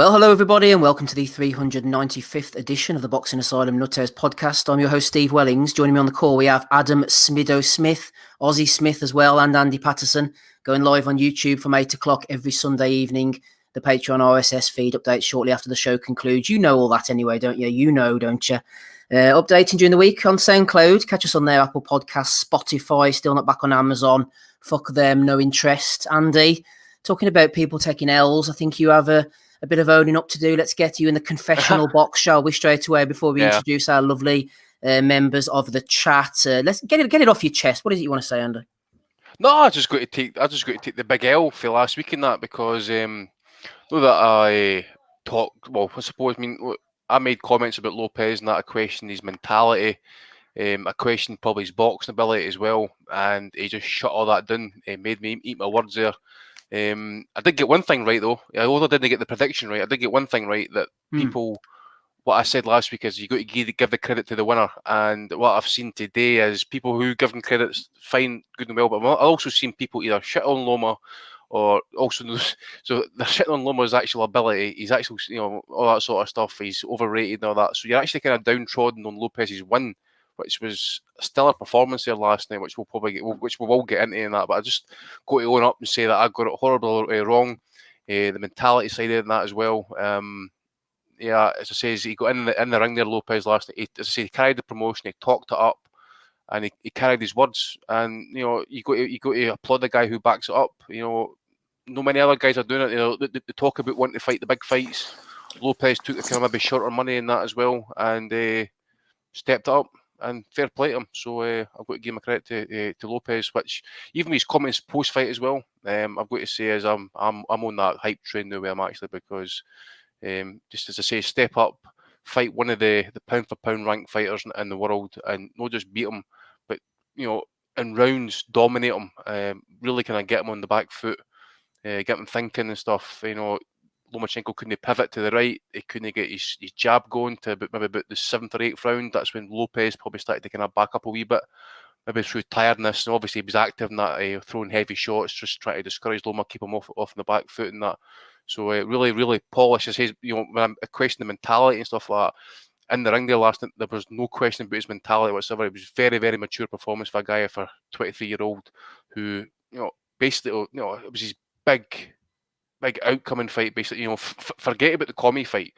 Well, hello everybody, and welcome to the 395th edition of the Boxing Asylum Nuthouse podcast. I'm your host, Steve Wellings. Joining me on the call, we have Adam Smido Smith, Aussie Smith as well, and Andy Patterson, going live on YouTube from 8 o'clock every Sunday evening. The Patreon RSS feed updates shortly after the show concludes. You know all that anyway, don't you? You know, don't you? Updating during the week on SoundCloud. Catch us on there, Apple Podcasts, Spotify, still not back on Amazon. Fuck them, no interest. Andy, talking about people taking L's, I think you have a bit of owning up to do. Let's get you in the confessional box, shall we, straight away before we introduce our lovely members of the chat. Let's get it off your chest. What is it you want to say, Andy? No, I just got to take the big L for last week in that because know that I talked. Well, I suppose I made comments about Lopez and that I questioned his mentality. I questioned probably his boxing ability as well, and he just shut all that down. He made me eat my words there. I did get one thing right though. Although I didn't get the prediction right, I did get one thing right that people. What I said last week is you got to give the credit to the winner, and what I've seen today is people who give him credit, fine, good and well, but I've also seen people either shit on Loma or also so they're shitting on Loma's actual ability. He's actually, all that sort of stuff. He's overrated and all that. So you're actually kind of downtrodden on Lopez's win, which was a stellar performance there last night, which we'll probably which we will get into in that. But I just got to own up and say that I got it horribly wrong. The mentality side of that as well. Yeah, as I say, he got in the ring there, Lopez last night. As I say, he carried the promotion, he talked it up, and he carried his words. And you got to applaud the guy who backs it up. No many other guys are doing it. They talk about wanting to fight the big fights. Lopez took the kind of maybe shorter money in that as well, and stepped up. And fair play to him. So I've got to give my credit to Lopez, which even his comments post fight as well. I've got to say is I'm on that hype train now where I'm actually because. Just as I say, step up, fight one of the pound for pound ranked fighters in the world, and not just beat him, but in rounds dominate him. Really kind of get him on the back foot, get him thinking and stuff. Lomachenko couldn't pivot to the right. He couldn't get his jab going to maybe about the 7th or 8th round. That's when Lopez probably started to kind of back up a wee bit. Maybe through tiredness, and obviously he was active in that, throwing heavy shots, just trying to discourage Loma, keep him off on the back foot and that. So really, really polished. I say, when I'm questioning the mentality and stuff like that, in the ring there last night, there was no question about his mentality whatsoever. It was very, very mature performance for a guy, for a 23-year-old who, basically, it was his big outcoming fight. Basically, forget about the commie fight.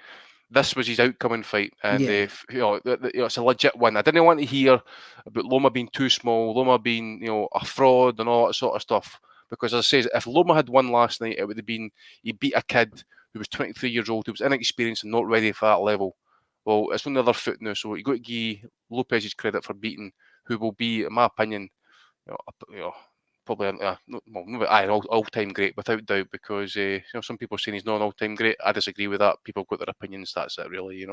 This was his outcoming fight, and it's a legit one. I didn't want to hear about Loma being too small, Loma being a fraud and all that sort of stuff. Because as I say, if Loma had won last night, it would have been he beat a kid who was 23 years old, who was inexperienced and not ready for that level. Well, it's on the other foot now, so you got to give Lopez's credit for beating who will be, in my opinion, probably an all-time great without doubt. Because some people are saying he's not an all-time great. I disagree with that. People have got their opinions. That's it, really.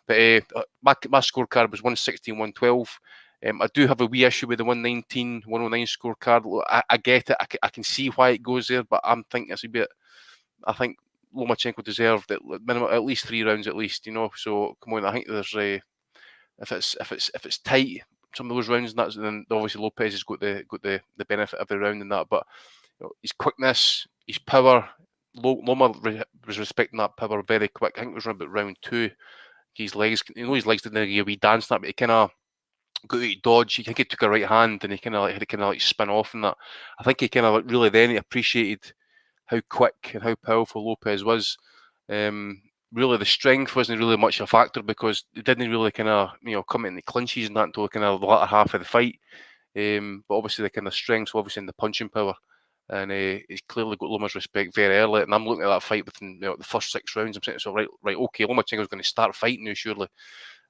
But my scorecard was 116, 112. I do have a wee issue with the 119, 109 scorecard. I get it. I can see why it goes there, but I'm thinking it's a bit. I think Lomachenko deserved at least 3 rounds at least. So come on. I think there's if it's tight, some of those rounds, and then obviously Lopez has got the benefit of the round in that. But his quickness, his power. Loma was respecting that power very quick. I think it was around about round 2. His legs, his legs didn't give a wee dance that, but he kind of got to dodge. I think he took a right hand and he kind of spin off and that. I think he kind of really then appreciated how quick and how powerful Lopez was. Really, the strength wasn't really much a factor because it didn't really kind of come in the clinches and that until kind of the latter half of the fight. But obviously the kind of strength's obviously in the punching power. And he's clearly got Loma's respect very early. And I'm looking at that fight within the first 6 rounds. I'm saying, so right, okay, Lomachenko's going to start fighting now, surely.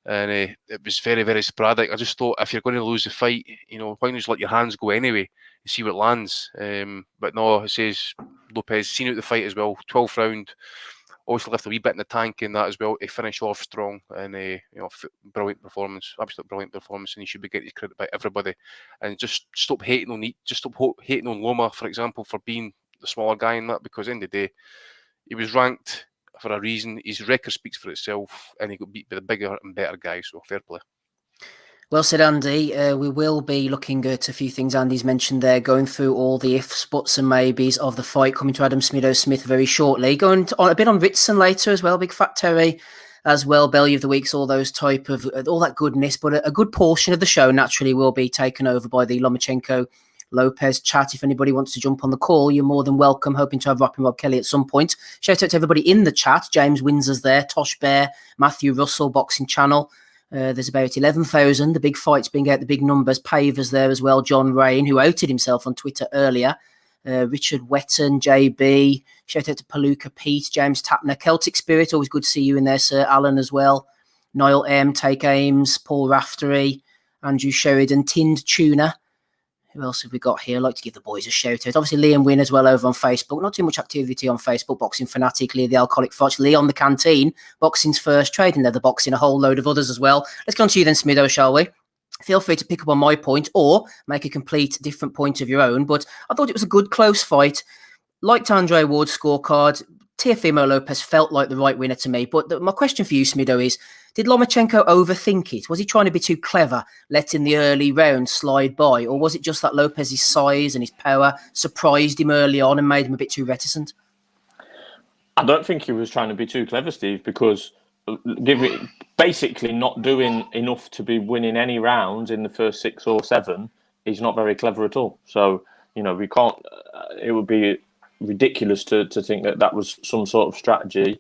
And it was very, very sporadic. I just thought if you're going to lose the fight, why don't you just let your hands go anyway and see what lands? But no, it says Lopez seen out the fight as well. 12th round, obviously left a wee bit in the tank in that as well. He finished off strong and brilliant performance, absolute brilliant performance. And he should be getting his credit by everybody. And just stop hating on Loma, for example, for being the smaller guy in that, because in the day he was ranked for a reason. His record speaks for itself, and he got beat by the bigger and better guy. So fair play. Well said, Andy. We will be looking at a few things Andy's mentioned there, going through all the ifs, buts, and maybes of the fight, coming to Adam Smith very shortly. Going on a bit on Ritson later as well, Big Fat Terry as well, Belly of the Weeks, all those type of, all that goodness. But a good portion of the show naturally will be taken over by the Lomachenko Lopez chat. If anybody wants to jump on the call, you're more than welcome. Hoping to have Rapping Rob Kelly at some point. Shout out to everybody in the chat. James Windsor's there, Tosh Bear, Matthew Russell, Boxing Channel. There's about 11,000. The big fights being out, the big numbers. Pavers there as well. John Rain, who outed himself on Twitter earlier. Richard Wetton, JB. Shout out to Palooka Pete, James Tapner, Celtic Spirit. Always good to see you in there, Sir Alan as well. Niall M, Take Ames, Paul Raftery, Andrew Sheridan, Tinned Tuna. Who else have we got here? I'd like to give the boys a shout out. Obviously, Liam Wynn as well over on Facebook. Not too much activity on Facebook. Boxing Fanatic, Lee the Alcoholic Fudge, Leon the Canteen, Boxing's First, Trading Leather Boxing, a whole load of others as well. Let's go on to you then, Smido, shall we? Feel free to pick up on my point or make a complete different point of your own. But I thought it was a good, close fight. Liked Andre Ward's scorecard. Teofimo Lopez felt like the right winner to me. But my question for you, Smido, is did Lomachenko overthink it? Was he trying to be too clever, letting the early round slide by? Or was it just that Lopez's size and his power surprised him early on and made him a bit too reticent? I don't think he was trying to be too clever, Steve, because basically not doing enough to be winning any rounds in the first 6 or 7, he's not very clever at all. So, we can't, it would be ridiculous to think that was some sort of strategy.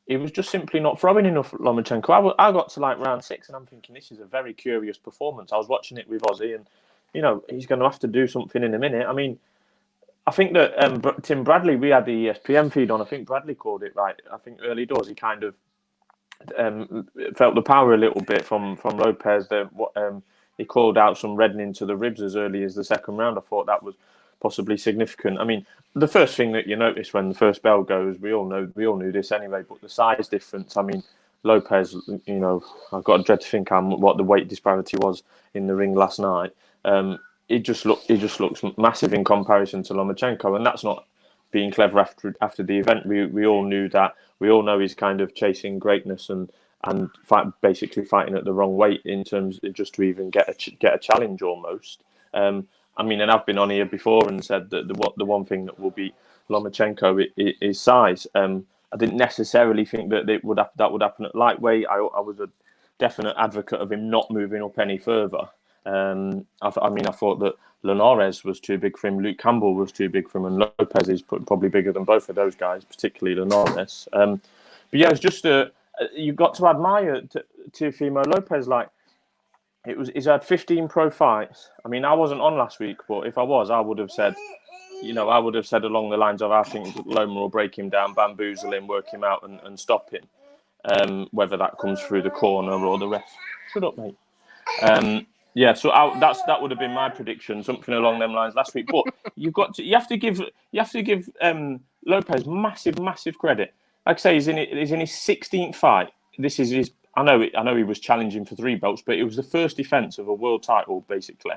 He was just simply not throwing enough, Lomachenko. I got to round 6 and I'm thinking, this is a very curious performance. I was watching it with Ozzy and, he's going to have to do something in a minute. I mean, I think that Tim Bradley, we had the ESPN feed on. I think Bradley called it right. I think early doors, he kind of felt the power a little bit from Lopez. He called out some reddening to the ribs as early as the second round. I thought that was possibly significant. I mean, the first thing that you notice when the first bell goes, we all knew this anyway, but the size difference. I mean, Lopez, I've got a dread to think what the weight disparity was in the ring last night. It just looks massive in comparison to Lomachenko, and that's not being clever after the event. We all knew that. We all know he's kind of chasing greatness and basically fighting at the wrong weight in terms of just to even get a challenge almost. I mean, and I've been on here before and said that the one thing that will beat Lomachenko is size. I didn't necessarily think that that would happen at lightweight. I was a definite advocate of him not moving up any further. I thought that Linares was too big for him. Luke Campbell was too big for him, and Lopez is probably bigger than both of those guys, particularly Linares. But yeah, it's just you've got to admire Teofimo Lopez. He's had 15 pro fights. I mean, I wasn't on last week, but if I was, I would have said, along the lines of, I think Loma will break him down, bamboozle him, work him out, and stop him. Whether that comes through the corner or the ref. Shut up, mate. So that would have been my prediction, something along them lines last week. But you have to give Lopez massive credit. Like I say, he's in his 16th fight. This is his. I know he was challenging for 3 belts, but it was the first defense of a world title. Basically,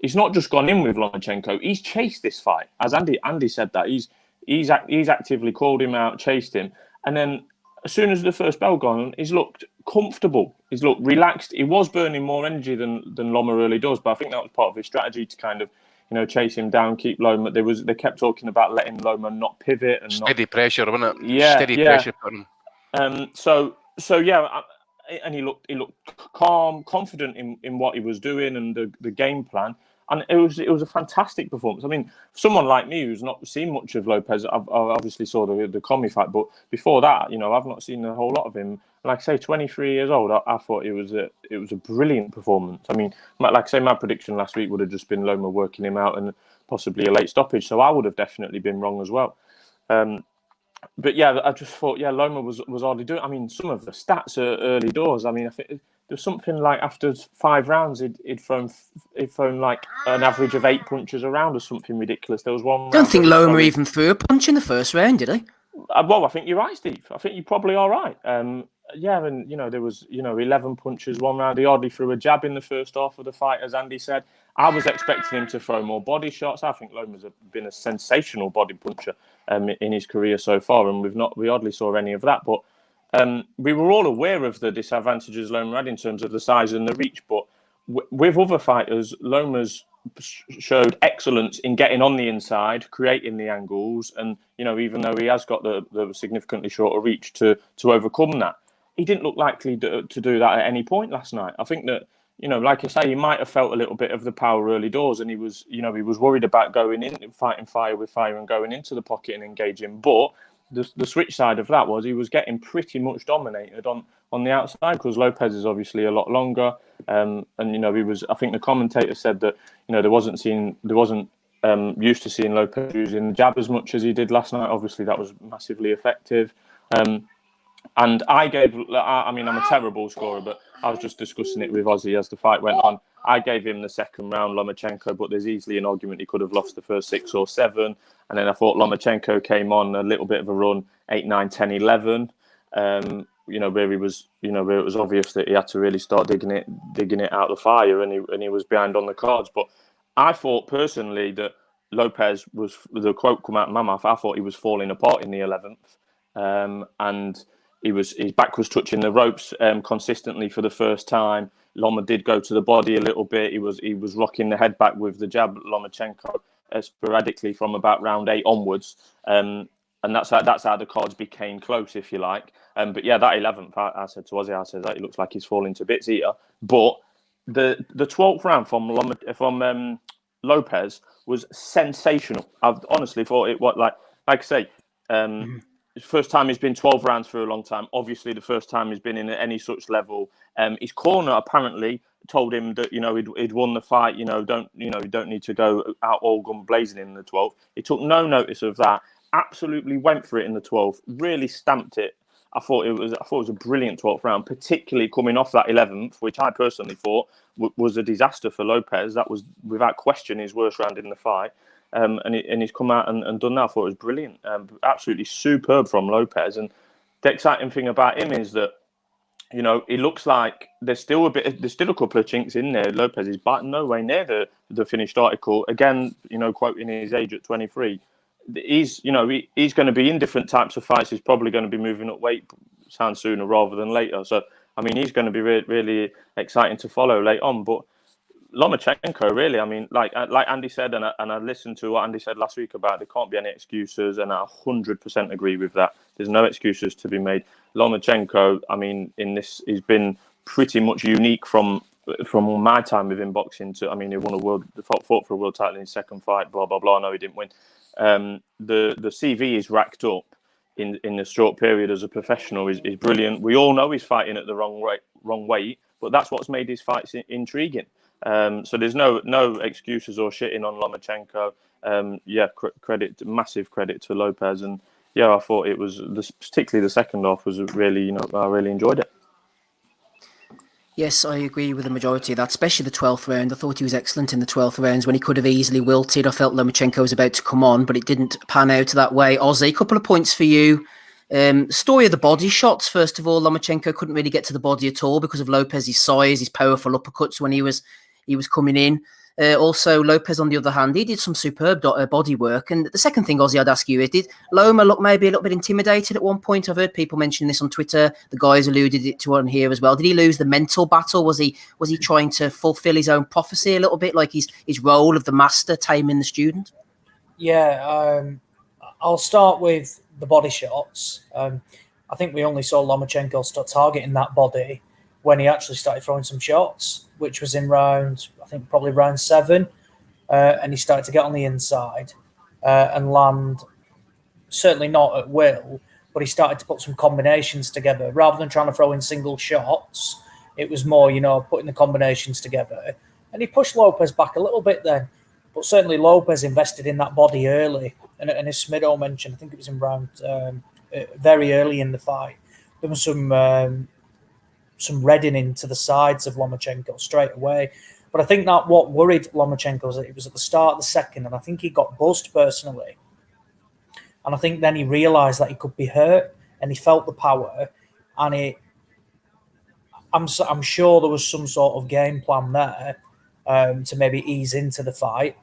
he's not just gone in with Lomachenko. He's chased this fight, as Andy said that he's actively called him out, chased him, and then as soon as the first bell gone, he's looked comfortable. He's looked relaxed. He was burning more energy than Loma really does, but I think that was part of his strategy to kind of, chase him down, keep Loma. They kept talking about letting Loma not pivot and steady pressure, wasn't it? Yeah, steady pressure on him. So yeah, and he looked calm, confident in what he was doing and the game plan. And it was a fantastic performance. I mean, someone like me who's not seen much of Lopez, I obviously saw the Comey fight, but before that, I've not seen a whole lot of him. Like I say, 23 years old, I thought it was a brilliant performance. I mean, like I say, my prediction last week would have just been Loma working him out and possibly a late stoppage. So I would have definitely been wrong as well. But yeah, I just thought, Loma was already doing. I mean, some of the stats are early doors. I mean, I think there's something like after 5 rounds, he'd thrown like an average of 8 punches around or something ridiculous. There was one. I don't think Loma even threw a punch in the first round, did he? Well, I think you're right, Steve. I think you probably are right. And there was 11 punches one round. He hardly threw a jab in the first half of the fight, as Andy said. I was expecting him to throw more body shots. I think Loma's been a sensational body puncher in his career so far, and we hardly saw any of that. But we were all aware of the disadvantages Loma had in terms of the size and the reach, but with other fighters, Loma's showed excellence in getting on the inside, creating the angles, and even though he has got the significantly shorter reach to overcome that, he didn't look likely to do that at any point last night. I think that like I say, he might have felt a little bit of the power early doors, and he was worried about going in, fighting fire with fire, and going into the pocket and engaging. But the switch side of that was he was getting pretty much dominated on the outside, because Lopez is obviously a lot longer, and he was. I think the commentator said that there wasn't used to seeing Lopez using the jab as much as he did last night. Obviously, that was massively effective. And I'm a terrible scorer, but I was just discussing it with Ozzy as the fight went on. I gave him the second round, Lomachenko, but there's easily an argument he could have lost the first 6 or 7. And then I thought Lomachenko came on a little bit of a run, 8, 9, 10, 11. Where he was, where it was obvious that he had to really start digging it out of the fire, and he was behind on the cards. But I thought personally that Lopez was, the quote come out of my mouth, I thought he was falling apart in the 11th. And his back was touching the ropes consistently for the first time. Loma did go to the body a little bit. He was rocking the head back with the jab, Lomachenko, sporadically from about round 8 onwards. And that's how the cards became close, if you like. But yeah, that 11th, I said to Ozzy, I said that he looks like he's falling to bits here. But the 12th round from Lopez was sensational. I've honestly thought it was like I say. First time he's been 12 rounds for a long time. Obviously, the first time he's been in at any such level. His corner apparently told him that he'd won the fight. You don't need to go out all gun blazing in the 12th. He took no notice of that. Absolutely went for it in the 12th. Really stamped it. I thought it was a brilliant 12th round, particularly coming off that 11th, which I personally thought was a disaster for Lopez. That was without question his worst round in the fight. And he's come out and done that. I thought it was brilliant. Absolutely superb from Lopez. And the exciting thing about him is that, he looks like there's still a couple of chinks in there. Lopez is no way near the finished article. Again, quoting his age at 23, he's going to be in different types of fights. He's probably going to be moving up weight sooner rather than later. So, he's going to be really exciting to follow late on. But Lomachenko, really, like Andy said, and I listened to what Andy said last week about there can't be any excuses, and I 100% agree with that. There's no excuses to be made. Lomachenko, in this, he's been pretty much unique from my time with him boxing to, he won fought for a world title in his second fight, blah, blah, blah. I know he didn't win. The CV is racked up in the short period as a professional is brilliant. We all know he's fighting at the wrong weight, but that's what's made his fights intriguing. So there's no excuses or shitting on Lomachenko. Massive credit to Lopez, and I thought it was particularly the second half was really, I really enjoyed it. Yes, I agree with the majority of that, especially the 12th round. I thought he was excellent in the 12th rounds when he could have easily wilted. I felt Lomachenko was about to come on, but it didn't pan out that way. Ozzy, a couple of points for you. Story of the body shots, first of all. Lomachenko couldn't really get to the body at all because of Lopez's size, his powerful uppercuts when he was coming in. Also, Lopez, on the other hand, he did some superb body work. And the second thing, Ozzy, I'd ask you is, did Loma look maybe a little bit intimidated at one point? I've heard people mention this on Twitter. The guys alluded it to on here as well. Did he lose the mental battle? Was he trying to fulfill his own prophecy a little bit, like his role of the master taming the student? Yeah, I'll start with the body shots. I think we only saw Lomachenko start targeting that body when he actually started throwing some shots, which was in round 7. And he started to get on the inside and land, certainly not at will, but he started to put some combinations together. Rather than trying to throw in single shots, it was more, putting the combinations together. And he pushed Lopez back a little bit then. But certainly Lopez invested in that body early. And as Smido mentioned, I think it was in round very early in the fight, there was some reddening to the sides of Lomachenko straight away. But I think that what worried Lomachenko was that it was at the start of the second, and I think he got buzzed personally. And I think then he realised that he could be hurt, and he felt the power. And I'm sure there was some sort of game plan there to maybe ease into the fight,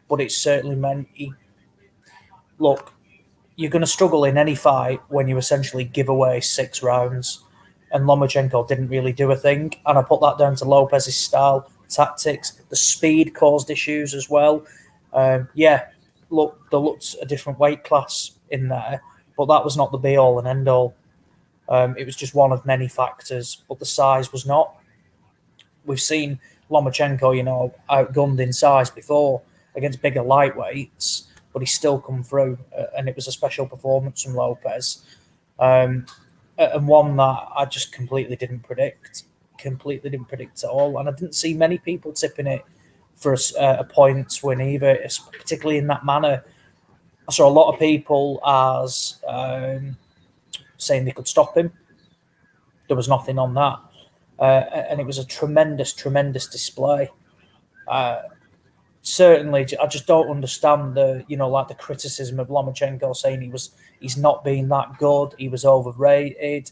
but it certainly meant you're going to struggle in any fight when you essentially give away 6 rounds. And Lomachenko didn't really do a thing. And I put that down to Lopez's style, tactics. The speed caused issues as well. Look, there looked a different weight class in there, but that was not the be-all and end-all. It was just one of many factors, but the size was not. We've seen Lomachenko, outgunned in size before against bigger lightweights, but he's still come through, and it was a special performance from Lopez, and one that I just completely didn't predict at all, and I didn't see many people tipping it for a points win either, particularly in that manner. I saw a lot of people as saying they could stop him. There was nothing on that. And it was a tremendous, tremendous display. Certainly, I just don't understand the criticism of Lomachenko saying he's not being that good, he was overrated.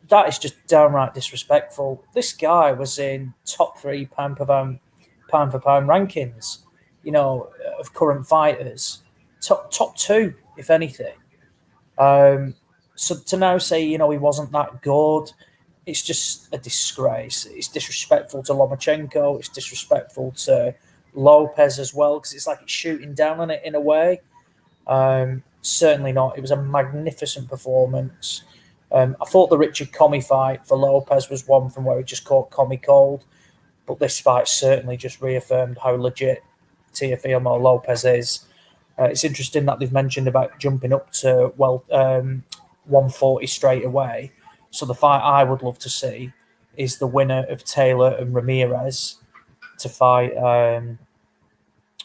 That is just downright disrespectful. This guy was in top 3 pound for pound rankings, of current fighters, top 2 if anything. So to now say he wasn't that good, it's just a disgrace. It's disrespectful to Lomachenko. It's disrespectful to Lopez as well, because it's like it's shooting down on it in a way. Certainly not. It was a magnificent performance. I thought the Richard Comey fight for Lopez was one from where he just caught Comey cold, but this fight certainly just reaffirmed how legit Teofimo Lopez is. It's interesting that they've mentioned about jumping up to 140 straight away. So the fight I would love to see is the winner of Taylor and Ramirez to fight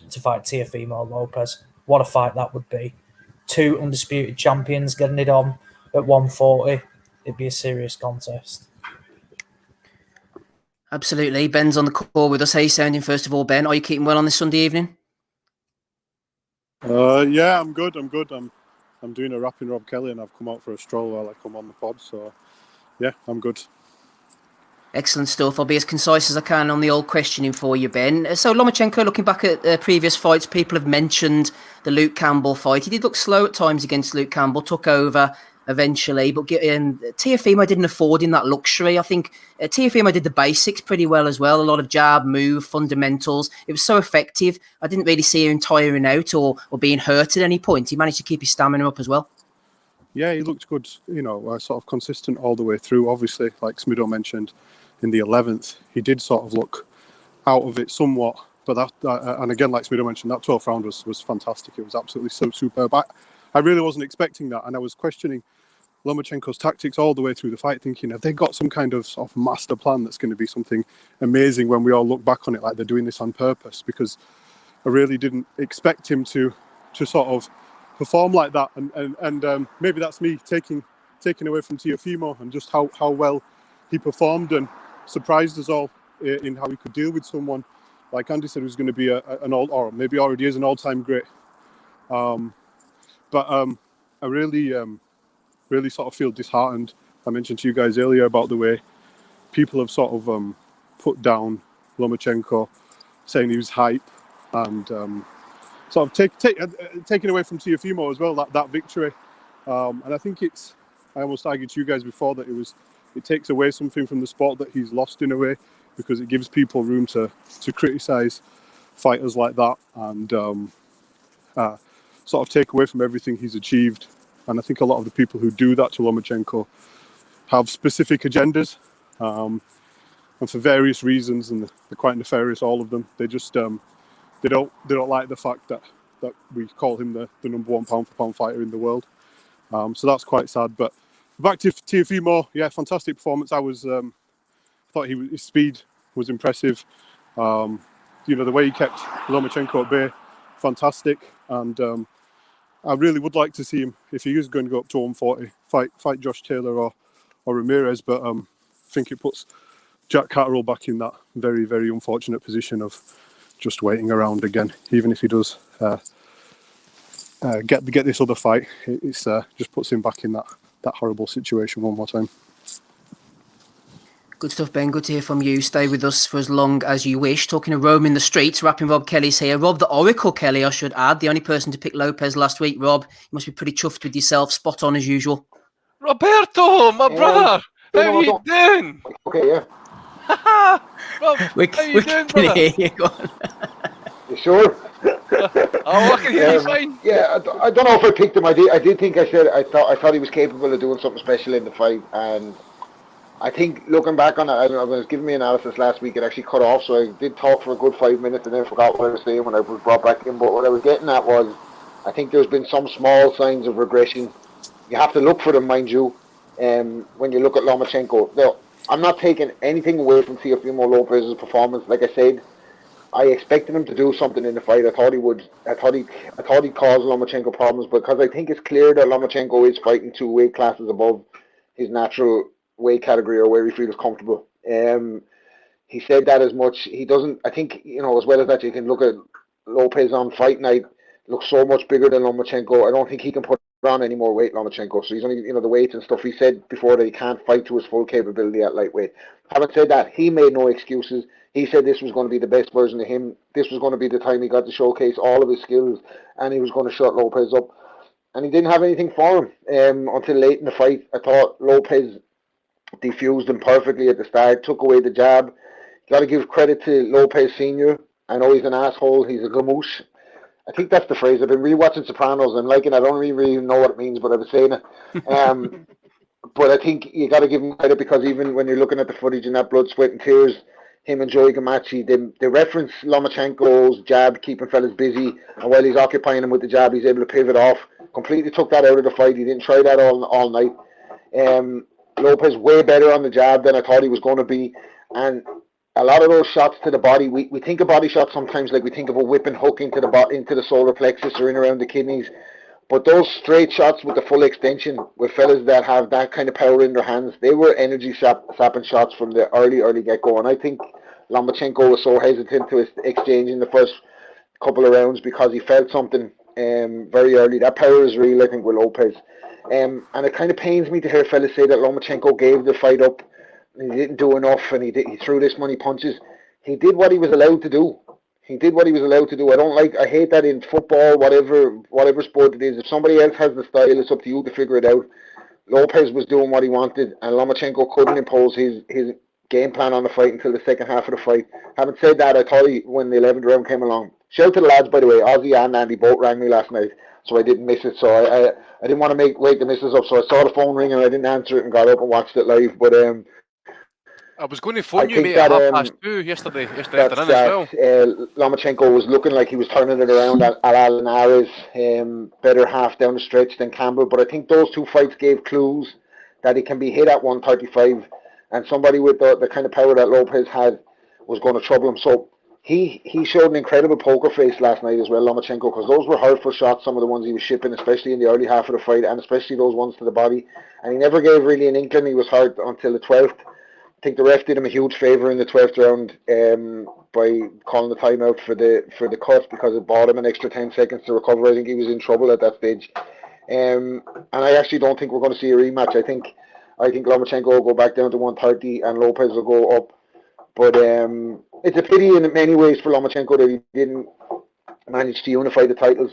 Teofimo Lopez. What a fight that would be. 2 undisputed champions getting it on at 140. It'd be a serious contest. Absolutely. Ben's on the call with us. How are you sounding, first of all, Ben? Are you keeping well on this Sunday evening? Yeah, I'm good. I'm doing a wrap in Rob Kelly, and I've come out for a stroll while I come on the pod. So, yeah, I'm good. Excellent stuff. I'll be as concise as I can on the old questioning for you, Ben. So Lomachenko, looking back at previous fights, people have mentioned the Luke Campbell fight. He did look slow at times against Luke Campbell, took over eventually, but Teofimo didn't afford him that luxury. I think Teofimo did the basics pretty well as well. A lot of jab, move, fundamentals. It was so effective. I didn't really see him tiring out or being hurt at any point. He managed to keep his stamina up as well. Yeah, he looked good, sort of consistent all the way through. Obviously, like Smido mentioned, in the 11th, he did sort of look out of it somewhat. But that and again, like Smido mentioned, that 12th round was fantastic. It was absolutely so superb. I really wasn't expecting that, and I was questioning Lomachenko's tactics all the way through the fight, thinking, have they got some kind of master plan that's going to be something amazing when we all look back on it, like they're doing this on purpose? Because I really didn't expect him to sort of perform like that, and maybe that's me taking away from Teofimo and just how well he performed and surprised us all in how he could deal with someone like Andy said was going to be an old, or maybe already is an all-time great. But I really sort of feel disheartened. I mentioned to you guys earlier about the way people have sort of put down Lomachenko, saying he was hype, and sort of taking away from Teofimo as well that victory. And I think I almost argued to you guys before that it takes away something from the sport that he's lost in a way, because it gives people room to criticise fighters like that and sort of take away from everything he's achieved. And I think a lot of the people who do that to Lomachenko have specific agendas, and for various reasons, and they're quite nefarious, all of them. They just they don't like the fact that we call him the number 1 pound for pound fighter in the world. So that's quite sad. But back to Teofimo, yeah, fantastic performance. I thought his speed was impressive. The way he kept Lomachenko at bay, fantastic. And I really would like to see him, if he is going to go up to 140, fight Josh Taylor or Ramirez. But I think it puts Jack Catterall back in that very, very unfortunate position of just waiting around again. Even if he does get this other fight, it's just puts him back in that horrible situation one more time. Good stuff, Ben. Good to hear from you. Stay with us for as long as you wish. Talking to Rome in the streets, rapping Rob Kelly's here. Rob, the Oracle Kelly, I should add, the only person to pick Lopez last week. Rob, you must be pretty chuffed with yourself. Spot on as usual. Roberto, my brother, how you doing? Okay, yeah. Rob, how you doing, can brother? hear you. Go on. You sure? I can hear you fine. Yeah, I don't know if I picked him. I did think I thought he was capable of doing something special in the fight, and I think looking back on it, I was giving me analysis last week. It actually cut off, so I did talk for a good 5 minutes and then forgot what I was saying when I was brought back in. But what I was getting at was, I think there's been some small signs of regression. You have to look for them, mind you. When you look at Lomachenko, now I'm not taking anything away from Teofimo Lopez's performance. Like I said, I expected him to do something in the fight. I thought he would. I thought he'd cause Lomachenko problems, because I think it's clear that Lomachenko is fighting 2 weight classes above his natural weight category, or where he feels comfortable. He said that as much. He doesn't. I think, as well as that, you can look at Lopez on fight night. Looks so much bigger than Lomachenko. I don't think he can put on any more weight, Lomachenko. So he's only, the weights and stuff. He said before that he can't fight to his full capability at lightweight. Having said that, he made no excuses. He said this was going to be the best version of him. This was going to be the time he got to showcase all of his skills, and he was going to shut Lopez up. And he didn't have anything for him until late in the fight. I thought Lopez defused him perfectly at the start, took away the jab. Got to give credit to Lopez Sr. I know he's an asshole. He's a gamoosh. I think that's the phrase. I've been rewatching Sopranos and liking it. I don't really know what it means, but I was saying it. But I think you got to give him credit, because even when you're looking at the footage and that blood, sweat and tears, him and Joey Gamache, they reference Lomachenko's jab, keeping fellas busy, and while he's occupying him with the jab, he's able to pivot off. Completely took that out of the fight. He didn't try that all night. Lopez way better on the jab than I thought he was going to be, and a lot of those shots to the body, we think of body shots sometimes like we think of a whip and hook into the solar plexus or in around the kidneys, but those straight shots with the full extension with fellas that have that kind of power in their hands, they were energy sapping shots from the early get-go. And I think Lomachenko was so hesitant to exchange in the first couple of rounds because he felt something very early. That power is real, I think, with Lopez. And it kind of pains me to hear fellas say that Lomachenko gave the fight up and he didn't do enough, and he threw this many punches. He did what he was allowed to do. I hate that in football, whatever sport it is. If somebody else has the style, it's up to you to figure it out. Lopez was doing what he wanted, and Lomachenko couldn't impose his game plan on the fight until the second half of the fight. Having said that, I thought when the 11th round came along, shout to the lads, by the way, Ozzy and Andy both rang me last night, so I didn't miss it. So I didn't want to wake the missus up, so I saw the phone ring and I didn't answer it and got up and watched it live. But I was going to phone you, mate, at 2:30 yesterday afternoon as well. Lomachenko was looking like he was turning it around at Linares, better half down the stretch than Campbell. But I think those two fights gave clues that he can be hit at 135, and somebody with the kind of power that Lopez had was going to trouble him. So he showed an incredible poker face last night as well, Lomachenko, because those were hurtful shots, some of the ones he was shipping, especially in the early half of the fight, and especially those ones to the body. And he never gave really an inkling he was hurt until the 12th. I think the ref did him a huge favour in the 12th round by calling the timeout for the cut, because it bought him an extra 10 seconds to recover. I think he was in trouble at that stage. And I actually don't think we're going to see a rematch. I think Lomachenko will go back down to 130 and Lopez will go up. But it's a pity in many ways for Lomachenko that he didn't manage to unify the titles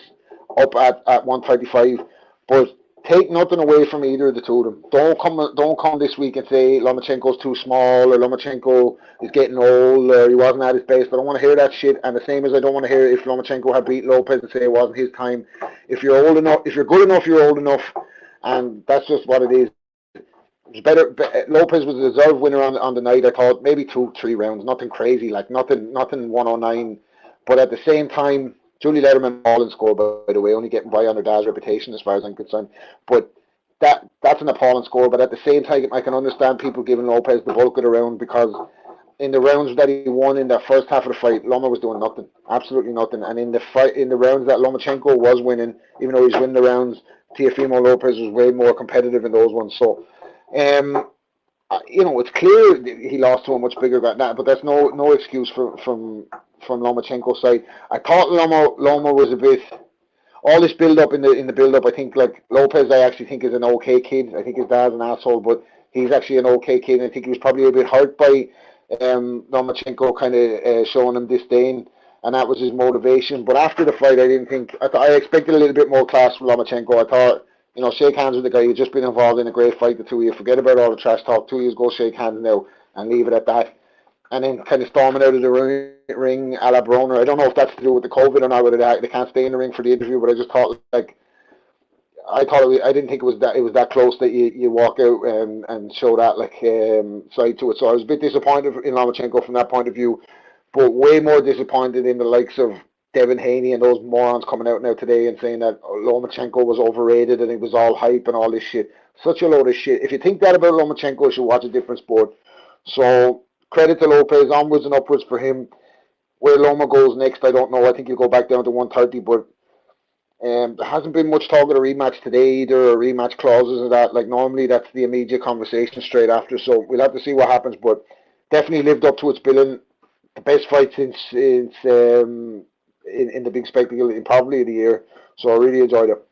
up at 135. But take nothing away from either of the two of them. Don't come this week and say Lomachenko's too small, or Lomachenko is getting old, or he wasn't at his best. I don't want to hear that shit. And the same as I don't want to hear if Lomachenko had beat Lopez and say it wasn't his time. If you're old enough, if you're good enough, you're old enough, and that's just what it is. It's better. Lopez was a deserved winner on the night. I thought maybe 2-3 rounds, nothing crazy, like nothing 109. But at the same time, Julie Letterman ball and score, by the way, only getting by on her dad's reputation as far as I'm concerned. But that's an appalling score. But at the same time, I can understand people giving Lopez the bulk of the round, because in the rounds that he won in the first half of the fight, Loma was doing nothing, absolutely nothing. And in the rounds that Lomachenko was winning, even though he's winning the rounds, Teofimo Lopez was way more competitive in those ones. So, it's clear he lost to a much bigger guy, but that's no excuse from Lomachenko's side. I thought Loma was a bit. All this build up in the build up, I think, like Lopez, I actually think is an okay kid. I think his dad's an asshole, but he's actually an okay kid. And I think he was probably a bit hurt by Lomachenko kind of showing him disdain, and that was his motivation. But after the fight, I expected a little bit more class from Lomachenko. I thought, shake hands with the guy. You've just been involved in a great fight, the two of you. Forget about all the trash talk. 2 years, go shake hands now and leave it at that. And then kind of storming out of the ring a la Broner. I don't know if that's to do with the COVID or not, whether they can't stay in the ring for the interview, but I just thought, I didn't think it was that close that you walk out and show that side to it. So I was a bit disappointed in Lomachenko from that point of view, but way more disappointed in the likes of Devin Haney and those morons coming out now today and saying that Lomachenko was overrated and it was all hype and all this shit. Such a load of shit. If you think that about Lomachenko, you should watch a different sport. So credit to Lopez, onwards and upwards for him. Where Loma goes next, I don't know. I think he'll go back down to 130, but there hasn't been much talk of a rematch today either, or rematch clauses and that. Like normally that's the immediate conversation straight after, so we'll have to see what happens, but definitely lived up to its billing. The best fight since in the big spectacle in probably the year, so I really enjoyed it.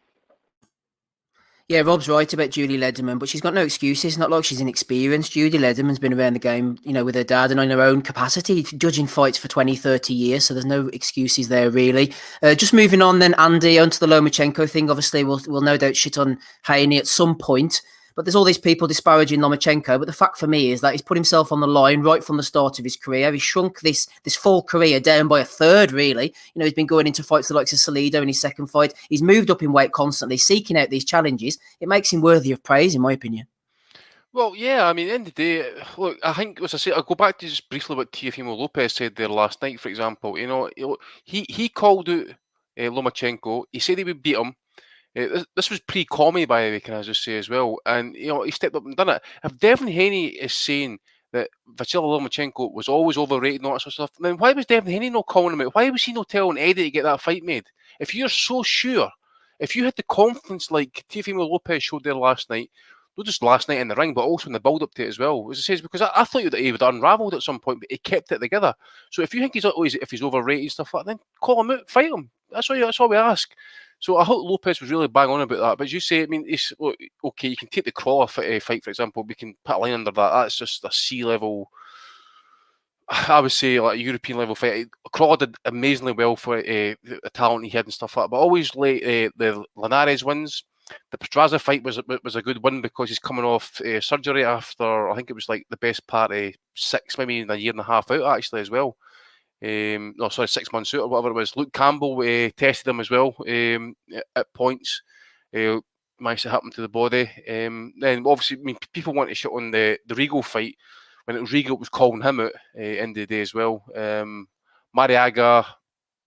Yeah, Rob's right about Julie Lederman, but she's got no excuses. Not like she's inexperienced. Julie Lederman's been around the game, with her dad and in her own capacity, judging fights for 20, 30 years. So there's no excuses there, really. Just moving on then, Andy, onto the Lomachenko thing. Obviously, we'll no doubt shit on Haney at some point. But there's all these people disparaging Lomachenko. But the fact for me is that he's put himself on the line right from the start of his career. He shrunk this full career down by a third, really. He's been going into fights the likes of Salido in his second fight. He's moved up in weight constantly, seeking out these challenges. It makes him worthy of praise, in my opinion. Well, yeah, I mean, at the end of the day, look, I think, as I say, I'll go back to just briefly what Teofimo Lopez said there last night, for example. He called out Lomachenko. He said he would beat him. This was pre-Commie, by the way, can I just say as well. And, he stepped up and done it. If Devin Haney is saying that Vasily Lomachenko was always overrated and all that sort of stuff, then why was Devin Haney not calling him out? Why was he not telling Eddie to get that fight made? If you're so sure, if you had the confidence like Teofimo Lopez showed there last night, not just last night in the ring, but also in the build-up to it as well, as it says, because I thought that he would have unravelled at some point, but he kept it together. So if you think if he's overrated and stuff like that, then call him out, fight him. That's all we ask. So I hope Lopez was really bang on about that. But as you say, I mean, okay, you can take the Crawler fight, for example. We can put a line under that. That's just a C-level, I would say, like a European level fight. Crawler did amazingly well for the talent he had and stuff like that. But always the Linares wins. The Pedraza fight was a good win because he's coming off surgery after, I think it was like the best part of 6, maybe a year and a half out actually as well. 6 months out or whatever it was. Luke Campbell tested him as well at points. Managed to happen to the body. Then obviously, I mean, people want to shit on the Regal fight when it was Regal was calling him out end of the day as well. Mariaga,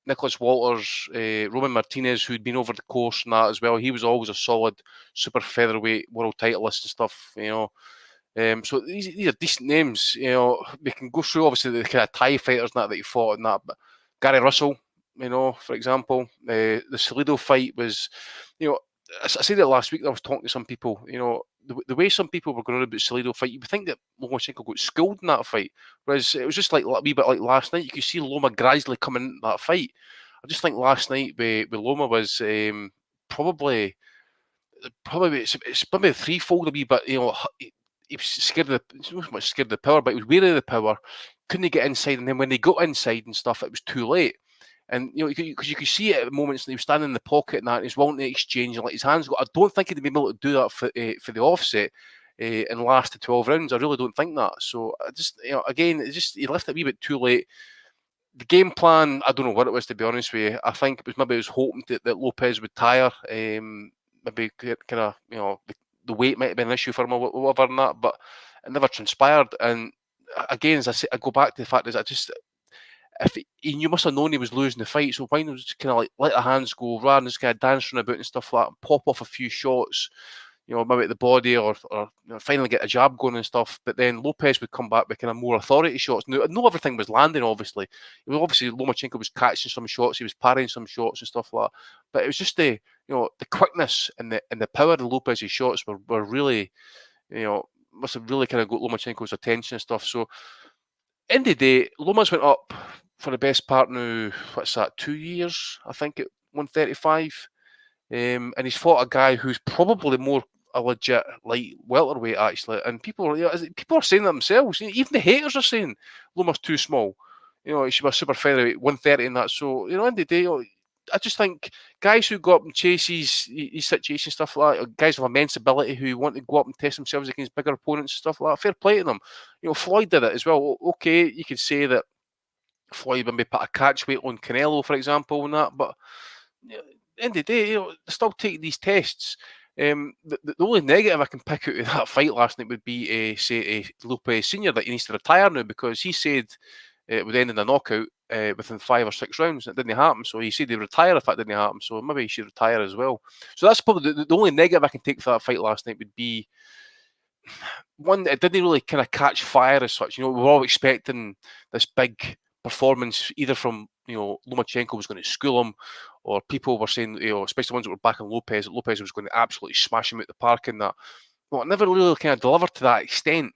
Nicholas Walters, Roman Martinez, who'd been over the course and that as well. He was always a solid super featherweight world titleist and stuff, So these are decent names. We can go through obviously the kind of Thai fighters and that he fought and that. But Gary Russell, for example, the Salido fight was, I said it last week. I was talking to some people. The way some people were going on about Salido fight, you would think that Lomachenko got schooled in that fight, whereas it was just like a wee bit like last night. You could see Loma gradually coming into that fight. I just think last night with Loma was probably it's maybe threefold a wee bit. He was scared of the power, but he was wary of the power. Couldn't get inside, and then when they got inside and stuff, it was too late. And because you could see it at moments, and he was standing in the pocket and that, and he's wanting to exchange, and like his hands go. I don't think he'd be able to do that for the offset and last the 12 rounds. I really don't think that. So I just, again, it's just he left it a wee bit too late. The game plan, I don't know what it was, to be honest with you. I think it was hoping that Lopez would tire, maybe kind of the weight might have been an issue for him or whatever and that, but it never transpired. And again, as I say, I go back to the fact is you must have known he was losing the fight, so why not just kind of like let the hands go rather than just kind of dancing about and stuff like that, and pop off a few shots, maybe at the body or finally get a jab going and stuff. But then Lopez would come back with kind of more authority shots. Now, not everything was landing, obviously. Obviously, Lomachenko was catching some shots, he was parrying some shots and stuff like that. But it was just the quickness and the power of Lopez's shots were really, must have really kind of got Lomachenko's attention and stuff. So, end of the day, Lomas went up for the best part now, 2 years, I think, at 135. And he's fought a guy who's probably more, a legit light welterweight actually, and people are saying that themselves. Even the haters are saying Loma's too small. He should be a super featherweight, 130 and that. So end of the day, I just think guys who go up and chase these situations, stuff like that, guys with immense ability who want to go up and test themselves against bigger opponents, stuff like that, fair play to them. Floyd did it as well. Okay, you could say that Floyd maybe put a catch weight on Canelo, for example, and that, but end of the day, they're still taking these tests. The only negative I can pick out of that fight last night would be, say, Lopez Senior, that he needs to retire now, because he said it would end in a knockout within 5 or 6 rounds. It didn't happen, so he said he'd retire if that didn't happen. So maybe he should retire as well. So that's probably the only negative I can take for that fight last night would be one, it didn't really kind of catch fire as such. We're all expecting this big performance either from Lomachenko was going to school him, or people were saying, especially the ones that were backing Lopez, that Lopez was going to absolutely smash him out the park and that. Well, it never really kind of delivered to that extent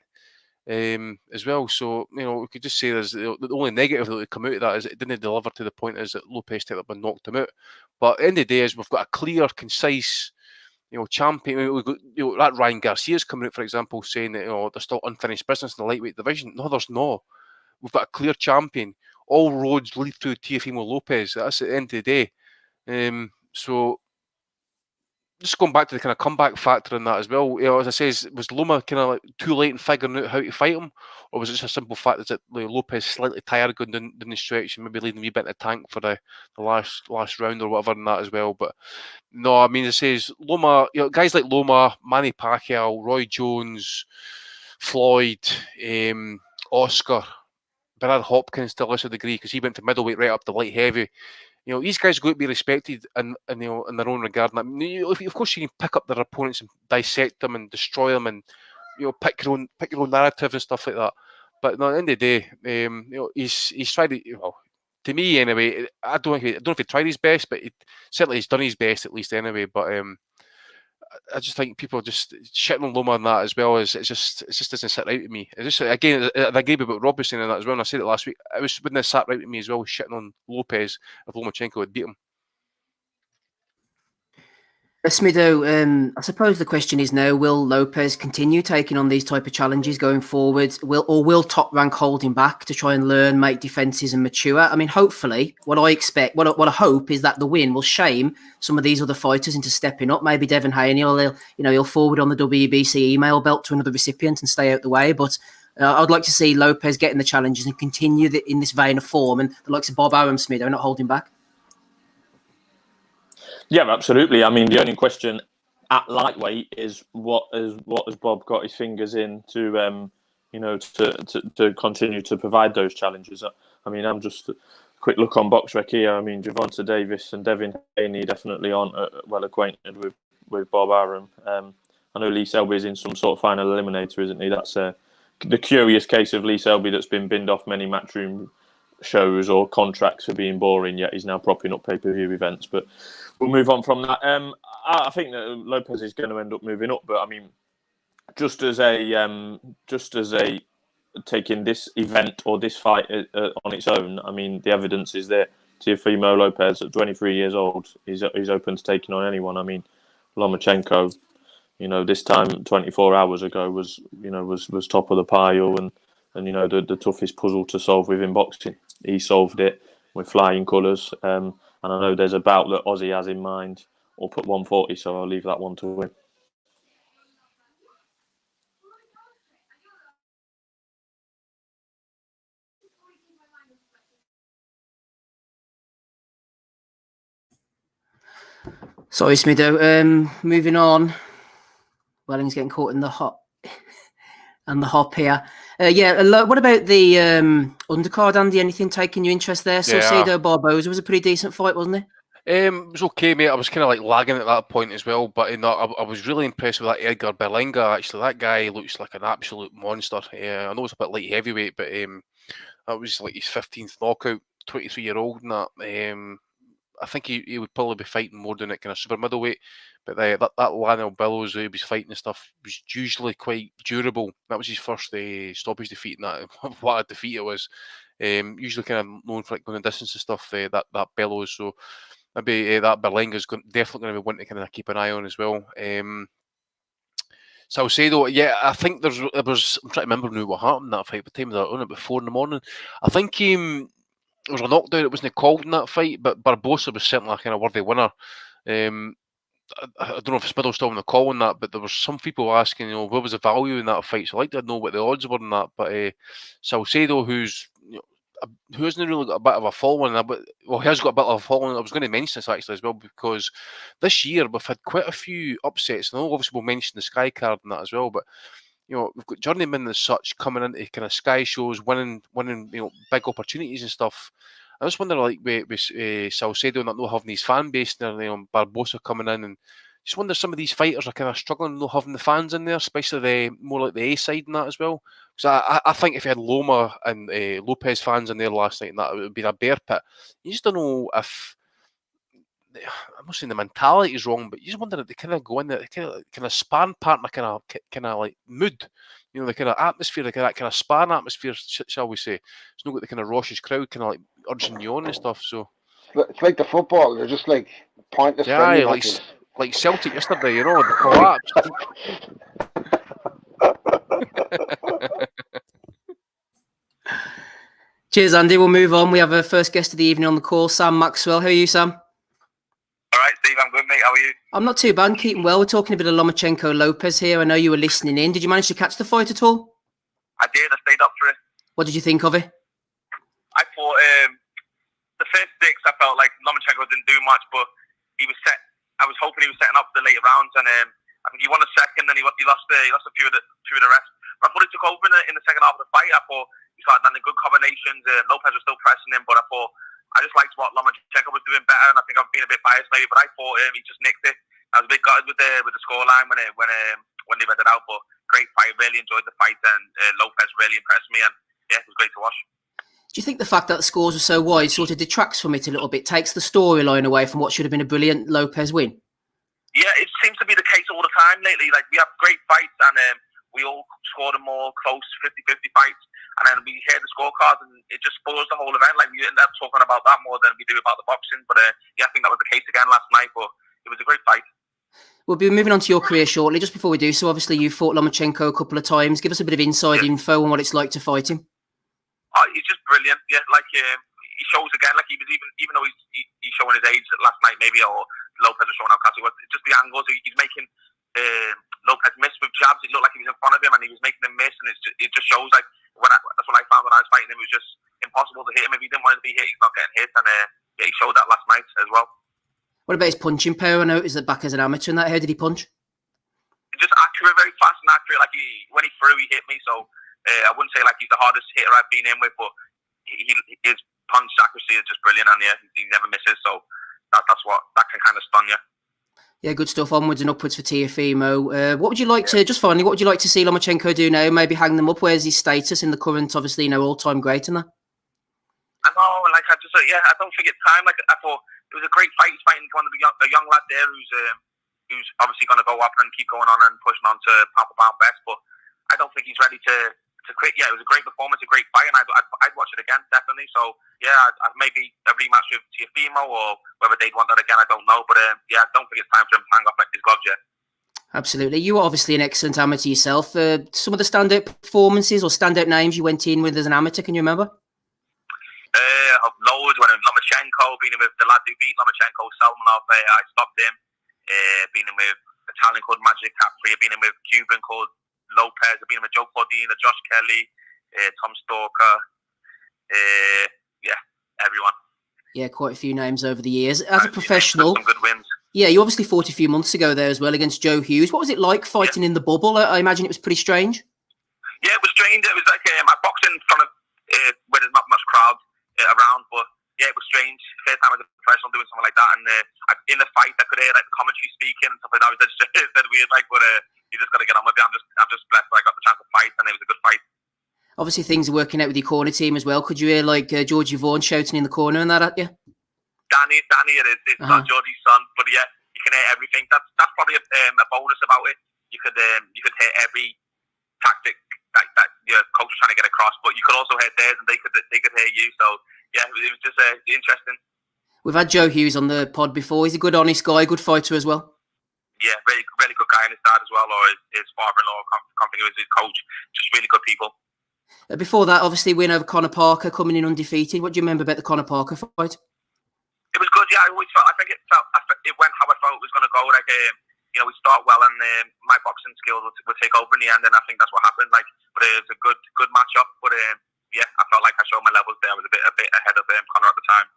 as well. So, we could just say there's the only negative that would come out of that is it didn't deliver to the point is that Lopez stepped up and knocked him out. But at the end of the day, is we've got a clear, concise champion. We've got, that Ryan Garcia's coming out, for example, saying that there's still unfinished business in the lightweight division. No, there's not. We've got a clear champion. All roads lead through Teofimo Lopez. That's at the end of the day. So just going back to the kind of comeback factor in that as well. As I say, was Loma kind of like too late in figuring out how to fight him, or was it just a simple fact that Lopez slightly tired going down the stretch and maybe leaving a wee bit in the tank for the last round or whatever in that as well? But no, I mean, it says Loma. Guys like Loma, Manny Pacquiao, Roy Jones, Floyd, Oscar, Brad Hopkins to a lesser degree because he went to middleweight right up to light heavy. These guys are going to be respected in their own regard. Of course, you can pick up their opponents and dissect them and destroy them, and pick your own narrative and stuff like that. But no, at the end of the day, he's tried to. To me anyway, I don't know if he tried his best, but certainly he's done his best at least anyway. But I just think people are just shitting on Loma on that as well. It just doesn't sit right with me. It's just, again, I agree with what Rob was saying on that as well, and I said it last week. It wouldn't have sat right with me as well, shitting on Lopez if Lomachenko had beat him. Smido, I suppose the question is now, will Lopez continue taking on these type of challenges going forward? Will Top Rank hold him back to try and learn, make defences and mature? I mean, hopefully, what I hope is that the win will shame some of these other fighters into stepping up. Maybe Devin Haney, he'll forward on the WBC email belt to another recipient and stay out the way. But I'd like to see Lopez getting the challenges and continue in this vein of form, and the likes of Bob Arum, Smido, not holding back. Yeah, absolutely. I mean, the only question at lightweight is what has Bob got his fingers in to continue to provide those challenges. I mean, I'm just a quick look on BoxRec here. I mean, Gervonta Davis and Devin Haney definitely aren't well acquainted with Bob Arum. I know Lee Selby's in some sort of final eliminator, isn't he? That's the curious case of Lee Selby that's been binned off many matchroom shows or contracts for being boring, yet he's now propping up pay-per-view events. But we'll move on from that. I think that Lopez is going to end up moving up, but I mean, just as a taking this event or this fight on its own, I mean, the evidence is there. Teofimo Lopez at 23 years old, he's open to taking on anyone. I mean, Lomachenko, this time 24 hours ago was top of the pile and the toughest puzzle to solve within boxing. He solved it with flying colours. And I know there's a bout that Ozzy has in mind up at 140, so I'll leave that one to him. Sorry, Smido. Moving on. Welling's getting caught in the hot and the hop here. What about the undercard, Andy? Anything taking your interest there? Salcedo Barboza was a pretty decent fight, wasn't it? It was okay, mate. I was kind of like lagging at that point as well, but I was really impressed with that Edgar Berlanga. Actually, that guy looks like an absolute monster. I know it's a bit light heavyweight, but that was like his 15th knockout, 23-year-old, and that. I think he would probably be fighting more than it kind of super middleweight, but that Lionel Billows who he was fighting and stuff was usually quite durable. That was his first stoppage defeat, and that what a defeat it was. Usually kind of known for like going the distance and stuff. That Billows, so maybe that Berlanga's definitely going to be one to kind of keep an eye on as well. Salcedo, yeah, I think there was. I'm trying to remember now what happened in that fight. What time was that on? About 4 in the morning. I think there was a knockdown. It wasn't called in that fight, but Barbosa was certainly a kind of worthy winner. I don't know if Smith's still on the call on that, but there was some people asking, what was the value in that fight? So I'd like to know what the odds were in that. But Salcedo, who hasn't really got a bit of a following, he has got a bit of a following. I was going to mention this actually as well, because this year we've had quite a few upsets. And obviously we'll mention the Sky card and that as well, but we've got journeymen as such coming into kind of Sky shows, winning big opportunities and stuff. I just wonder, like with Salcedo not having his fan base there, Barbosa coming in, and just wonder some of these fighters are kind of struggling not having the fans in there, especially the more like the A side and that as well. Because I think if you had Loma and Lopez fans in there last night, and that it would have been a bear pit. You just don't know if. I'm not saying the mentality is wrong, but you just wonder if they kind of go in there, kind of sparring partner, kind of like mood, the kind of atmosphere, like that kind of sparring atmosphere, shall we say? It's not got the kind of raucous crowd, kind of like urging you on and stuff. So it's like the football; they're just like pointless friendly matches. Like Celtic yesterday, the collapse. Cheers, Andy. We'll move on. We have our first guest of the evening on the call, Sam Maxwell. How are you, Sam? All right, Steve, I'm good, mate. How are you? I'm not too bad. Keeping well. We're talking a bit of Lomachenko Lopez here. I know you were listening in. Did you manage to catch the fight at all? I did. I stayed up for it. What did you think of it? I thought the first 6, I felt like Lomachenko didn't do much, but he was set. I was hoping he was setting up for the later rounds, and I think he won a second, and he lost a few of the rest. But I thought he took over in the second half of the fight. I thought he started landing good combinations. Lopez was still pressing him, but I just liked what Lomachenko was doing better, and I think I've been a bit biased maybe, but I thought he just nicked it. I was a bit gutted with the scoreline when they read it out, but great fight. Really enjoyed the fight, and Lopez really impressed me, and yeah, it was great to watch. Do you think the fact that the scores were so wide sort of detracts from it a little bit, takes the storyline away from what should have been a brilliant Lopez win? Yeah, it seems to be the case all the time lately. Like, we have great fights, and we all score them more close 50-50 fights, and then we hear the scorecards, and it just spoils the whole event. Like, we end up talking about that more than we do about the boxing. But yeah, I think that was the case again last night, but it was a great fight. We'll be moving on to your career shortly. Just before we do so, obviously you fought Lomachenko a couple of times. Give us a bit of inside info on what it's like to fight him. He's just brilliant. Yeah, like he shows again. Like, he was even though he's showing his age last night, maybe, or Lopez was showing how classy he was. Just the angles he's making. Lopez miss with jabs. It looked like he was in front of him, and he was making them miss. And it just shows, like, that's what I found when I was fighting him. It was just impossible to hit him. If he didn't want to be hit, he's not getting hit. And yeah, he showed that last night as well. What about his punching power? I noticed that back as an amateur and that. How did he punch? Just accurate, very fast and accurate. Like, when he threw, he hit me. So I wouldn't say like he's the hardest hitter I've been in with, but his punch accuracy is just brilliant, and yeah, he never misses. So that's what that can kind of stun you. Yeah, good stuff. Onwards and upwards for Teofimo. What would you like to, just finally, what would you like to see Lomachenko do now? Maybe hang them up. Where's his status in the current, obviously, all-time great and that? I know, like, I don't think it's time. Like, I thought it was a great fight. He's fighting one of a young lad there who's obviously going to go up and keep going on and pushing on to pound for pound best. But I don't think he's ready to quit. Yeah, it was a great performance, a great fight, and I'd watch it again, definitely. So yeah, I'd maybe a rematch with Teofimo, or whether they'd want that again, I don't know. But yeah, I don't think it's time for him to hang up like his gloves yet. Absolutely. You were obviously an excellent amateur yourself. Some of the standout performances or standout names you went in with as an amateur, can you remember? Loads. When Lomachenko, being in with the lad who beat Lomachenko, Salmanov, I stopped him. Being in with Italian called Magic Capri, being in with Cuban called Lopez, I've been with Joe Cordina, Josh Kelly, Tom Stalker, yeah, everyone. Yeah, quite a few names over the years. As a professional, some good wins. Yeah, you obviously fought a few months ago there as well against Joe Hughes. What was it like fighting in the bubble? I imagine it was pretty strange. Yeah, it was strange. It was like I boxed in front of where there's not much crowd around, but yeah, it was strange. First time as a professional doing something like that, and in the fight, I could hear like the commentary speaking and stuff like that. It was just dead weird, like, but you just got to get on with it. I'm just blessed that I got the chance to fight, and it was a good fight. Obviously, things are working out with your corner team as well. Could you hear like Georgie Vaughan shouting in the corner and that at you? Danny, it is. It's not Georgie's son, but yeah, you can hear everything. That's probably a bonus about it. You could hear every tactic that your coach trying to get across, but you could also hear theirs, and they could hear you. So yeah, it was just interesting. We've had Joe Hughes on the pod before. He's a good, honest guy, good fighter as well. yeah, really, really good guy, and his dad as well, or his father-in-law, can't think of his coach. Just really good people. Before that, obviously, win over Conor Parker, coming in undefeated. What do you remember about the Conor Parker fight? It was good, yeah. I think it went how I thought it was going to go. Like, we start well, and my boxing skills will take over in the end, and I think that's what happened. Like, but it was a good match up. But yeah, I felt like I showed my levels there. I was a bit ahead of Conor at the time.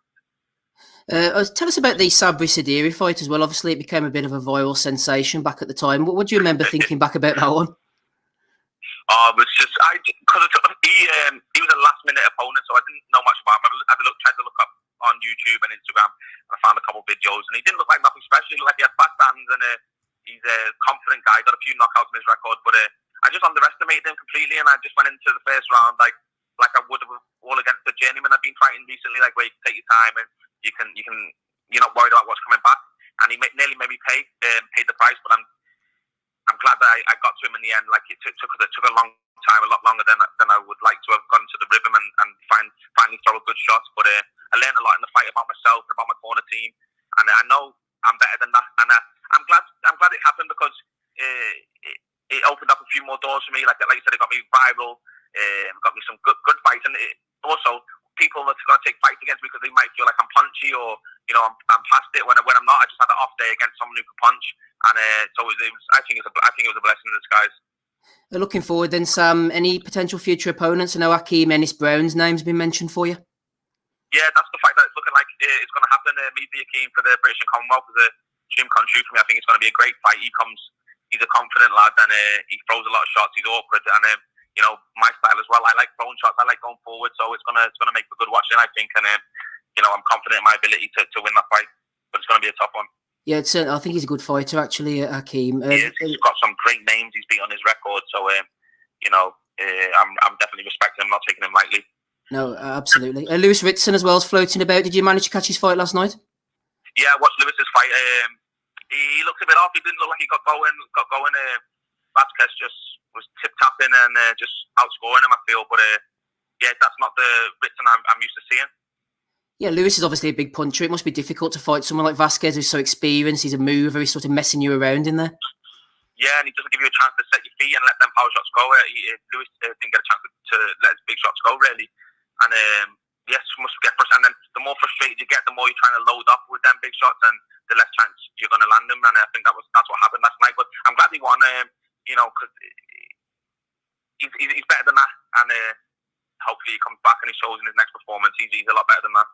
Tell us about the Sabri Sadiri fight as well. Obviously, it became a bit of a viral sensation back at the time. What do you remember thinking back about that one? It was just because he was a last minute opponent, so I didn't know much about him. I tried to look up on YouTube and Instagram, and I found a couple of videos, and he didn't look like nothing special. He looked like he had fast hands, and he's a confident guy. Got a few knockouts in his record, but I just underestimated him completely, and I just went into the first round like I would have all against the journeyman I've been fighting recently, like where you can take your time and you're not worried about what's coming back. And he nearly made me paid the price, but I'm glad that I got to him in the end. Like it took a long time, a lot longer than I would like to have gotten to the rhythm and finally throw a good shot. But I learned a lot in the fight about myself, about my corner team, and I know I'm better than that. And I'm glad it happened because it opened up a few more doors for me. Like you said, it got me viral, got me some good fights, and also people that's going to take fights against me because they might feel like I'm punchy or I'm past it when I'm not. I just had an off day against someone who could punch, and so I think it was a blessing in disguise. Looking forward then, Sam, any potential future opponents? I know Akeem Ennis-Brown's name's been mentioned for you. Yeah, that's the fight that it's looking like it's going to happen. Me v Akeem for the British and Commonwealth is a dream come true for me. I think it's going to be a great fight. He's a confident lad, and he throws a lot of shots. He's awkward, and my style as well. I like throwing shots. I like going forward, so it's gonna make for good watching, I think. And I'm confident in my ability to win that fight, but it's gonna be a tough one. Yeah, I think he's a good fighter, actually, Akeem. He's got some great names he's beat on his record, so I'm definitely respecting him, not taking him lightly. No, absolutely. Lewis Ritson as well is floating about. Did you manage to catch his fight last night? Yeah, I watched Lewis's fight. He looked a bit off. He didn't look like he got going. Vasquez just was tip-tapping and just outscoring him, I feel. But yeah, that's not the Ritson I'm used to seeing. Yeah, Lewis is obviously a big puncher. It must be difficult to fight someone like Vasquez who's so experienced. He's a mover. He's sort of messing you around in there. Yeah, and he doesn't give you a chance to set your feet and let them power shots go. Lewis didn't get a chance to let his big shots go, really. And yes, must get frustrated. And then the more frustrated you get, the more you're trying to load up with them big shots, and the less chance you're going to land them. And I think that's what happened last night. But I'm glad he won. Because he's better than that, and hopefully he comes back and he shows in his next performance he's a lot better than that.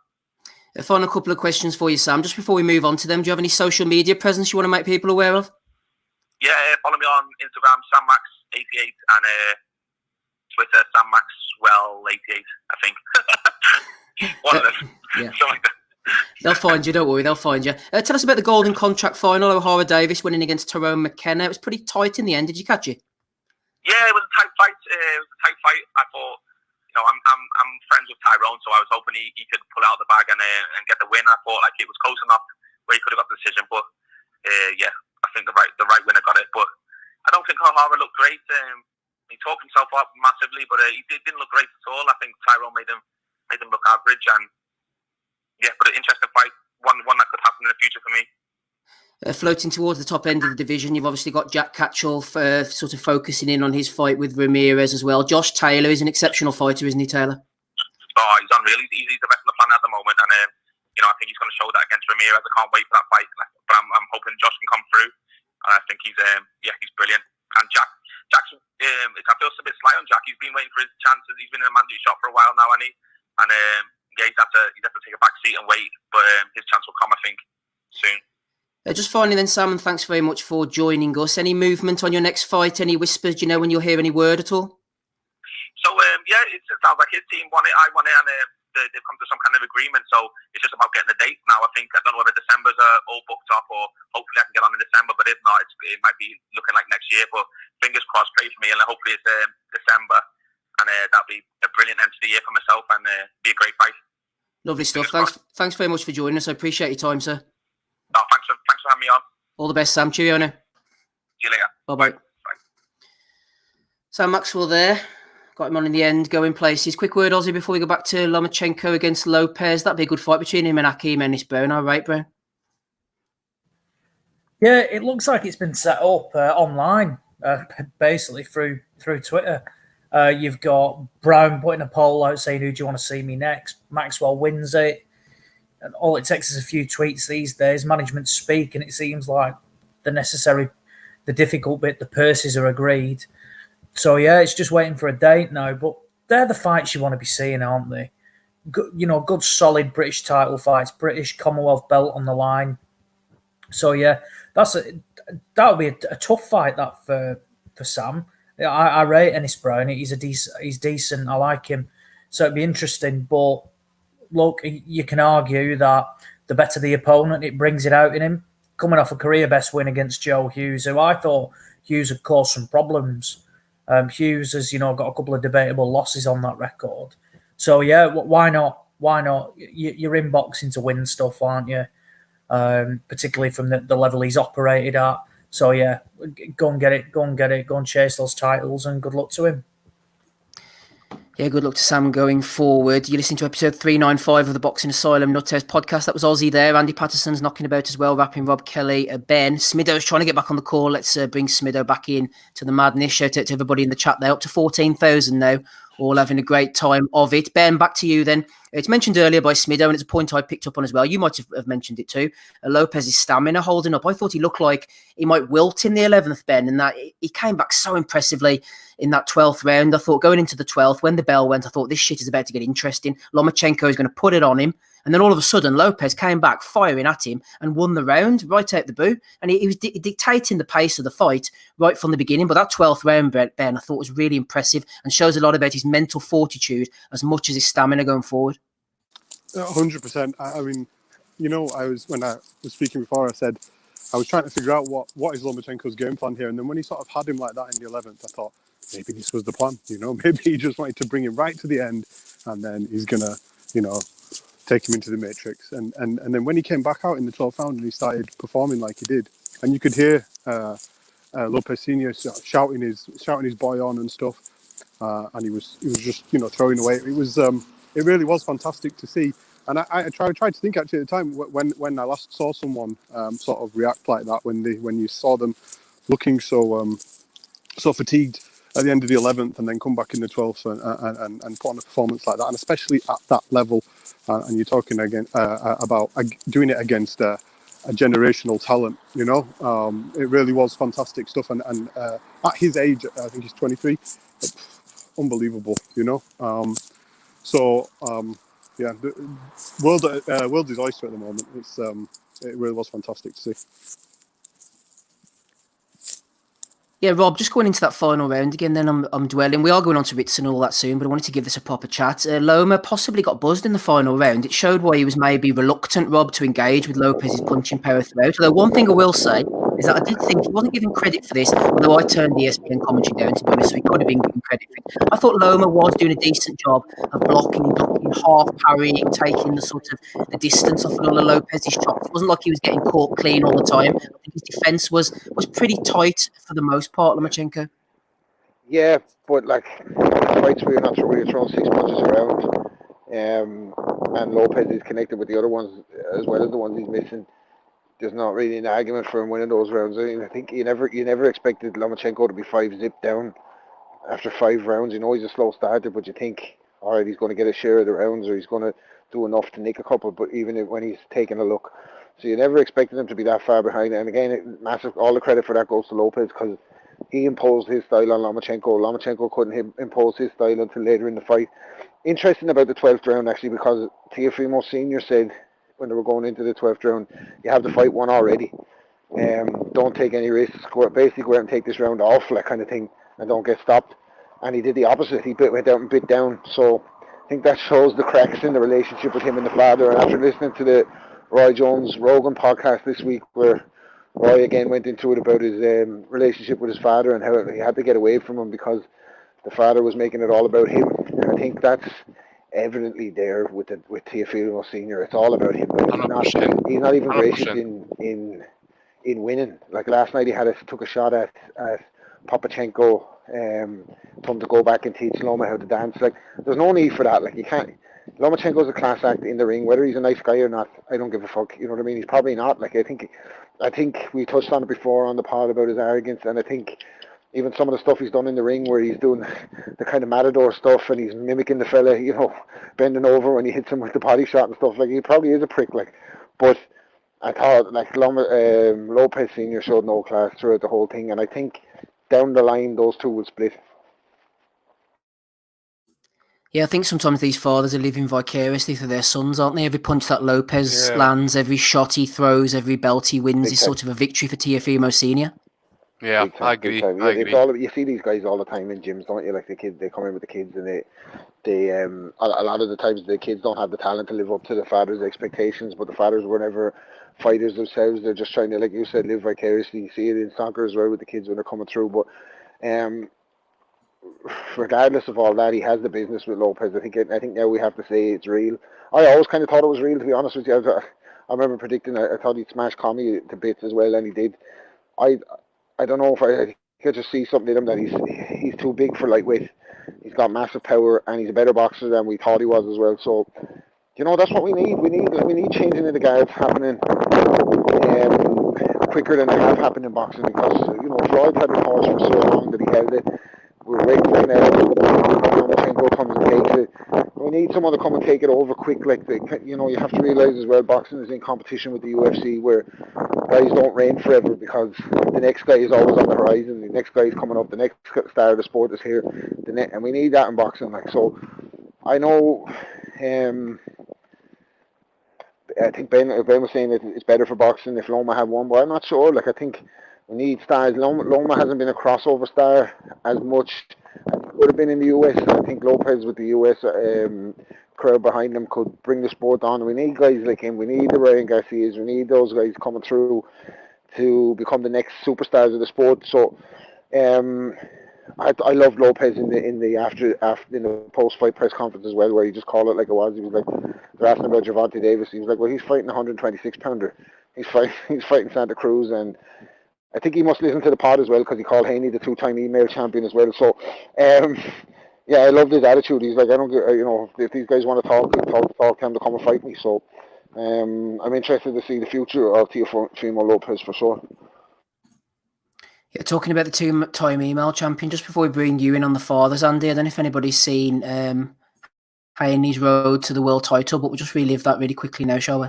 A final couple of questions for you, Sam. Just before we move on to them, do you have any social media presence you want to make people aware of? Yeah, follow me on Instagram, SamMax88, and Twitter, SamMaxwell88, I think. One of them. Yeah. Something like that. They'll find you, don't worry, they'll find you. Tell us about the Golden Contract final, O'Hara Davis winning against Tyrone McKenna. It was pretty tight in the end. Did you catch it? Yeah, it was a tight fight. I thought, I'm friends with Tyrone, so I was hoping he could pull out of the bag and get the win. I thought like it was close enough where he could have got the decision, but yeah, I think the right winner got it. But I don't think O'Hara looked great. He talked himself up massively, but he didn't look great at all. I think Tyrone made him look average, and yeah, but an interesting fight, one that could happen in the future for me. Floating towards the top end of the division, you've obviously got Jack Catchall sort of focusing in on his fight with Ramirez as well. Josh Taylor is an exceptional fighter, isn't he, Taylor? Oh, he's unreal. He's the best on the planet at the moment, and I think he's going to show that against Ramirez. I can't wait for that fight, but I'm hoping Josh can come through, and I think he's brilliant. And Jack's I feel a bit sly on Jack. He's been waiting for his chances. He's been in a mandatory shot for a while now, hasn't he? And yeah, he'd have to take a back seat and wait, but his chance will come, I think, soon. Just finally then, Sam, and thanks very much for joining us. Any movement on your next fight? Any whispers? Do you know when you'll hear any word at all? So, yeah, it sounds like his team won it, I won it, and they've come to some kind of agreement. So it's just about getting the dates now. I don't know whether December's all booked up, or hopefully I can get on in December, but if not, it might be looking like next year. But fingers crossed, pray for me, and hopefully it's December, and that'll be a brilliant end to the year for myself, and be a great fight. Lovely stuff. Thanks very much for joining us. I appreciate your time, sir. No, thanks for having me on. All the best, Sam. Cheerio now. See you later. Bye-bye. Bye. Sam Maxwell there. Got him on in the end, going places. Quick word, Ozzy, before we go back to Lomachenko against Lopez. That'd be a good fight between him and Akeem Ennis-Brown. All right, Brown? Yeah, it looks like it's been set up online, basically through Twitter. You've got Brown putting a poll out saying, "Who do you want to see me next?" Maxwell wins it, and all it takes is a few tweets these days. Management speak, and it seems like the difficult bit, the purses are agreed. So yeah, it's just waiting for a date now. But they're the fights you want to be seeing, aren't they? Good solid British title fights, British Commonwealth belt on the line. So yeah, that'll be a tough fight that for Sam. I rate Ennis Brown. He's decent. I like him. So it'd be interesting. But look, you can argue that the better the opponent, it brings it out in him. Coming off a career best win against Joe Hughes, who I thought Hughes had caused some problems. Hughes has got a couple of debatable losses on that record. So yeah, why not? Why not? You're in boxing to win stuff, aren't you? Particularly from the level he's operated at. So yeah, go and get it, go and chase those titles, and good luck to him. Yeah, good luck to Sam going forward. You listen to episode 395 of the Boxing Asylum Nuthouse podcast. That was Aussie there. Andy Patterson's knocking about as well, rapping Rob Kelly, Ben. Smido's trying to get back on the call. Let's bring Smido back in to the madness. Shout out to everybody in the chat there. Up to 14,000 now. All having a great time of it. Ben, back to you then. It's mentioned earlier by Smido, and it's a point I picked up on as well. You might have mentioned it too. Lopez's stamina holding up. I thought he looked like he might wilt in the 11th, Ben, and that he came back so impressively in that 12th round. I thought going into the 12th, when the bell went, I thought this shit is about to get interesting. Lomachenko is going to put it on him. And then all of a sudden, Lopez came back firing at him and won the round right out the boot. And he was dictating the pace of the fight right from the beginning. But that 12th round, Ben, I thought was really impressive and shows a lot about his mental fortitude as much as his stamina going forward. 100%. I mean, when I was speaking before, I said I was trying to figure out what is Lomachenko's game plan here. And then when he sort of had him like that in the 11th, I thought maybe this was the plan. Maybe he just wanted to bring him right to the end, and then he's gonna, take him into the matrix. And then when he came back out in the 12th round and he started performing like he did, and you could hear Lopez Senior shouting his boy on and stuff, and he was just throwing away. It really was fantastic to see. And I tried to think actually at the time when I last saw someone sort of react like that, when you saw them looking so fatigued at the end of the 11th and then come back in the 12th and put on a performance like that, and especially at that level, and you're talking again about doing it against a generational talent, it really was fantastic stuff. And at his age, I think he's 23, unbelievable, yeah, the world is oyster at the moment. It really was fantastic to see. Yeah, Rob, just going into that final round again, then I'm dwelling. We are going on to Ritz and all that soon, but I wanted to give this a proper chat. Loma possibly got buzzed in the final round. It showed why he was maybe reluctant, Rob, to engage with Lopez's punching power throughout. Although one thing I will say is that I did think he wasn't given credit for this, although I turned the ESPN commentary down, to be honest, so he could have been given credit for it. I thought Loma was doing a decent job of blocking, half parrying, taking the sort of the distance off of all of Lopez's shots. It wasn't like he was getting caught clean all the time. I think his defence was pretty tight for the most part, Lomachenko. Yeah, but fights where you're not sure where you're throwing 6 punches around, and Lopez is connected with the other ones as well as the ones he's missing. There's not really an argument for him winning those rounds. I mean, I think you never expected Lomachenko to be 5-0 down after 5 rounds. He's a slow starter, but you think, all right, he's going to get a share of the rounds, or he's going to do enough to nick a couple. But even when he's taking a look, so you never expected him to be that far behind. And again, massive. All the credit for that goes to Lopez, because he imposed his style on Lomachenko. Lomachenko couldn't impose his style until later in the fight. Interesting about the 12th round, actually, because Teofimo Sr. said when they were going into the 12th round, you have the fight won already. Don't take any risks. Basically, go out and take this round off, that kind of thing, and don't get stopped. And he did the opposite. He went out and bit down. So I think that shows the cracks in the relationship with him and the father. And after listening to the Roy Jones Rogan podcast this week, where Roy again went into it about his relationship with his father and how he had to get away from him because the father was making it all about him. And I think that's evidently there with Teofimo Sr. It's all about him. He's not even 100%. Gracious in winning. Like last night, he took a shot at Papachenko, told him to go back and teach Loma how to dance. Like, there's no need for that. Like, you can't. Lomachenko's a class act in the ring. Whether he's a nice guy or not, I don't give a fuck. You know what I mean? He's probably not. Like, I think we touched on it before on the pod about his arrogance, and I think even some of the stuff he's done in the ring where he's doing the kind of matador stuff and he's mimicking the fella, you know, bending over when he hits him with the body shot and stuff. Like, he probably is a prick. Like, but I thought like Lopez Senior showed no class throughout the whole thing, and I think down the line those two will split. Yeah, I think sometimes these fathers are living vicariously through their sons, aren't they? Every punch that Lopez lands, every shot he throws, every belt he wins is sort of a victory for Teofimo Senior. Yeah, I agree. Yeah, I agree. You see these guys all the time in gyms, don't you? Like the kids, they come in with the kids, and they a lot of the times the kids don't have the talent to live up to the father's expectations, but the fathers were never fighters themselves. They're just trying to, like you said, live vicariously. You see it in soccer as well with the kids when they're coming through. But regardless of all that, he has the business with Lopez. I think now we have to say it's real. I always kind of thought it was real, to be honest with you. I remember predicting. I thought he'd smash Comey to bits as well, and he did. I don't know if I could just see something in him that he's too big for lightweight. He's got massive power, and he's a better boxer than we thought he was as well. So, you know, that's what we need. We need changing of the guards happening quicker than they have happened in boxing, because you know Floyd had the cause for so long that he held it. We're waiting for now. Lomachenko comes and takes it. We need someone to come and take it over quick. Like you know, you have to realize as well, boxing is in competition with the UFC, where guys don't reign forever, because the next guy is always on the horizon. The next guy is coming up. The next star of the sport is here. And we need that in boxing. Like, so, I know. I think Ben was saying that it's better for boxing if Loma had one, but I'm not sure. Like, I think we need stars. Loma hasn't been a crossover star as much as he could have been in the US. I think Lopez with the US crowd behind him could bring the sport on. We need guys like him. We need the Ryan Garcias. We need those guys coming through to become the next superstars of the sport. So, I loved Lopez in the post fight press conference as well, where he just called it like it was. He was like, they're asking about Gervonta Davis. He was like, well, he's fighting a 126 pounder. He's fighting Santa Cruz, and I think he must listen to the pod as well, because he called Haney the 2-time email champion as well. So, yeah, I loved his attitude. He's like, I don't get, you know, if these guys want to talk to him to come and fight me. So, I'm interested to see the future of Teofimo Lopez for sure. Yeah, talking about the 2-time email champion, just before we bring you in on the fathers, Andy, I don't know if anybody's seen Haney's road to the world title, but we'll just relive that really quickly now, shall we?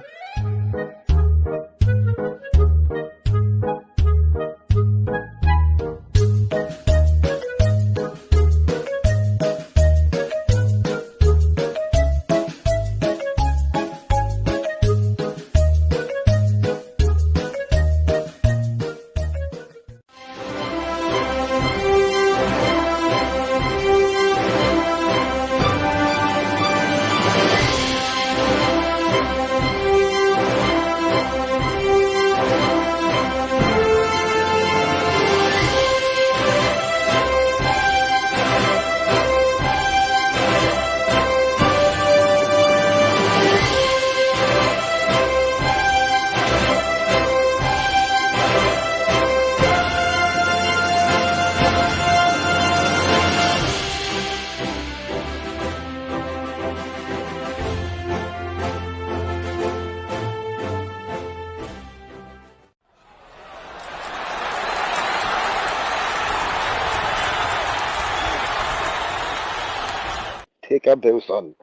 Take a bow, son.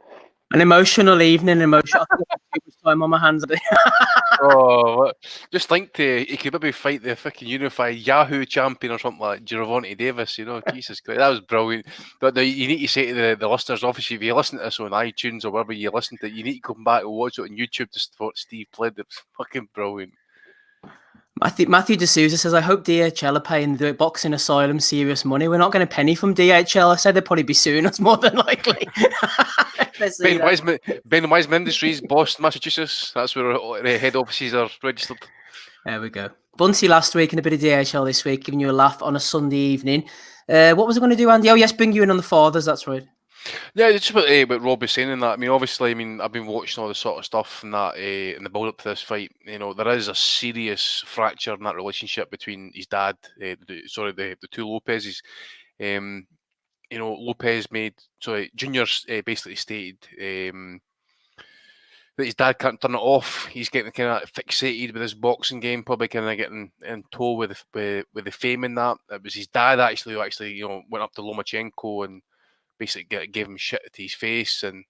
An emotional evening, I think I have too much time on my hands. Just think he could maybe fight the fucking unified Yahoo champion or something like Gervonta Davis, you know. Jesus Christ, that was brilliant. But you need to say to the listeners, obviously, if you listen to this on iTunes or wherever you listen to it, you need to come back and watch it on YouTube just for what Steve played. It was fucking brilliant. Matthew D'Souza says, I hope DHL are paying the Boxing Asylum serious money. We're not going to penny from DHL. I said they'd probably be suing us more than likely. Ben Wiseman Industries, Boston, Massachusetts. That's where our head offices are registered. There we go. Bunty last week and a bit of DHL this week, giving you a laugh on a Sunday evening. What was I going to do, Andy? Oh, yes, bring you in on the fathers. That's right. Yeah, it's just what Rob was saying in that. I mean, obviously, I've been watching all this sort of stuff and that in the build-up to this fight. You know, there is a serious fracture in that relationship between his dad, the two Lopez's. Lopez Junior basically stated that his dad can't turn it off. He's getting kind of fixated with his boxing game, probably kind of getting in tow with the fame in that. It was his dad who actually went up to Lomachenko and basically gave him shit to his face, and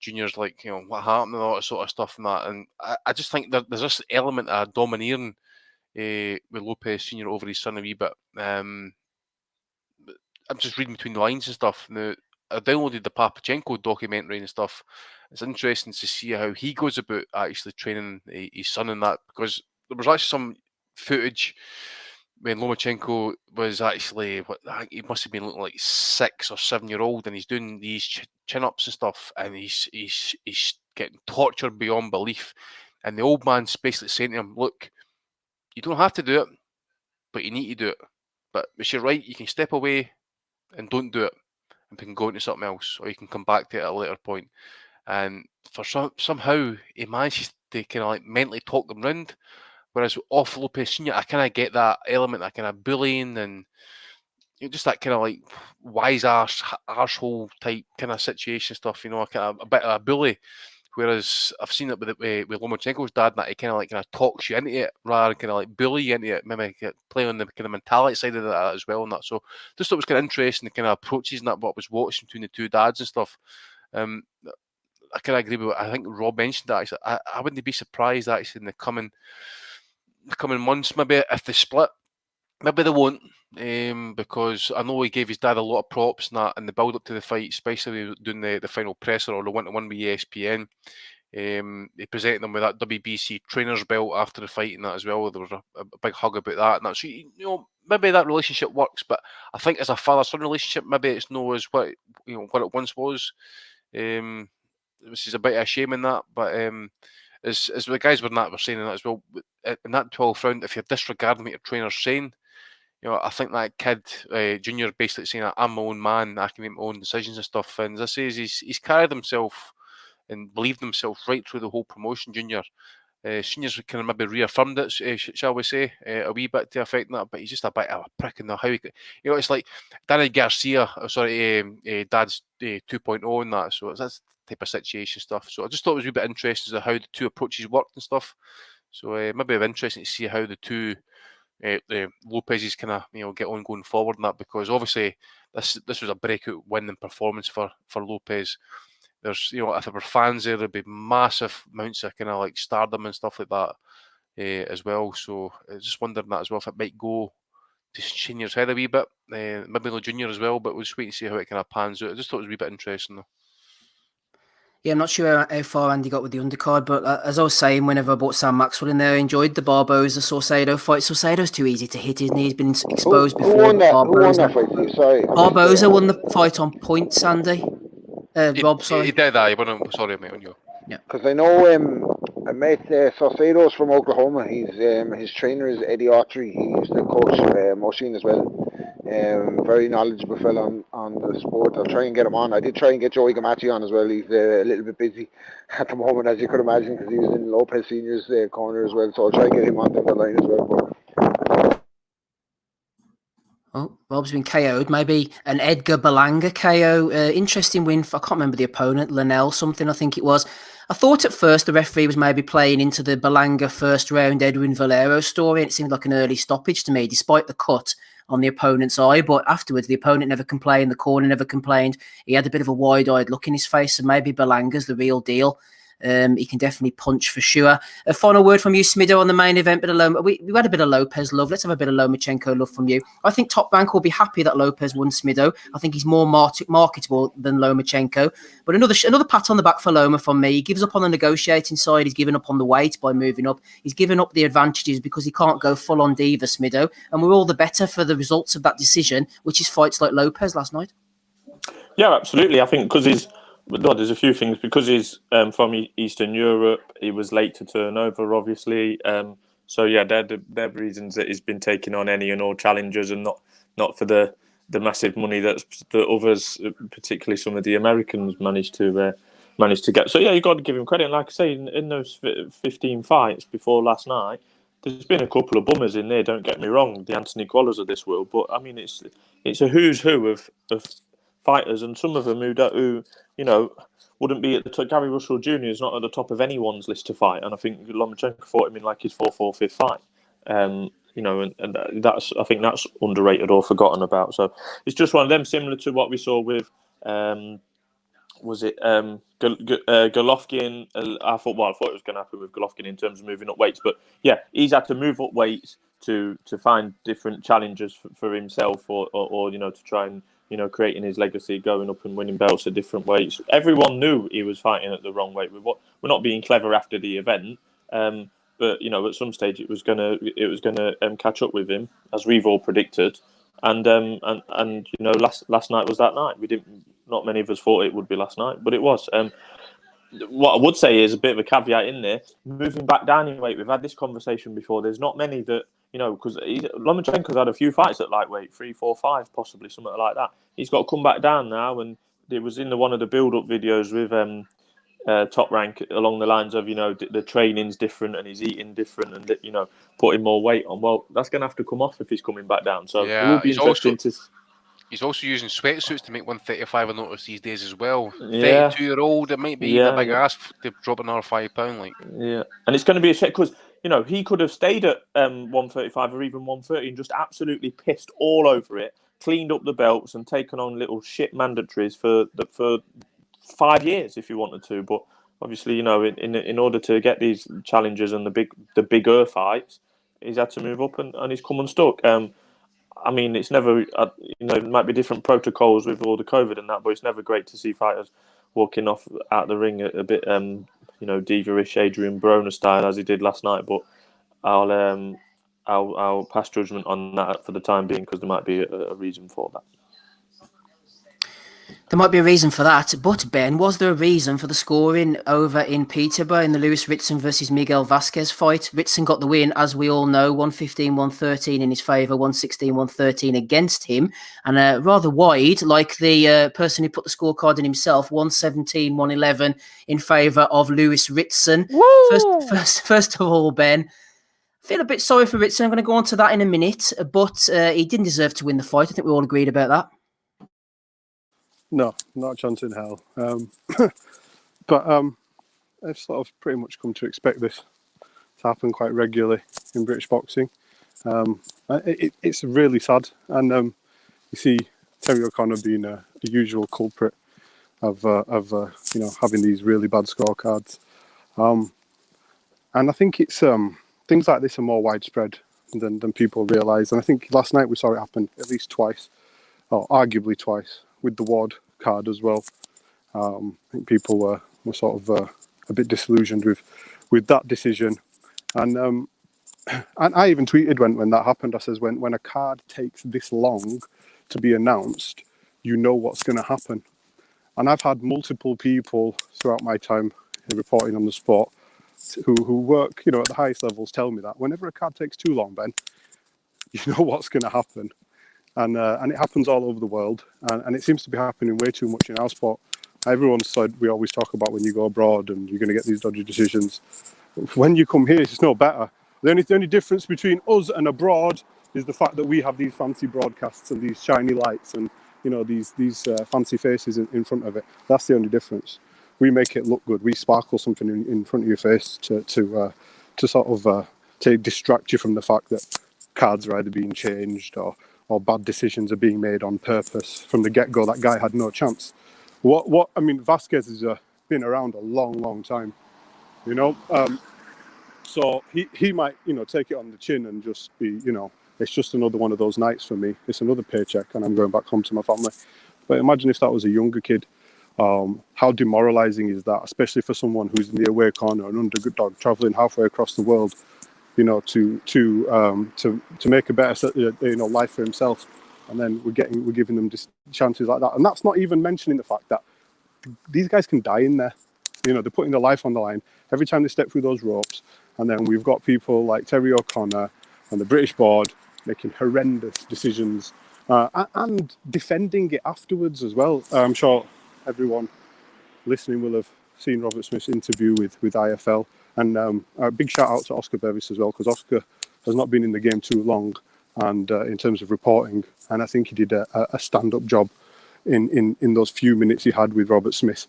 Junior's like, what happened and all that sort of stuff and that. And I just think there's this element of domineering with Lopez Senior over his son a wee bit. I'm just reading between the lines and stuff. Now, I downloaded the Papachenko documentary and stuff. It's interesting to see how he goes about actually training his son in that, because there was actually some footage when Lomachenko was actually, I think he must have been looking like 6 or 7 year old, and he's doing these chin ups and stuff, and he's getting tortured beyond belief. And the old man's basically saying to him, "Look, you don't have to do it, but you need to do it. But if you're right, you can step away and don't do it, and we can go into something else, or you can come back to it at a later point." And for somehow he manages to kind of like mentally talk them round. Whereas off Lopez Senior, I kind of get that element, that kind of bullying and just that kind of like wise arsehole type kind of situation stuff. Kind of a bit of a bully. Whereas I've seen it with Lomachenko's dad, that he kind of talks you into it rather than kind of like bully you into it. Maybe play on the kind of mentality side of that as well, and that. So just thought it was kind of interesting, the kind of approaches and that what I was watching between the two dads and stuff. I kind of agree with what I think Rob mentioned that actually. I wouldn't be surprised actually in the coming months, maybe if they split. Maybe they won't, because I know he gave his dad a lot of props and that in the build up to the fight, especially doing the final presser or the 1-to-1 with ESPN. He presented them with that WBC trainer's belt after the fight and that as well. There was a big hug about that and that. So maybe that relationship works, but I think as a father-son relationship, maybe it's not as what it once was. Which is a bit of a shame in that, but as the guys were saying in that as well, in that 12th round, if you're disregarding what your trainer's saying, I think that kid Junior basically saying that I'm my own man, I can make my own decisions and stuff. And as I say, he's carried himself and believed himself right through the whole promotion. Junior. Senior's kind of maybe reaffirmed it, shall we say, a wee bit to affect that, but he's just a bit of a prick in the how he, it's like Danny Garcia, Dad's 2.0 and that, so it's that type of situation stuff. So I just thought it was a wee bit interesting as to how the two approaches worked and stuff. So maybe it's interesting to see how the two the Lopez's kind of get on going forward and that, because obviously this was a breakout winning performance for Lopez. There's if there were fans there, there'd be massive amounts of kind of like stardom and stuff like that as well. So I just wondering that as well, if it might go to Senior's head a wee bit, maybe no Junior as well, but we'll just wait and see how it kind of pans out. I just thought it was a wee bit interesting though. Yeah, I'm not sure how far Andy got with the undercard, but as I was saying, whenever I bought Sam Maxwell in there, I enjoyed the Barboza Saucedo fight. Saucedo's too easy to hit, isn't he? He's been exposed before. Who won that fight? Sorry, Barboza won the fight on points, Andy. Rob, sorry. He did that. Sorry, mate, on you. Yeah. Because I know I met Saucedo's from Oklahoma. His trainer is Eddie Autry. He used to coach Moshin as well. Very knowledgeable fellow on the sport. I'll try and get him on. I did try and get Joey Gamachi on as well. He's a little bit busy at the moment, as you could imagine, because he was in Lopez Senior's corner as well. So I'll try and get him on down the line as well. But Oh, Rob's been KO'd. Maybe an Edgar Berlanga KO. Interesting win. I can't remember the opponent. Linnell something, I think it was. I thought at first the referee was maybe playing into the Berlanga first round Edwin Valero story, and it seemed like an early stoppage to me, despite the cut on the opponent's eye. But afterwards, the opponent never complained. The corner never complained. He had a bit of a wide-eyed look in his face, and maybe Berlanga's the real deal. He can definitely punch for sure. A final word from you, Smido, on the main event. We had a bit of Lopez love. Let's have a bit of Lomachenko love from you. I think Top Rank will be happy that Lopez won, Smido. I think he's more marketable than Lomachenko. But another pat on the back for Loma from me. He gives up on the negotiating side. He's given up on the weight by moving up. He's given up the advantages because he can't go full on diva, Smido. And we're all the better for the results of that decision, which is fights like Lopez last night. Yeah, absolutely. I think because there's a few things. Because he's from Eastern Europe, he was late to turn over, obviously. So yeah, they're reasons that he's been taking on any and all challengers, and not for the massive money that others, particularly some of the Americans, managed to get. So yeah, you got to give him credit. And like I say, in those 15 fights before last night, there's been a couple of bummers in there. Don't get me wrong, the Anthony Quallers of this world, but I mean it's a who's who of fighters, and some of them who wouldn't be at the top. Gary Russell Jr. is not at the top of anyone's list to fight, and I think Lomachenko fought him in like his 4th, 5th fight. And that's, I think that's underrated or forgotten about. So it's just one of them, similar to what we saw with Golovkin. I thought it was going to happen with Golovkin in terms of moving up weights, but yeah, he's had to move up weights to find different challenges for himself, or to try and creating his legacy, going up and winning belts at different weights. Everyone knew he was fighting at the wrong weight. We're not being clever after the event, but at some stage it was gonna catch up with him, as we've all predicted. And last night was that night. Not many of us thought it would be last night, but it was. What I would say is a bit of a caveat in there. Moving back down in weight, we've had this conversation before. There's not many that, because Lomachenko's had a few fights at lightweight, 3, 4, 5, possibly something like that. He's got to come back down now, and it was in one of the build-up videos with Top Rank along the lines of, the training's different and he's eating different and, putting more weight on. Well, that's going to have to come off if he's coming back down. So it will be interesting to... He's also using sweatsuits to make 135, I noticed these days as well. Yeah. 32-year-old, it might be a big ask to drop another 5 pound. Yeah, and it's going to be a shame because he could have stayed at 135 or even 130 and just absolutely pissed all over it, cleaned up the belts and taken on little shit mandatories for 5 years if he wanted to. But obviously, in order to get these challenges and the bigger fights, he's had to move up and he's come unstuck. I mean, it's never, it might be different protocols with all the COVID and that, but it's never great to see fighters walking off out the ring a bit, diva-ish, Adrian Broner style as he did last night. But I'll pass judgment on that for the time being because there might be a reason for that. There might be a reason for that, but Ben, was there a reason for the scoring over in Peterborough in the Lewis Ritson versus Miguel Vasquez fight? Ritson got the win, as we all know, 115-113 in his favour, 116-113 against him, and rather wide, like the person who put the scorecard in himself, 117-111 in favour of Lewis Ritson. First of all, Ben, I feel a bit sorry for Ritson. I'm going to go on to that in a minute, but he didn't deserve to win the fight. I think we all agreed about that. No, not a chance in hell. But I've sort of pretty much come to expect this to happen quite regularly in British boxing. It's really sad, and you see Terry O'Connor being a usual culprit of having these really bad scorecards. And I think it's things like this are more widespread than people realise. And I think last night we saw it happen at least twice, or arguably twice, with the Ward card as well. I think people were sort of a bit disillusioned with that decision, and I even tweeted when that happened. I says when a card takes this long to be announced, you know what's going to happen. And I've had multiple people throughout my time reporting on the sport who work at the highest levels tell me that whenever a card takes too long, Ben, you know what's going to happen. And it happens all over the world, and it seems to be happening way too much in our sport. Everyone said we always talk about when you go abroad and you're going to get these dodgy decisions. When you come here, it's no better. The only difference between us and abroad is the fact that we have these fancy broadcasts and these shiny lights and these fancy faces in front of it. That's the only difference. We make it look good. We sparkle something in front of your face to sort of to distract you from the fact that cards are either being changed or bad decisions are being made on purpose from the get-go. That guy had no chance. I mean, Vasquez has been around a long time, so he might, take it on the chin and just be, it's just another one of those nights for me. It's another paycheck and I'm going back home to my family. But imagine if that was a younger kid. How demoralizing is that, especially for someone who's in the away corner, an underdog traveling halfway across the world, to make a better life for himself, and then we're giving them chances like that. And that's not even mentioning the fact that these guys can die in there. They're putting their life on the line every time they step through those ropes. And then we've got people like Terry O'Connor and the British board making horrendous decisions and defending it afterwards as well. I'm sure everyone listening will have seen Robert Smith's interview with IFL. And a big shout out to Oscar Bevis as well, because Oscar has not been in the game too long, and in terms of reporting, and I think he did a stand-up job in those few minutes he had with Robert Smith.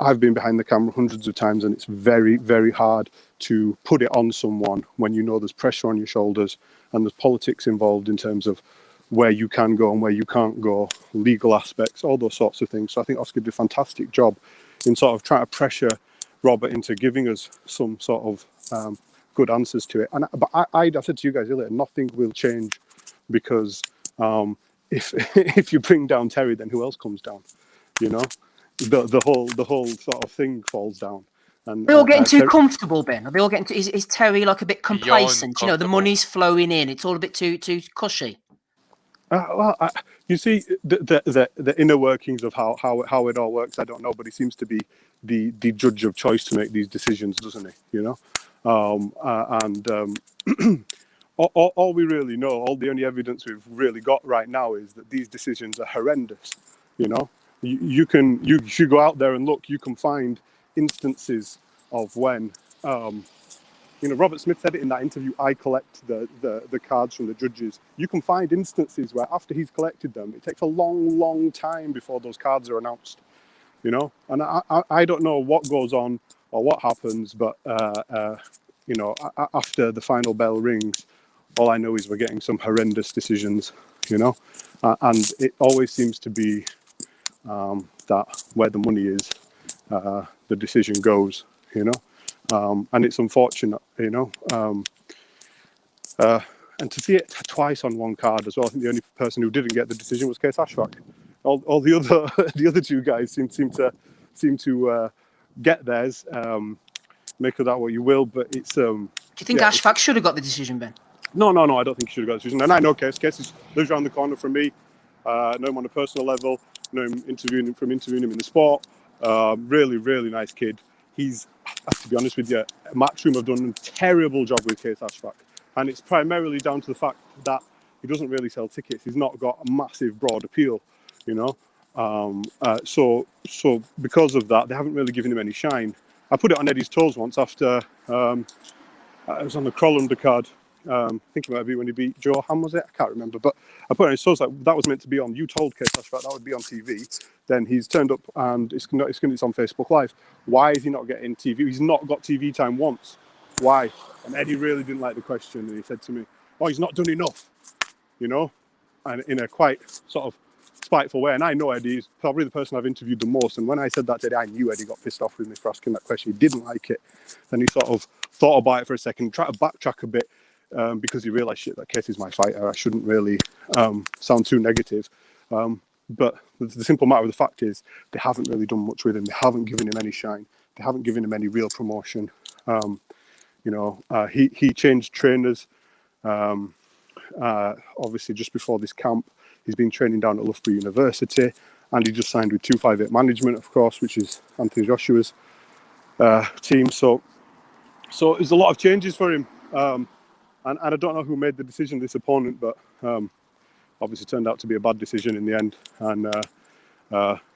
I've been behind the camera hundreds of times, and it's very, very hard to put it on someone when you know there's pressure on your shoulders and there's politics involved in terms of where you can go and where you can't go, legal aspects, all those sorts of things. So I think Oscar did a fantastic job in sort of trying to pressure Robert into giving us some sort of good answers to it. But I said to you guys earlier, nothing will change because if you bring down Terry, then who else comes down? You know, the whole sort of thing falls down. And are they all getting too comfortable, Ben? Are they all getting? Is Terry like a bit complacent? You know, the money's flowing in. It's all a bit too cushy. You see, the inner workings of how it all works, I don't know, but he seems to be the judge of choice to make these decisions, doesn't he? You know, all we really know, all the only evidence we've really got right now is that these decisions are horrendous. You know, you should go out there and look. You can find instances of when. You know, Robert Smith said it in that interview, I collect the cards from the judges. You can find instances where after he's collected them, it takes a long, long time before those cards are announced, you know? And I don't know what goes on or what happens, but, you know, after the final bell rings, all I know is we're getting some horrendous decisions, you know? And it always seems to be that where the money is, the decision goes, you know? And it's unfortunate, you know, and to see it twice on one card as well. I think the only person who didn't get the decision was Case Ashfaq. All the other two guys seem to get theirs. Make of that what you will, but it's. Do you think Ashfaq should have got the decision, Ben? No, I don't think he should have got the decision. And I know Case. Case lives around the corner from me. Know him on a personal level. Know him interviewing him in the sport. Really, really nice kid. He's, to be honest with you, Matchroom have done a terrible job with Case Ashfaq. And it's primarily down to the fact that he doesn't really sell tickets. He's not got a massive, broad appeal, you know. So because of that, they haven't really given him any shine. I put it on Eddie's toes once after, it was on the Cullen undercard. I think it might be when he beat Joe Ham, was it? I can't remember. But I put it on his toes like that was meant to be on. You told Case Ashfaq that would be on TV. Then he's turned up and it's on Facebook Live. Why is he not getting TV? He's not got TV time once. Why? And Eddie really didn't like the question, and he said to me, "Oh, he's not done enough," you know, and in a quite sort of spiteful way. And I know Eddie is probably the person I've interviewed the most. And when I said that to Eddie, I knew Eddie got pissed off with me for asking that question. He didn't like it. Then he sort of thought about it for a second, tried to backtrack a bit. Because he realised, shit, that Case is my fighter. I shouldn't really sound too negative. But the simple matter of the fact is they haven't really done much with him. They haven't given him any shine. They haven't given him any real promotion. You know, he changed trainers. Obviously, just before this camp, he's been training down at Loughborough University. And he just signed with 258 Management, of course, which is Anthony Joshua's team. So there's a lot of changes for him. And I don't know who made the decision, this opponent, but obviously turned out to be a bad decision in the end. And,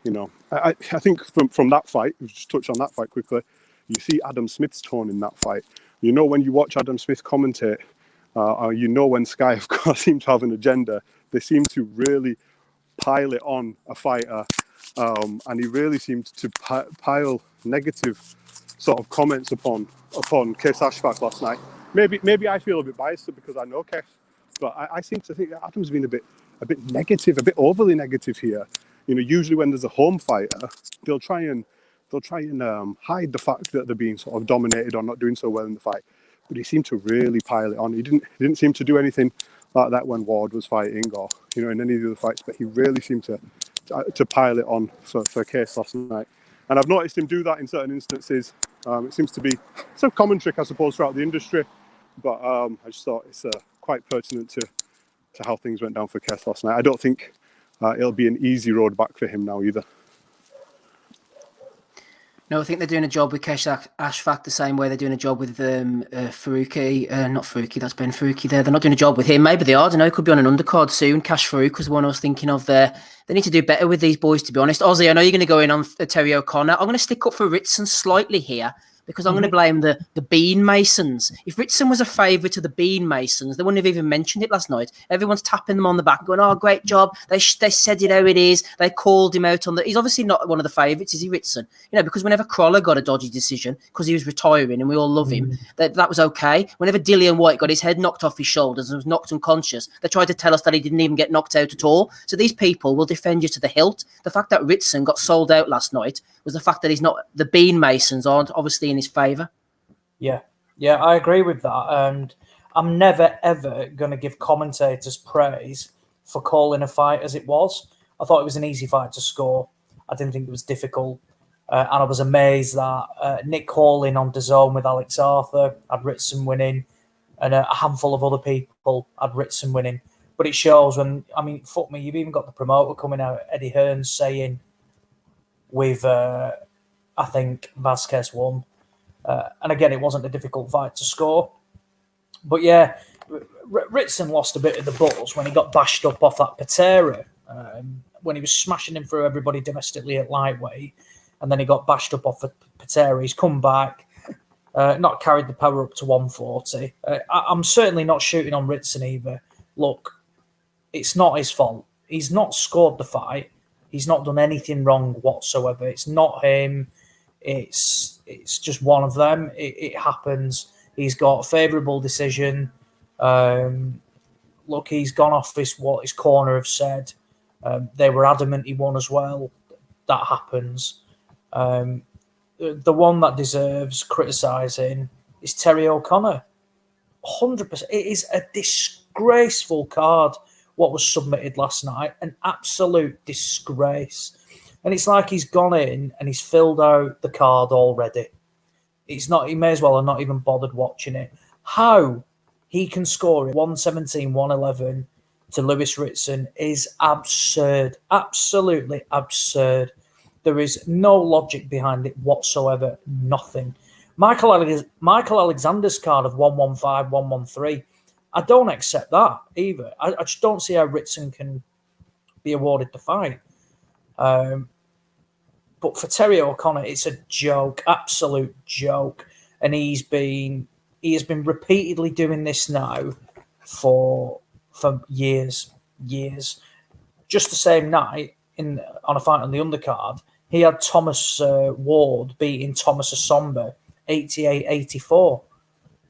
you know, I think from that fight, we'll just touch on that fight quickly, you see Adam Smith's tone in that fight. You know, when you watch Adam Smith commentate, you know when Sky, of course, seem to have an agenda, they seem to really pile it on a fighter. And he really seemed to pile negative sort of comments upon Case Ashfaq last night. Maybe I feel a bit biased because I know Kev, but I seem to think that Adam's been a bit negative, a bit overly negative here. You know, usually when there's a home fighter, they'll try and hide the fact that they're being sort of dominated or not doing so well in the fight. But he seemed to really pile it on. He didn't seem to do anything like that when Ward was fighting or, you know, in any of the other fights. But he really seemed to pile it on for Case last night. And I've noticed him do that in certain instances. It seems to be some common trick, I suppose, throughout the industry. But I just thought it's quite pertinent to how things went down for Kes last night. I don't think it'll be an easy road back for him now either. No, I think they're doing a job with Kesh Ashfaq the same way they're doing a job with Faruqi. Not Faruqi, that's Ben Faruqi there. They're not doing a job with him. Maybe they are. I don't know. Could be on an undercard soon. Cash Farouk was the one I was thinking of there. They need to do better with these boys, to be honest. Ozzy, I know you're going to go in on Terry O'Connor. I'm going to stick up for Ritson slightly here. because I'm going to blame the Bean Masons. If Ritson was a favourite to the Bean Masons, they wouldn't have even mentioned it last night. Everyone's tapping them on the back, going, "Oh, great job! They said it how it is. They called him out on the." He's obviously not one of the favourites, is he, Ritson? You know, because whenever Crawler got a dodgy decision because he was retiring, and we all love him, that was okay. Whenever Dillian White got his head knocked off his shoulders and was knocked unconscious, they tried to tell us that he didn't even get knocked out at all. So these people will defend you to the hilt. The fact that Ritson got sold out last night was the fact that he's not. The Bean Masons aren't obviously in his favour. Yeah, I agree with that. And I'm never, ever going to give commentators praise for calling a fight as it was. I thought it was an easy fight to score. I didn't think it was difficult. And I was amazed that Nick Horlin on DAZN with Alex Arthur had Ritson winning, and a handful of other people had Ritson winning. But it shows when, I mean, fuck me, you've even got the promoter coming out, Eddie Hearn, saying with, I think, Vasquez won. And again, it wasn't a difficult fight to score. But yeah, Ritson lost a bit of the balls when he got bashed up off that Patera, when he was smashing him through everybody domestically at lightweight, and then he got bashed up off the Patera. He's come back, not carried the power up to 140. I'm certainly not shooting on Ritson either. Look, it's not his fault. He's not scored the fight. He's not done anything wrong whatsoever. It's not him. It's just one of them. It happens. He's got a favourable decision. Look, he's gone off what his corner have said. They were adamant he won as well. That happens. The one that deserves criticising is Terry O'Connor. 100%. It is a disgraceful card, what was submitted last night. An absolute disgrace. And it's like he's gone in and he's filled out the card already. He may as well have not even bothered watching it. How he can score it 117, 111 to Lewis Ritson is absurd. Absolutely absurd. There is no logic behind it whatsoever. Nothing. Michael Alexander's card of 115, 113. I don't accept that either. I just don't see how Ritson can be awarded the fight. But for Terry O'Connor, it's a joke, absolute joke. And he has been repeatedly doing this now for years. Just the same night on a fight on the undercard, he had Thomas Ward beating Thomas Asomba 88-84.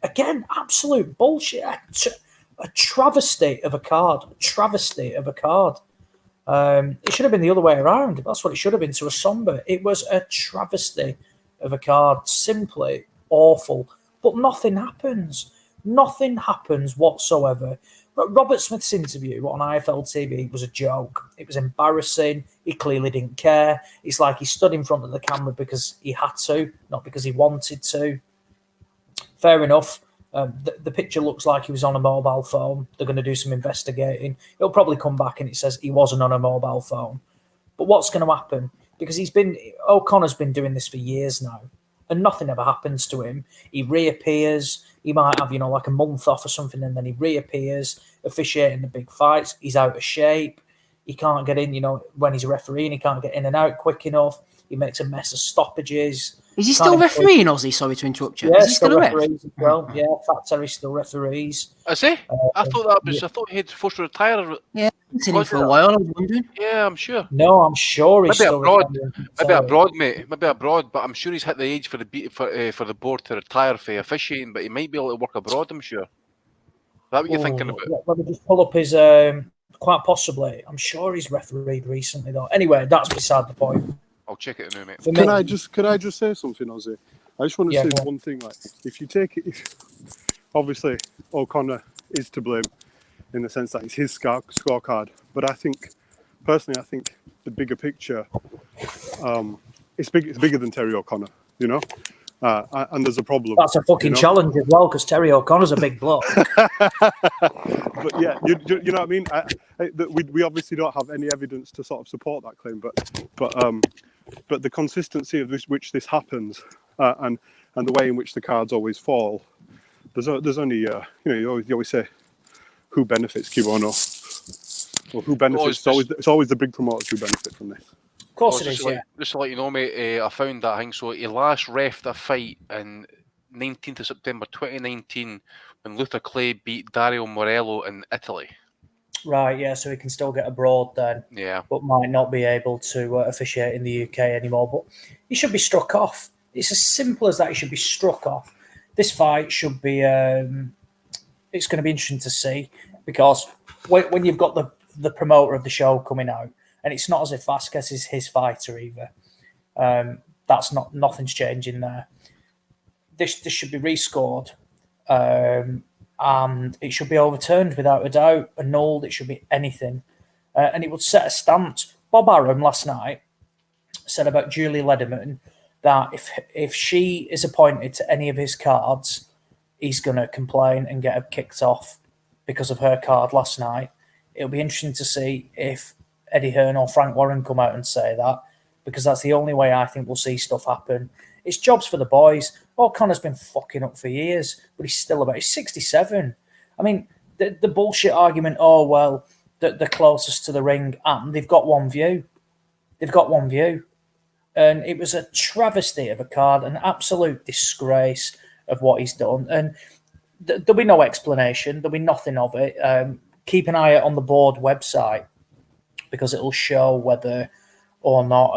Again, absolute bullshit. A travesty of a card. It should have been the other way around. That's what it should have been to Asomba. It was a travesty of a card. Simply awful. But nothing happens. Nothing happens whatsoever. Robert Smith's interview on IFL TV was a joke. It was embarrassing. He clearly didn't care. It's like he stood in front of the camera because he had to, not because he wanted to. Fair enough. The picture looks like he was on a mobile phone. They're going to do some investigating. It'll probably come back and it says he wasn't on a mobile phone. But what's going to happen? Because O'Connor's been doing this for years now, and nothing ever happens to him. He reappears. He might have, like a month off or something, and then he reappears, officiating the big fights. He's out of shape. He can't get in, when he's a referee, and he can't get in and out quick enough. He makes a mess of stoppages. Is he still refereeing, Ozzy? Sorry to interrupt you. Yeah, is he still a ref? As well. Yeah, Fat Terry still referees. Is he? I thought he'd forced to retire. Yeah, he's in it for a while. I was wondering. Yeah, I'm sure. No, I'm sure he's still Maybe abroad, mate. Maybe abroad, but I'm sure he's hit the age for the board to retire for officiating. But he might be able to work abroad. I'm sure. Is that what you're thinking about? Let me just pull up his. Quite possibly. I'm sure he's refereed recently, though. Anyway, that's beside the point. I'll check it in a minute. Could I just say something, Ozzy? I just want to say one thing. Like, if you take it, obviously O'Connor is to blame in the sense that it's his scorecard. But I think the bigger picture, it's bigger than Terry O'Connor. And there's a problem. That's a fucking challenge as well, because Terry O'Connor's a big bloke. But yeah, you know what I mean. We obviously don't have any evidence to sort of support that claim, but the consistency of which this happens, and the way in which the cards always fall, there's only you always say who benefits Kibono, or who benefits. It's always the big promoters who benefit from this. Of course it is, Just to let you know, mate, I found that thing. So he last refed a fight in 19th of September 2019 when Luther Clay beat Dario Morello in Italy. Right, yeah, so he can still get abroad then. Yeah. But might not be able to officiate in the UK anymore. But he should be struck off. It's as simple as that. He should be struck off. This fight should be... it's going to be interesting to see, because when you've got the promoter of the show coming out, and it's not as if Vasquez is his fighter either. Nothing's changing there. This should be rescored. And it should be overturned without a doubt, annulled. It should be anything. And it would set a stance. Bob Arum last night said about Julie Lederman that if she is appointed to any of his cards, he's going to complain and get her kicked off because of her card last night. It'll be interesting to see if Eddie Hearn or Frank Warren come out and say that, because that's the only way I think we'll see stuff happen. It's jobs for the boys. O'Connor's been fucking up for years, but he's 67. I mean, the bullshit argument, they're closest to the ring, and they've got one view. And it was a travesty of a card, an absolute disgrace of what he's done. And there'll be no explanation. There'll be nothing of it. Keep an eye out on the board website, because it'll show whether or not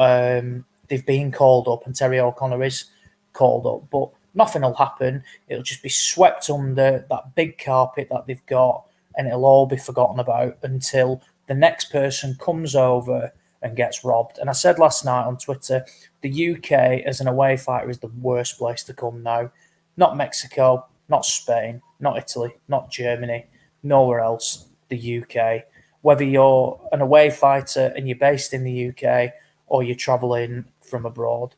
they've been called up and Terry O'Connor is called up. But nothing will happen. It'll just be swept under that big carpet that they've got, and it'll all be forgotten about until the next person comes over and gets robbed. And I said last night on Twitter, the UK as an away fighter is the worst place to come now. Not Mexico, not Spain, not Italy, not Germany, nowhere else. The UK. Whether you're an away fighter and you're based in the UK or you're travelling from abroad,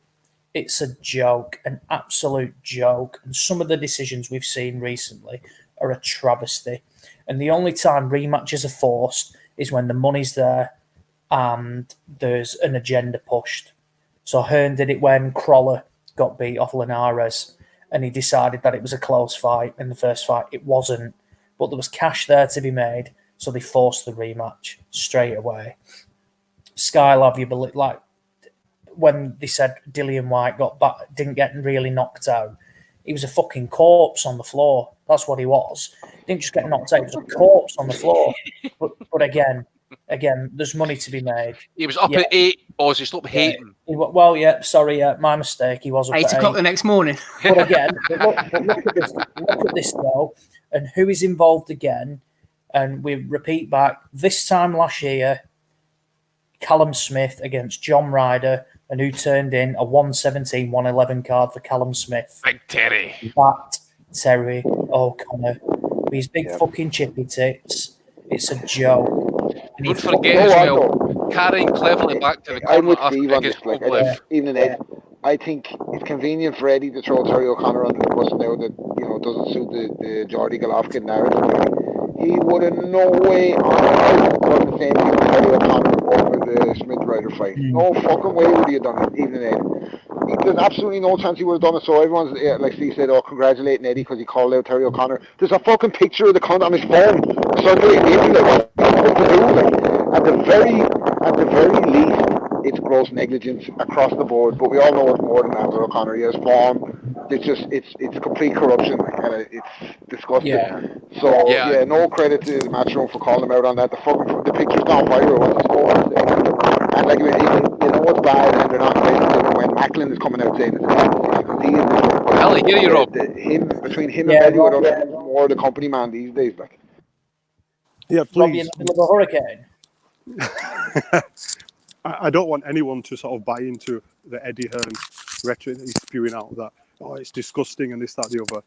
it's a joke, an absolute joke. And some of the decisions we've seen recently are a travesty. And the only time rematches are forced is when the money's there and there's an agenda pushed. So Hearn did it when Crawler got beat off Linares, and he decided that it was a close fight in the first fight. It wasn't, but there was cash there to be made, so they forced the rematch straight away. Skylab, you believe, like when they said Dillian White didn't get really knocked out, he was a fucking corpse on the floor. That's what he was. He didn't just get knocked out; he was a corpse on the floor. But again, there's money to be made. He was up at 8, or he stopped hating. My mistake. He was up 8 at o'clock the next morning. But again, look at this though, and who is involved again? And we repeat back, this time last year, Callum Smith against John Ryder, and who turned in a 117, 111 card for Callum Smith. Big Terry. That Terry O'Connor. With his big fucking chippy tits. It's a joke. And Don't forget as well, carrying cleverly back to the corner after even Ed, I think it's convenient for Eddie to throw Terry O'Connor under the bus now that doesn't suit the Jordy Golovkin narrative. He would in no way on earth done the same thing with Terry O'Connor over the Smith Ryder fight. No fucking way would he have done it, even Ed. There's absolutely no chance he would have done it. So everyone's, like Steve said, congratulating Eddie because he called out Terry O'Connor. There's a fucking picture of the cunt on his phone circulating the internet. At the very least, it's gross negligence across the board. But we all know it's more than that with O'Connor. He has form. It's complete corruption, and it's disgusting. Yeah. So no credit to the matchroom for calling him out on that. The picture's gone viral. What's the score? And like it's bad, and they're not saying when Macklin is coming out saying it's he is. Ali, here you Rob. Between him and Eddie, more the company man these days, like. Yeah, Robbie in please. the middle of a hurricane. I don't want anyone to sort of buy into the Eddie Hearn rhetoric that he's spewing out that it's disgusting and this, that, the other.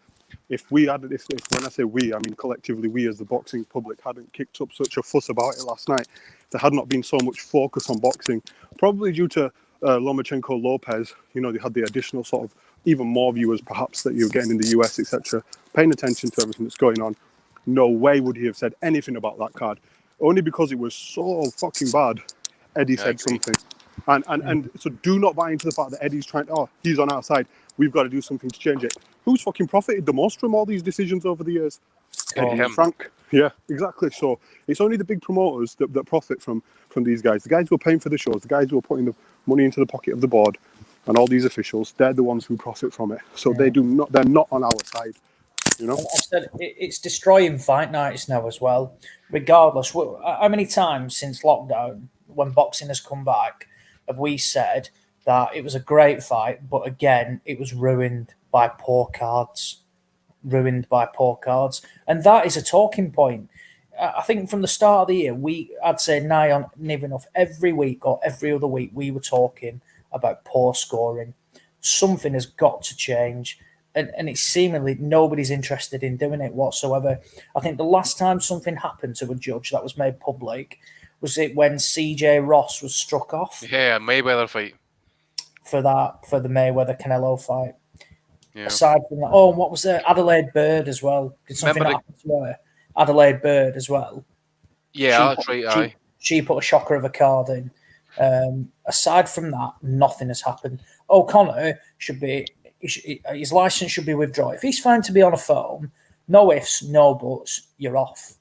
If when I say we, I mean collectively we as the boxing public hadn't kicked up such a fuss about it last night, there had not been so much focus on boxing, probably due to Lomachenko Lopez. They had the additional sort of even more viewers perhaps that you're getting in the US, etc., paying attention to everything that's going on. No way would he have said anything about that card. Only because it was so fucking bad, Eddie said something. And so do not buy into the fact that Eddie's he's on our side. We've got to do something to change it. Who's fucking profited the most from all these decisions over the years? Him. Frank. Yeah, exactly. So it's only the big promoters that profit from these guys. The guys who are paying for the shows, the guys who are putting the money into the pocket of the board, and all these officials, they're the ones who profit from it. So they're not on our side, you know. I said it's destroying fight nights now as well. Regardless, how many times since lockdown, when boxing has come back, have we said that it was a great fight, but again, it was ruined by poor cards? Ruined by poor cards, and that is a talking point. I think from the start of the year, I'd say near enough every week or every other week, we were talking about poor scoring. Something has got to change, and it's seemingly nobody's interested in doing it whatsoever. I think the last time something happened to a judge that was made public was it when CJ Ross was struck off Yeah, Mayweather fight. for the Mayweather Canelo fight. Yeah. Aside from that, what was there? Adelaide Bird as well. Did something happen to her? Adelaide Bird as well. Yeah, that's right. Aye. She put a shocker of a card in. Aside from that, nothing has happened. O'Connor his license should be withdrawn. If he's found to be on a phone, no ifs, no buts, you're off.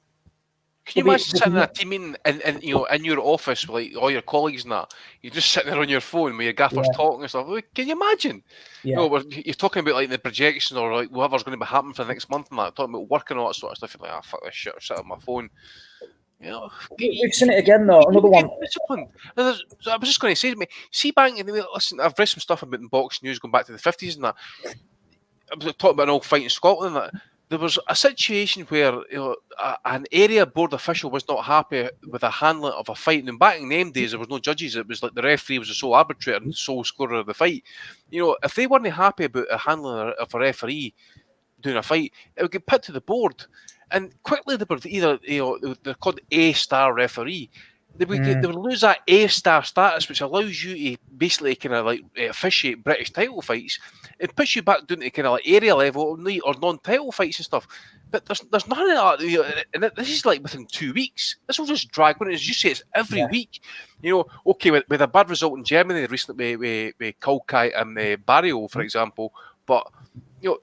Can you imagine sitting in a team meeting and in your office with like all your colleagues and that? You're just sitting there on your phone with your gaffers talking and stuff. Can you imagine? Yeah. You're talking about like the projection or like whatever's going to be happening for the next month and that. Talking about work and all that sort of stuff. You're like, fuck this shit. I'm sitting on my phone. We've seen it again though. Another one. Discipline. So I was just going to say to me, see, listen, I've read some stuff about in box news going back to the 50s and that. I was talking about an old fight in Scotland and that. There was a situation where an area board official was not happy with the handling of a fight. And back in them days, there was no judges. It was like the referee was the sole arbitrator and the sole scorer of the fight. If they weren't happy about the handling of a referee doing a fight, it would get put to the board. And quickly, they were either they're called A-star referee. They would lose that A-star status, which allows you to basically kind of like officiate British title fights. It puts you back down to kind of like area level or non-title fights and stuff. But there's none of that. And this is like within 2 weeks. This will just drag on. As you say, it's every week. Okay, with a bad result in Germany recently with Kulkai and Barrio, for example. But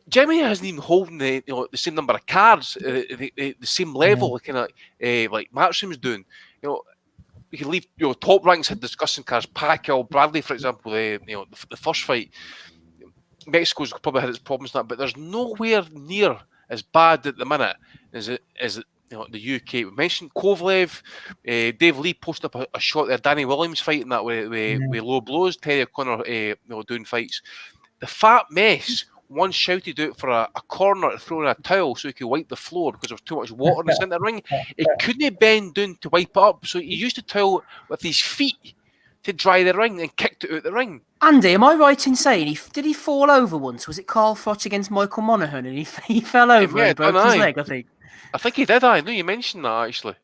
Germany hasn't even holding the same number of cards, the same level, kind of like Matchroom's doing. We can leave. Top ranks had discussing cards. Pacquiao, Bradley, for example. The first fight. Mexico's probably had its problems in that, but there's nowhere near as bad at the minute as the UK. We mentioned Kovalev. Dave Lee posted up a shot there. Danny Williams fighting that with low blows. Terry O'Connor doing fights. The fat mess once shouted out for a corner to throw in a towel so he could wipe the floor because there was too much water in the centre ring. He couldn't bend down to wipe it up, so he used the towel with his feet to dry the ring and kicked it out the ring. Andy, am I right in saying did he fall over once? Was it Carl Froch against Michael Monaghan and he fell over and broke his leg, I think? I think he did. I know you mentioned that, actually.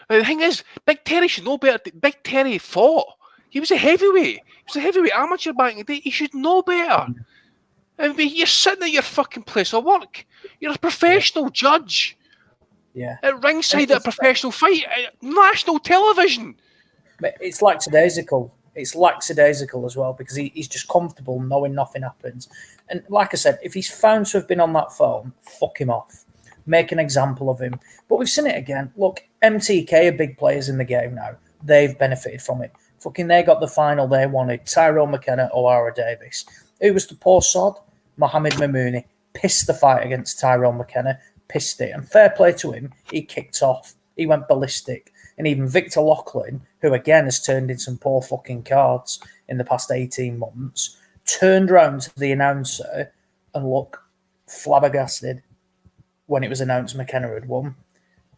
But the thing is, Big Terry should know better. Big Terry fought. He was a heavyweight. He was a heavyweight amateur back in the day. He should know better. I mean, you're sitting at your fucking place of work. You're a professional judge. Yeah. At ringside at a professional fight. National television. But it's lackadaisical. It's lackadaisical as well because he's just comfortable knowing nothing happens. And like I said, if he's found to have been on that phone, fuck him off. Make an example of him. But we've seen it again. Look, MTK are big players in the game now. They've benefited from it. Fucking they got the final they wanted. Tyrone McKenna, O'Hara Davis. Who was the poor sod? Mohamed Mamouni. Pissed the fight against Tyrone McKenna. Pissed it. And fair play to him, he kicked off. He went ballistic. And even Victor Loughlin, who again has turned in some poor fucking cards in the past 18 months, turned around to the announcer and looked flabbergasted when it was announced McKenna had won.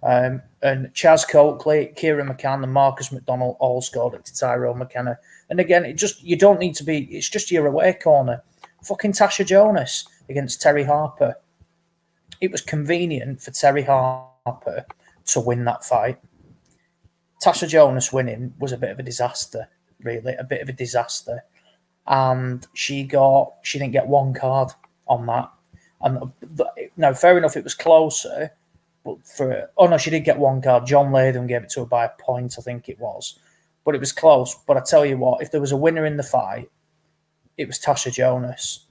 And Chaz Coakley, Kieran McCann and Marcus McDonald all scored it to Tyrone McKenna. And again, you don't need to be, it's just your away corner. Fucking Tasha Jonas against Terry Harper. It was convenient for Terry Harper to win that fight. Tasha Jonas winning was a bit of a disaster, really, a bit of a disaster. And she didn't get one card on that. And no, fair enough, it was closer. But she did get one card. John Latham gave it to her by a point, I think it was. But it was close. But I tell you what, if there was a winner in the fight, it was Tasha Jonas.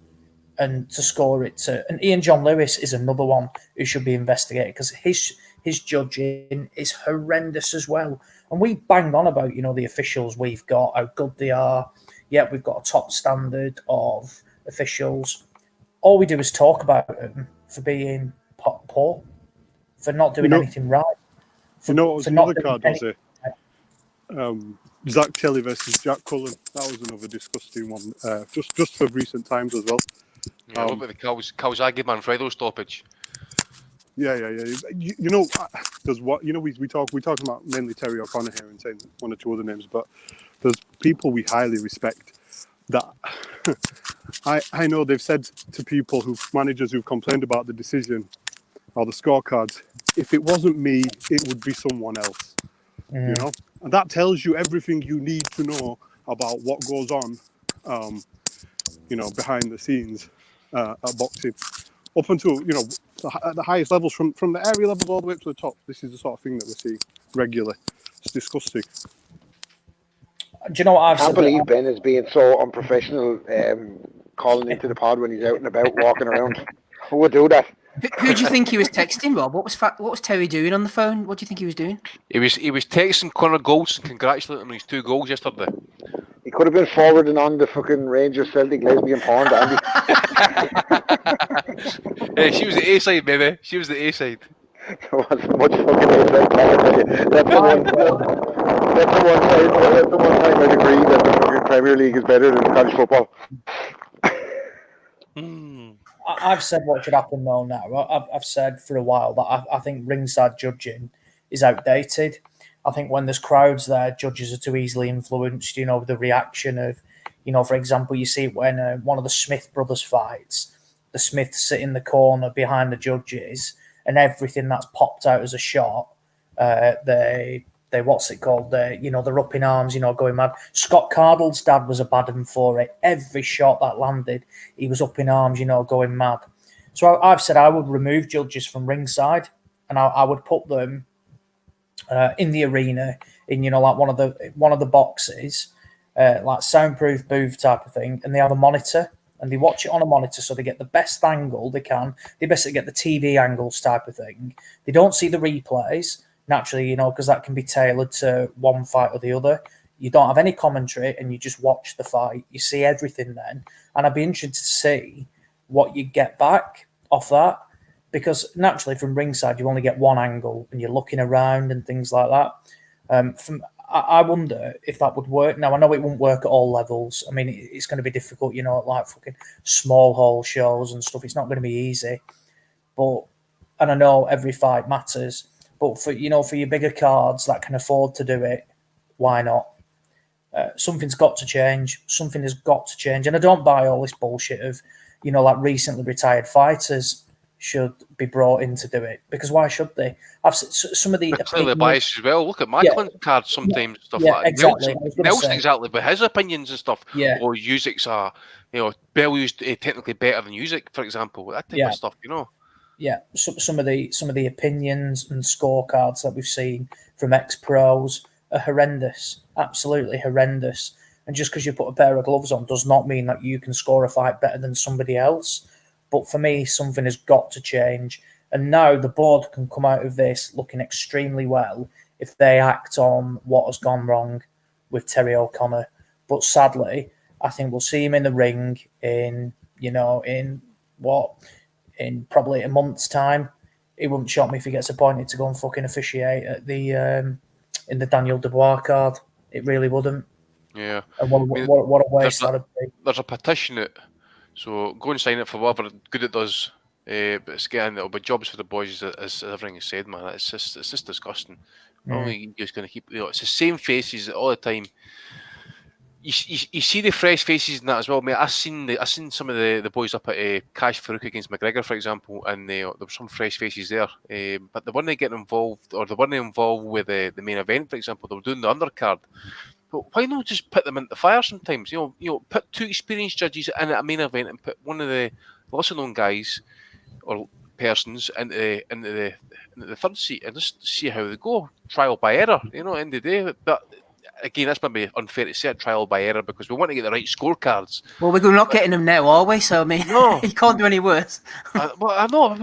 And to score it and Ian John Lewis is another one who should be investigated because his judging is horrendous as well. And we bang on about, the officials we've got, how good they are. Yeah, we've got a top standard of officials. All we do is talk about them for being poor, for not doing anything right. What was another card, was it? Zach Kelly versus Jack Cullen. That was another disgusting one, just for recent times as well. Yeah, what about the Calzaghe Manfredo stoppage? Yeah. There's what we talk about mainly Terry O'Connor here and saying one or two other names, but there's people we highly respect that I know they've said to managers who've complained about the decision or the scorecards, if it wasn't me, it would be someone else. And that tells you everything you need to know about what goes on, behind the scenes at boxing. Up until, the highest levels, from the area levels all the way up to the top. This is the sort of thing that we're seeing regularly. It's disgusting. Do you know what I've said? I can't believe Ben is being so unprofessional, calling into the pod when he's out and about walking around. Who would do that? Who do you think he was texting, Rob? What was Terry doing on the phone? What do you think he was doing? He was texting Conor Golds and congratulating him on his 2 goals yesterday. He could have been forwarding on the fucking Rangers Celtic lesbian porn, Andy. Yeah, she was the A side, baby. She was the A side. There wasn't much fucking A side, can I tell you? That's the one time I'd agree that the fucking Premier League is better than college football. I've said what should happen though now. I've said for a while that I think ringside judging is outdated. I think when there's crowds there, judges are too easily influenced, the reaction of, for example, you see when one of the Smith brothers fights, the Smiths sit in the corner behind the judges and everything that's popped out as a shot, they what's it called? They're up in arms, going mad. Scott Cardle's dad was a bad one for it. Every shot that landed, he was up in arms, going mad. So I've said I would remove judges from ringside and I would put them in the arena, in like one of the boxes, like soundproof booth type of thing, and they have a monitor and they watch it on a monitor, so they get the best angle they can. They basically get the TV angles type of thing. They don't see the replays naturally, because that can be tailored to one fight or the other. You don't have any commentary and you just watch the fight. You see everything then, and I'd be interested to see what you get back off that. Because naturally, from ringside, you only get one angle, and you're looking around and things like that. I wonder if that would work. Now, I know it won't work at all levels. I mean, it's going to be difficult, like fucking small hall shows and stuff. It's not going to be easy. And I know every fight matters. But for your bigger cards that can afford to do it, why not? Something's got to change. Something has got to change. And I don't buy all this bullshit of, like recently retired fighters should be brought in to do it, because why should they? I've some of the clearly biased as well. Look at Macklin cards sometimes, stuff like that. Exactly. Nelson exactly with his opinions and stuff. Yeah. Or Usic's Bell used technically better than Usyk, for example. That type of stuff, Yeah, some of the opinions and scorecards that we've seen from ex-pros are horrendous, absolutely horrendous. And just because you put a pair of gloves on does not mean that you can score a fight better than somebody else. But for me, something has got to change. And now the board can come out of this looking extremely well if they act on what has gone wrong with Terry O'Connor. But sadly, I think we'll see him in the ring in probably a month's time. It wouldn't shock me if he gets appointed to go and fucking officiate at the in the Daniel Dubois card. It really wouldn't. Yeah. And what a waste that'd be. There's a petition out, so go and sign it for whatever good it does. But it's getting it'll be jobs for the boys, as everything is said, man. It's just disgusting. Only you're just going to keep. It's the same faces all the time. You see the fresh faces in that as well, mate. I seen some of the boys up at Cash Farouk against McGregor, for example, and there were some fresh faces there. But they weren't getting involved, or they weren't involved with the main event, for example. They were doing the undercard. But why not just put them into the fire sometimes? Put 2 experienced judges in at a main event and put one of the lesser known guys or persons into the third seat and just see how they go. Trial by error, at the end of the day. But again, that's maybe unfair to say a trial by error because we want to get the right scorecards. Well, we're not getting them now, are we? So I mean, No. you can't do any worse. Well, I know.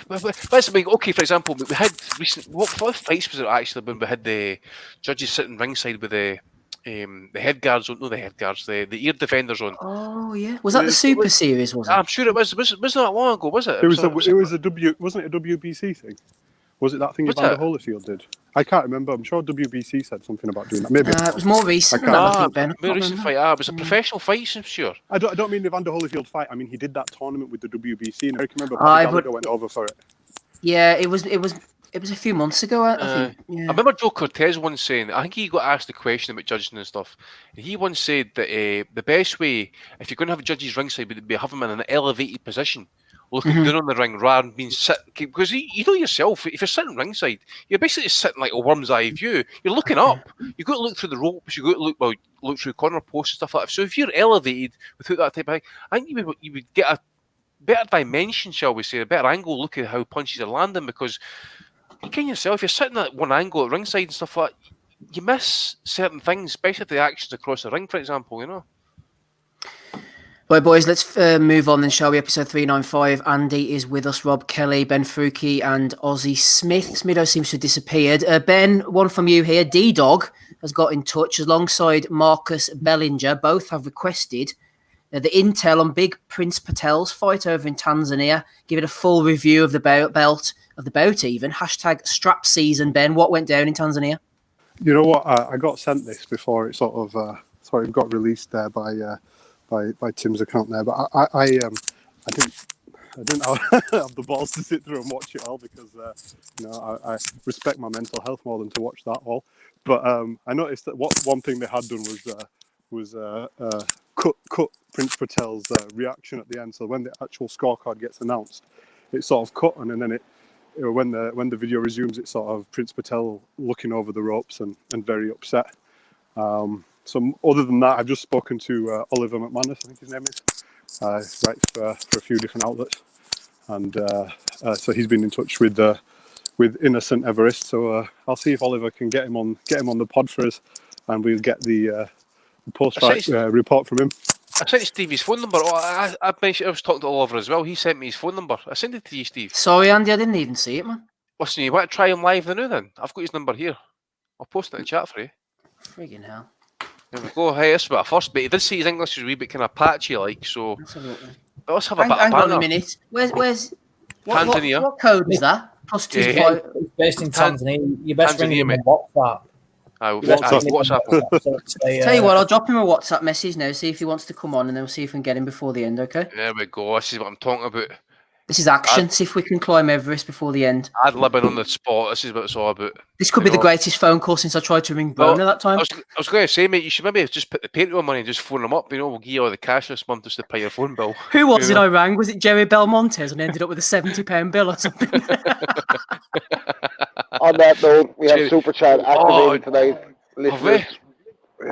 Let's make okay. For example, we had recent. What fights was it actually when we had the judges sitting ringside with the head guards on? No, the head guards, the ear defenders on. Oh yeah, was that the Super Series? Was it? I'm sure it was. Wasn't that long ago? Was it? Wasn't it a WBC thing? Was it that thing Evander Holyfield did? I can't remember. I'm sure WBC said something about doing that. Maybe it was more recent. I think, Ben. More recent fight. It was a professional fight, I'm sure. I don't mean the Evander Holyfield fight. I mean he did that tournament with the WBC, and I can remember Gallagher went over for it. Yeah, it was a few months ago. I think. Yeah. I remember Joe Cortez once saying. I think he got asked a question about judging and stuff. And he once said that the best way, if you're going to have judges ringside, would be have them in an elevated position, looking down on the ring rather than being sit, because you know yourself, if you're sitting ringside, you're basically sitting like a worm's eye view. You're looking up. You've got to look through the ropes. You've got to look through corner posts and stuff like that. So if you're elevated without that type of thing, I think you would get a better dimension, shall we say, a better angle looking at how punches are landing, because you can yourself, if you're sitting at one angle at ringside and stuff like that, you miss certain things, especially if the action's across the ring, for example, you know. Right, boys, let's move on then, shall we? Episode 395. Andy is with us, Rob Kelly, Ben Fruki, and Ozzy Smith. Smido seems to have disappeared. Ben, one from you here. D-Dog has got in touch alongside Marcus Bellinger. Both have requested the intel on Big Prince Patel's fight over in Tanzania. Give it a full review of the bout even. Hashtag strap season, Ben. What went down in Tanzania? You know what? I got sent this before it sort of got released there by Tim's account there, but I didn't have the balls to sit through and watch it all because I respect my mental health more than to watch that all. But I noticed that one thing they had done was cut Prince Patel's reaction at the end. So when the actual scorecard gets announced, it's sort of cut, and then when the video resumes, it's sort of Prince Patel looking over the ropes and very upset. So other than that, I've just spoken to Oliver McManus, I think his name is. Writes for a few different outlets, and so he's been in touch with Innocent Everest. So I'll see if Oliver can get him on the pod for us, and we'll get the post-fight report from him. I sent Stevie's phone number. I was talking to Oliver as well. He sent me his phone number. I sent it to you, Steve. Sorry, Andy, I didn't even see it, man. Listen, you want to try him live now then? I've got his number here. I'll post it in the chat for you. Friggin' hell. There we go. Hey, this is about a first bit. He did say his English was a wee bit kind of patchy, like, so let's have a bit of banter. Hang on a minute. Where's Tanzania? What code is that? +25. It's based in Tanzania. You best ring him on WhatsApp. WhatsApp. Tell you what, I'll drop him a WhatsApp message now, see if he wants to come on, and then we'll see if we can get him before the end, okay? There we go. This is what I'm talking about. This is action. See if we can climb Everest before the end. Ad-libbing on the spot. This is what it's all about. This could be the greatest phone call since I tried to ring Broner that time. I was going to say, mate, you should maybe just put the Patreon money and just phone them up. You know, we'll give you all the cash this month just to pay your phone bill. Who was it I rang? Was it Jerry Belmontes and ended up with a £70 bill or something? On that note, we have Super Chat activated tonight. Listeners.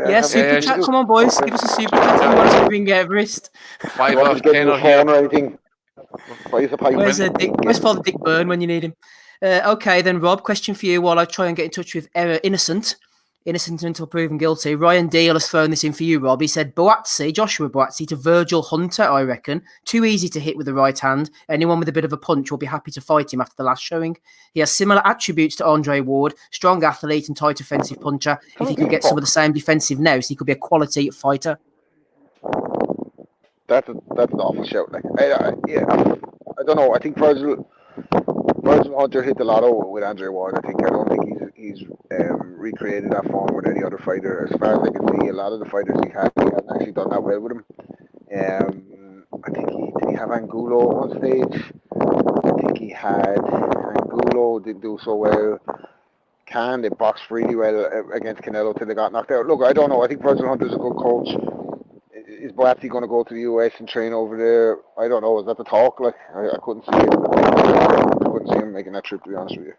Yeah, Super Chat. Come on, boys. Give us a Super Chat if you want us to ring Everest. 5 or 10 or phone or anything. Where's Father Dick Byrne when you need him? Okay, then, Rob, question for you while I try and get in touch with Innocent until proven guilty. Ryan Deal has thrown this in for you, Rob. He said, Joshua Boatsi to Virgil Hunter, I reckon. Too easy to hit with the right hand. Anyone with a bit of a punch will be happy to fight him after the last showing. He has similar attributes to Andre Ward, strong athlete and tight offensive puncher. If he could get some of the same defensive nous, he could be a quality fighter. That's an awful shout. Like, I don't know. I think Virgil Hunter hit the lotto with Andre Ward. I don't think he's recreated that form with any other fighter. As far as I can see, a lot of the fighters he hasn't actually done that well with him. I think did he have Angulo on stage? I think he had Angulo didn't do so well. They boxed really well against Canelo till they got knocked out. Look, I don't know. I think Virgil Hunter's a good coach. Is Boatsi going to go to the US and train over there? I don't know. Is that the talk? Like, I couldn't see it. I couldn't see him making that trip, to be honest with you.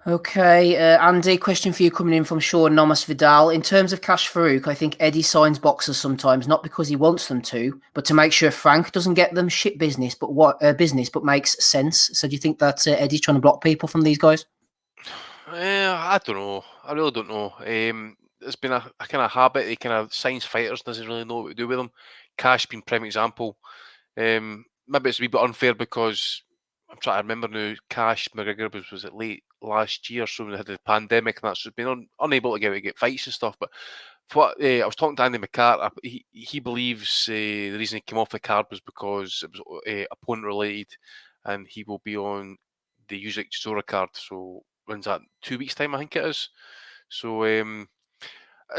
Okay, Andy, question for you coming in from Sean Nomas Vidal. In terms of Cash Farouk, I think Eddie signs boxers sometimes, not because he wants them to, but to make sure Frank doesn't get them shit business, but makes sense. So do you think that Eddie's trying to block people from these guys? I don't know. I really don't know. There's been a kind of habit. The kind of science fighters doesn't really know what to do with them. Cash being prime example. Maybe it's a wee bit unfair because I'm trying to remember now. Cash McGregor was it late last year, so when they had the pandemic and that's so been unable to get fights and stuff. But for what I was talking to Andy McCart, he believes the reason he came off the card was because it was opponent related, and he will be on the Usyk Chisora card. So when's that? 2 weeks time, I think it is. So it's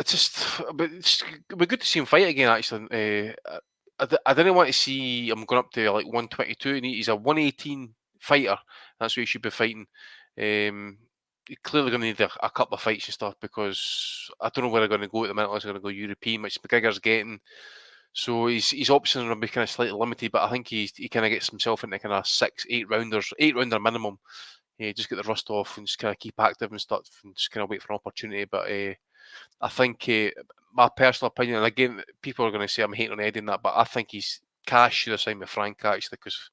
just, but it'd be good to see him fight again. Actually, I didn't want to see him going up to like 122, and he's a 118 fighter. That's what he should be fighting. He's clearly going to need a couple of fights and stuff because I don't know where they're going to go at the minute. Unless they're going to go European, which McGregor's getting. So his options are going to be kind of slightly limited, but I think he kind of gets himself into kind of 6-8 rounders, 8-rounder minimum. Yeah, just get the rust off and just kind of keep active and stuff, and just kind of wait for an opportunity. But I think my personal opinion, and again, people are going to say I'm hating on Eddie and that, but I think Cash should have signed with Frank actually, because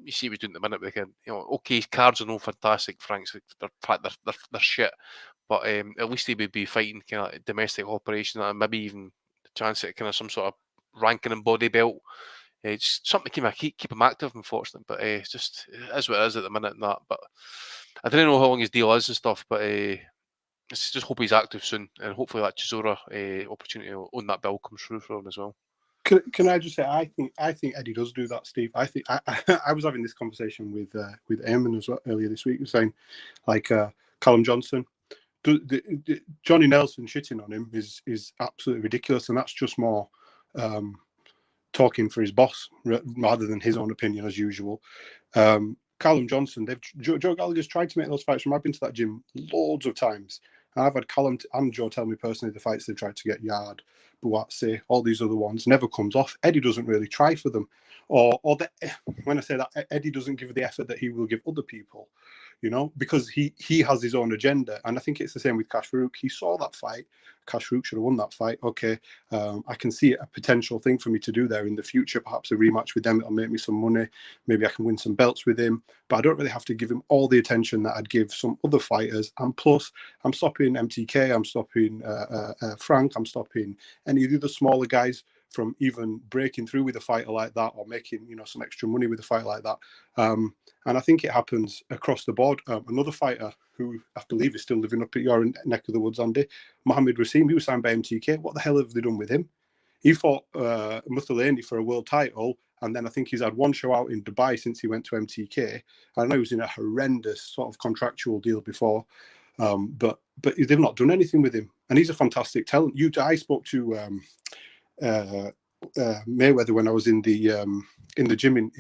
you see what he's doing at the minute. Okay, his cards are no fantastic, Frank's. They're shit, but at least he would be fighting kind of like domestic operation and maybe even the chance at kind of some sort of ranking and body belt. It's something to keep him active, unfortunately. But it's just it is what it is at the minute and that. But I don't know how long his deal is and stuff. But let's just hope he's active soon, and hopefully that Chisora opportunity on that bill comes through for him as well. Can I just say I think Eddie does do that, Steve. I think I was having this conversation with Eamon as well earlier this week, saying like Callum Johnson, Johnny Nelson shitting on him is absolutely ridiculous, and that's just more talking for his boss rather than his own opinion as usual. Callum Johnson, Joe Gallagher's tried to make those fights from. I've been to that gym loads of times. And I've had Callum and Joe tell me personally the fights they've tried to get Yard, Buatsi, all these other ones never comes off. Eddie doesn't really try for them, or when I say that, Eddie doesn't give the effort that he will give other people, because he has his own agenda. And I think it's the same with Cash Farouk. He saw that fight. Cash Farouk should have won that fight. Okay, I can see a potential thing for me to do there in the future. Perhaps a rematch with them, it'll make me some money. Maybe I can win some belts with him. But I don't really have to give him all the attention that I'd give some other fighters. And plus, I'm stopping MTK, I'm stopping Frank, I'm stopping any of the other smaller guys from even breaking through with a fighter like that, or making some extra money with a fight like that. And I think it happens across the board. Another fighter who I believe is still living up at your neck of the woods, Andy, Mohammed Rasim, he was signed by MTK. What the hell have they done with him? He fought Muthalaney for a world title, and then I think he's had one show out in Dubai since he went to MTK. I know he was in a horrendous sort of contractual deal before, but they've not done anything with him. And he's a fantastic talent. I spoke to Mayweather when I was in the gym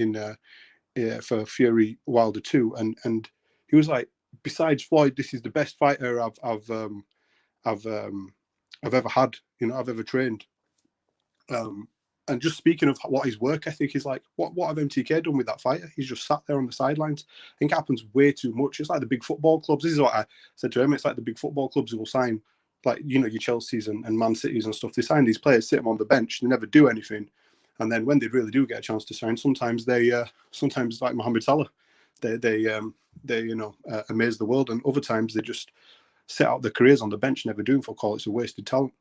for Fury Wilder 2, and he was like, besides Floyd, this is the best fighter I've ever had. I've ever trained. And just speaking of what his work ethic is like, what have MTK done with that fighter? He's just sat there on the sidelines. I think it happens way too much. It's like the big football clubs. This is what I said to him. It's like the big football clubs who will sign, like, your Chelseas and Man Cities and stuff. They sign these players, sit them on the bench, they never do anything. And then when they really do get a chance to sign, sometimes sometimes like Mohamed Salah, they amaze the world. And other times they just sit out their careers on the bench, never doing for call. It's a wasted talent.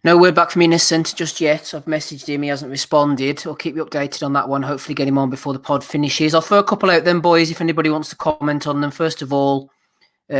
No word back from Innocent just yet. I've messaged him. He hasn't responded. I'll keep you updated on that one. Hopefully get him on before the pod finishes. I'll throw a couple out then, boys, if anybody wants to comment on them. First of all,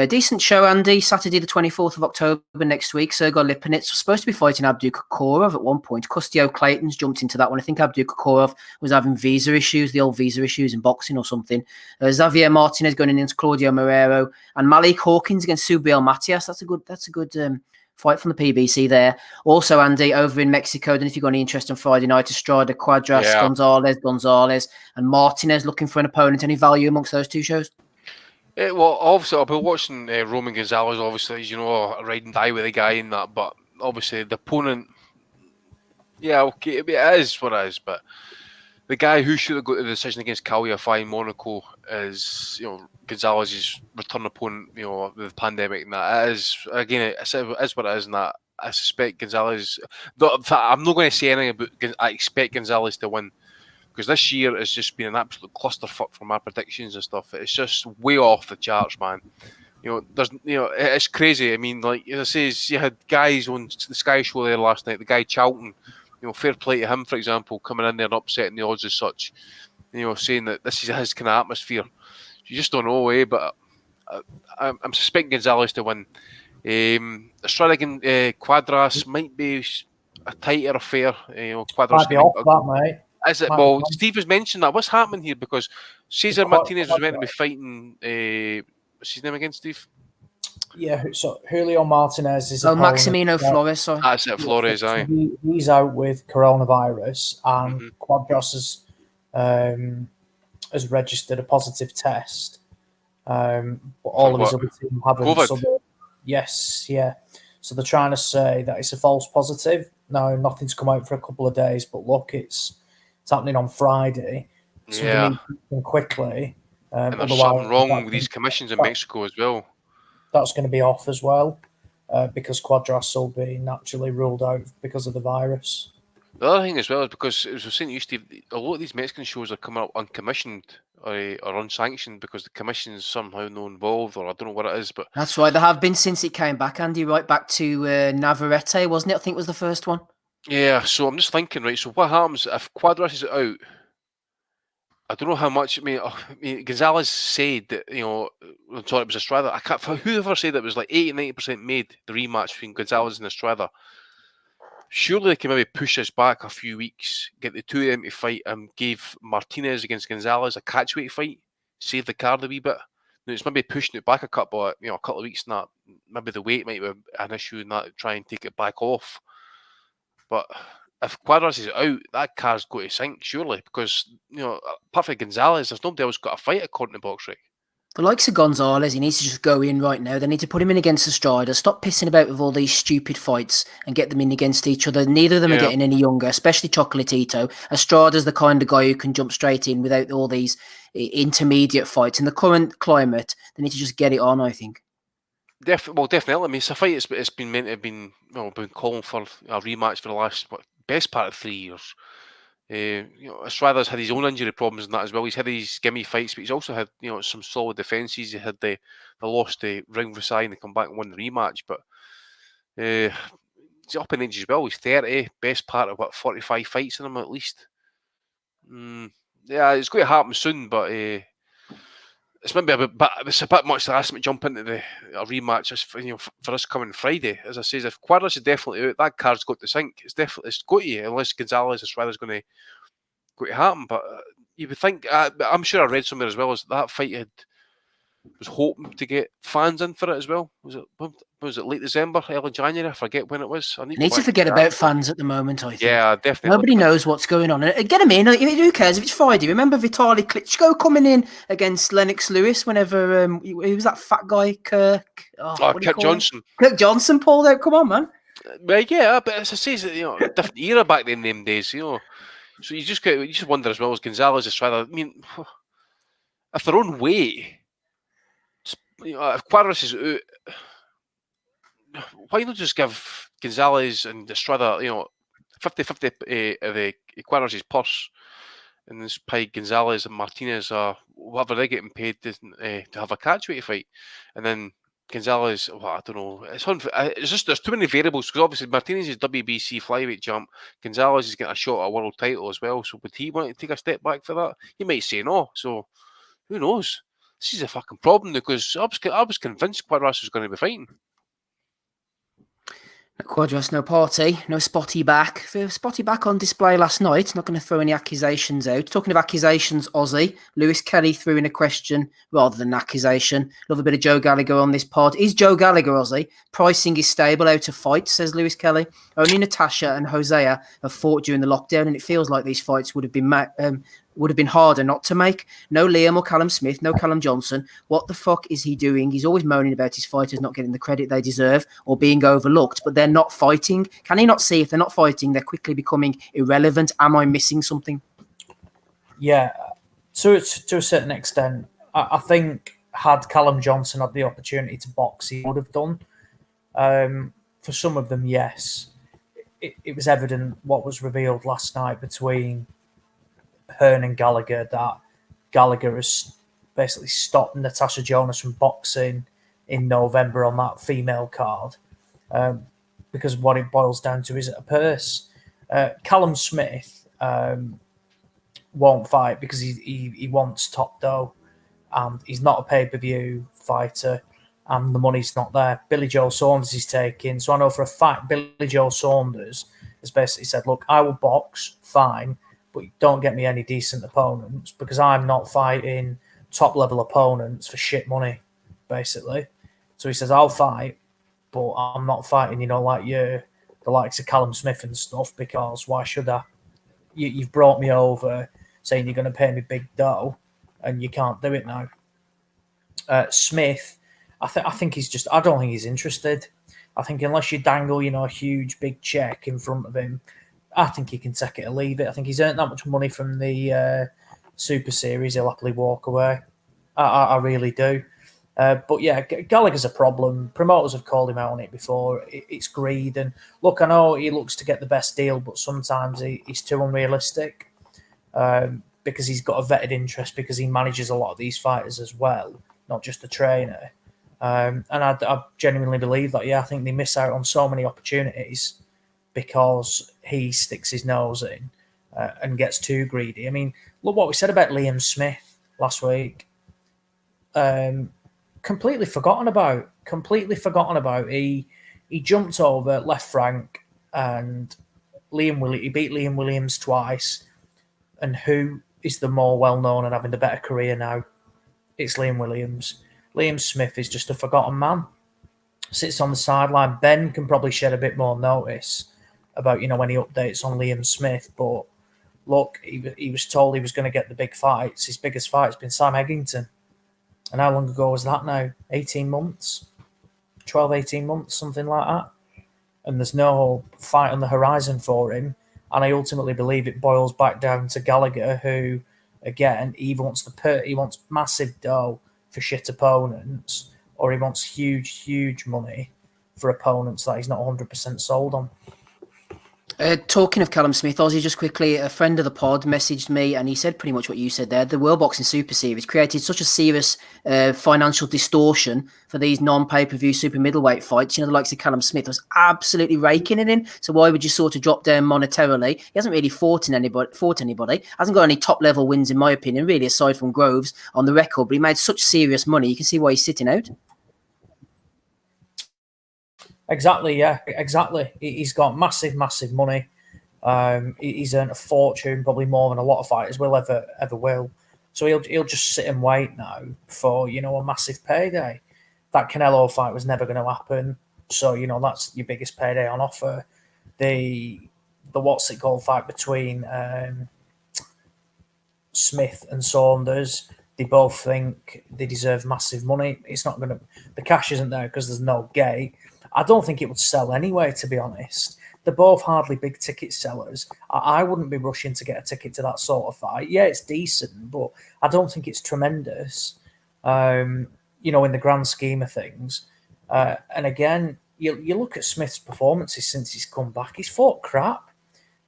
decent show, Andy. Saturday the 24th of October next week. Sergey Lipinets was supposed to be fighting Abdukakorov at one point. Custio Clayton's jumped into that one. I think Abdukakorov was having visa issues, the old visa issues in boxing or something. Xavier Martinez going against Claudio Morero, and Malik Hawkins against Subriel Matias. That's a good fight from the PBC there. Also, Andy, over in Mexico, then if you've got any interest on Friday night, Estrada, Cuadras, Gonzalez, and Martinez looking for an opponent. Any value amongst those two shows? Well, obviously, I've been watching Roman Gonzalez, obviously, as you know, a ride and die with the guy in that, but obviously the opponent, yeah, okay, it is what it is, but the guy who should have got the decision against Kaliafai in Monaco is, Gonzalez's return opponent, with the pandemic and that. It is, again, it is what it is, and that I suspect Gonzalez, I'm not going to say anything about, I expect Gonzalez to win, because this year has just been an absolute clusterfuck for my predictions and stuff. It's just way off the charts, man. It's crazy. I mean, like as I say, you had guys on the Sky Show there last night. The guy Charlton, fair play to him, for example, coming in there and upsetting the odds as such. Saying that this is his kind of atmosphere. You just don't know, But I'm suspecting Gonzalez to win. Estrada Quadras might be a tighter affair. Quadras Might be off that, mate. Is it? Well, Steve has mentioned that. What's happening here? Because Cesar Martinez was meant to be fighting. What's his name again, Steve? Yeah, so Julio Martinez is. Maximino Flores. Sorry. That's it, Flores. Aye. He's out with coronavirus, and Quadras has registered a positive test. But all of his other team haven't. COVID. Yes, yeah. So they're trying to say that it's a false positive. No, nothing's come out for a couple of days, but look, it's happening on Friday. So they need to do quickly. And there's something wrong with these commissions in Mexico as well. That's going to be off as well, because Quadras will be naturally ruled out because of the virus. The other thing as well is because, as I was saying to you, Steve, a lot of these Mexican shows are coming up uncommissioned or unsanctioned because the commission's somehow not involved, or I don't know what it is. But that's right. There have been since it came back, Andy, right back to Navarrete, wasn't it? I think it was the first one. Yeah, so I'm just thinking, right, so what happens if Quadras is out? I don't know how much. I mean, Gonzalez said that, I'm sorry, it was Estrada. I can't. Whoever said it was like 80-90% made the rematch between Gonzalez and Estrada. Surely they can maybe push this back a few weeks, get the two of them to fight, and give Martinez against Gonzalez a catchweight fight, save the card a wee bit. Now, it's maybe pushing it back a couple of weeks. And that maybe the weight might be an issue, and that try and take it back off. But if Quadras is out, that car's going to sink, surely, because, apart from Gonzalez, there's nobody else got a fight according to BoxRec. The likes of Gonzalez, he needs to just go in right now. They need to put him in against Estrada, stop pissing about with all these stupid fights and get them in against each other. Neither of them are getting any younger, especially Chocolatito. Estrada's the kind of guy who can jump straight in without all these intermediate fights. In the current climate, they need to just get it on, I think. Definitely. I mean, it's a fight it's been meant to have been calling for a rematch for the last best part of 3 years. Estrada's had his own injury problems and that as well. He's had these gimme fights, but he's also had some solid defences. He had the lost to Ring Versailles and they come back and won the rematch. But he's up in age as well. He's 30, best part of 45 fights in him at least. It's going to happen soon, but it's maybe it's a bit much to ask him to jump into a rematch for us coming Friday. As I say, if Quadras is definitely out, that card's got to sink. It's got to, unless Gonzalez Estrada's going to happen. But you would think, I'm sure I read somewhere as well, as that fight was hoping to get fans in for it as well. Was it late December, early January? I forget when it was. I need to forget about fans at the moment, I think. Yeah, definitely. Nobody knows what's going on. Get them in. Who cares if it's Friday? Remember Vitaly Klitschko coming in against Lennox Lewis whenever who was that fat guy, Kirk? Kirk Johnson. Kirk Johnson pulled out. Come on, man. Well, yeah, but as I say, a different era back then, them days, So you just wonder as well as Gonzalez Estrada. I mean, if they're on weight, if Quadras is out, why not just give Gonzalez and Estrada, 50-50 of the Quadras' purse, and just pay Gonzalez and Martinez whatever they're getting paid to have a catchweight fight, and then Gonzalez, I don't know. It's just there's too many variables because obviously Martinez is WBC flyweight champ. Gonzalez is getting a shot at a world title as well. So would he want to take a step back for that? He might say no. So who knows? This is a fucking problem because I was convinced Quadras was going to be fighting. Quadras, no party, no Spotty back. Spotty back on display last night. Not going to throw any accusations out. Talking of accusations, Aussie, Lewis Kelly threw in a question rather than an accusation. Love a bit of Joe Gallagher on this pod. Is Joe Gallagher, Aussie? Pricing is stable out of fight, says Lewis Kelly. Only Natasha and Hosea have fought during the lockdown, and it feels like these fights would have been harder not to make. No Liam or Callum Smith, no Callum Johnson. What the fuck is he doing? He's always moaning about his fighters not getting the credit they deserve or being overlooked, but they're not fighting. Can he not see if they're not fighting, they're quickly becoming irrelevant? Am I missing something? Yeah, to a certain extent. I think had Callum Johnson had the opportunity to box, he would have done. For some of them, yes. It was evident what was revealed last night between Hearn and Gallagher that Gallagher has basically stopped Natasha Jonas from boxing in November on that female card, because what it boils down to is a purse. Callum Smith won't fight because he wants top dough, and he's not a pay-per-view fighter, and the money's not there. Billy Joe Saunders is taking, so I know for a fact Billy Joe Saunders has basically said, look, I will box, fine, but don't get me any decent opponents because I'm not fighting top-level opponents for shit money, basically. So he says, I'll fight, but I'm not fighting, like you, the likes of Callum Smith and stuff, because why should I? You've brought me over saying you're going to pay me big dough, and you can't do it now. Smith, I think he's just, I don't think he's interested. I think unless you dangle, a huge big check in front of him, I think he can take it or leave it. I think he's earned that much money from the Super Series. He'll happily walk away. I really do. But yeah, Gallagher's a problem. Promoters have called him out on it before. It's greed. And look, I know he looks to get the best deal, but sometimes he's too unrealistic because he's got a vetted interest, because he manages a lot of these fighters as well, not just a trainer. And I genuinely believe that, I think they miss out on so many opportunities because he sticks his nose in and gets too greedy. I mean, look what we said about Liam Smith last week. Completely forgotten about. He jumped over left Frank and he beat Liam Williams twice. And who is the more well-known and having the better career now? It's Liam Williams. Liam Smith is just a forgotten man. Sits on the sideline. Ben can probably shed a bit more notice about, when he updates on Liam Smith. But look, he was told he was going to get the big fights. His biggest fight's been Sam Eggington. And how long ago was that now? 18 months? 12, 18 months, something like that. And there's no fight on the horizon for him. And I ultimately believe it boils back down to Gallagher, who, again, he wants massive dough for shit opponents, or he wants huge, huge money for opponents that he's not 100% sold on. Talking of Callum Smith, Ozzy, just quickly, a friend of the pod messaged me and he said pretty much what you said there. The World Boxing Super Series created such a serious financial distortion for these non-pay-per-view super middleweight fights. The likes of Callum Smith was absolutely raking it in. So why would you sort of drop down monetarily? He hasn't really fought anybody. Hasn't got any top-level wins, in my opinion, really, aside from Groves on the record. But he made such serious money. You can see why he's sitting out. Exactly, yeah, exactly. He's got massive, massive money. He's earned a fortune, probably more than a lot of fighters will ever will. So he'll just sit and wait now for a massive payday. That Canelo fight was never going to happen, so that's your biggest payday on offer. The what's it called fight between Smith and Saunders. They both think they deserve massive money. It's not going to. The cash isn't there because there's no gate. I don't think it would sell anyway, to be honest. They're both hardly big ticket sellers. I wouldn't be rushing to get a ticket to that sort of fight. Yeah, it's decent, but I don't think it's tremendous, in the grand scheme of things. And again, you look at Smith's performances since he's come back. He's fought crap.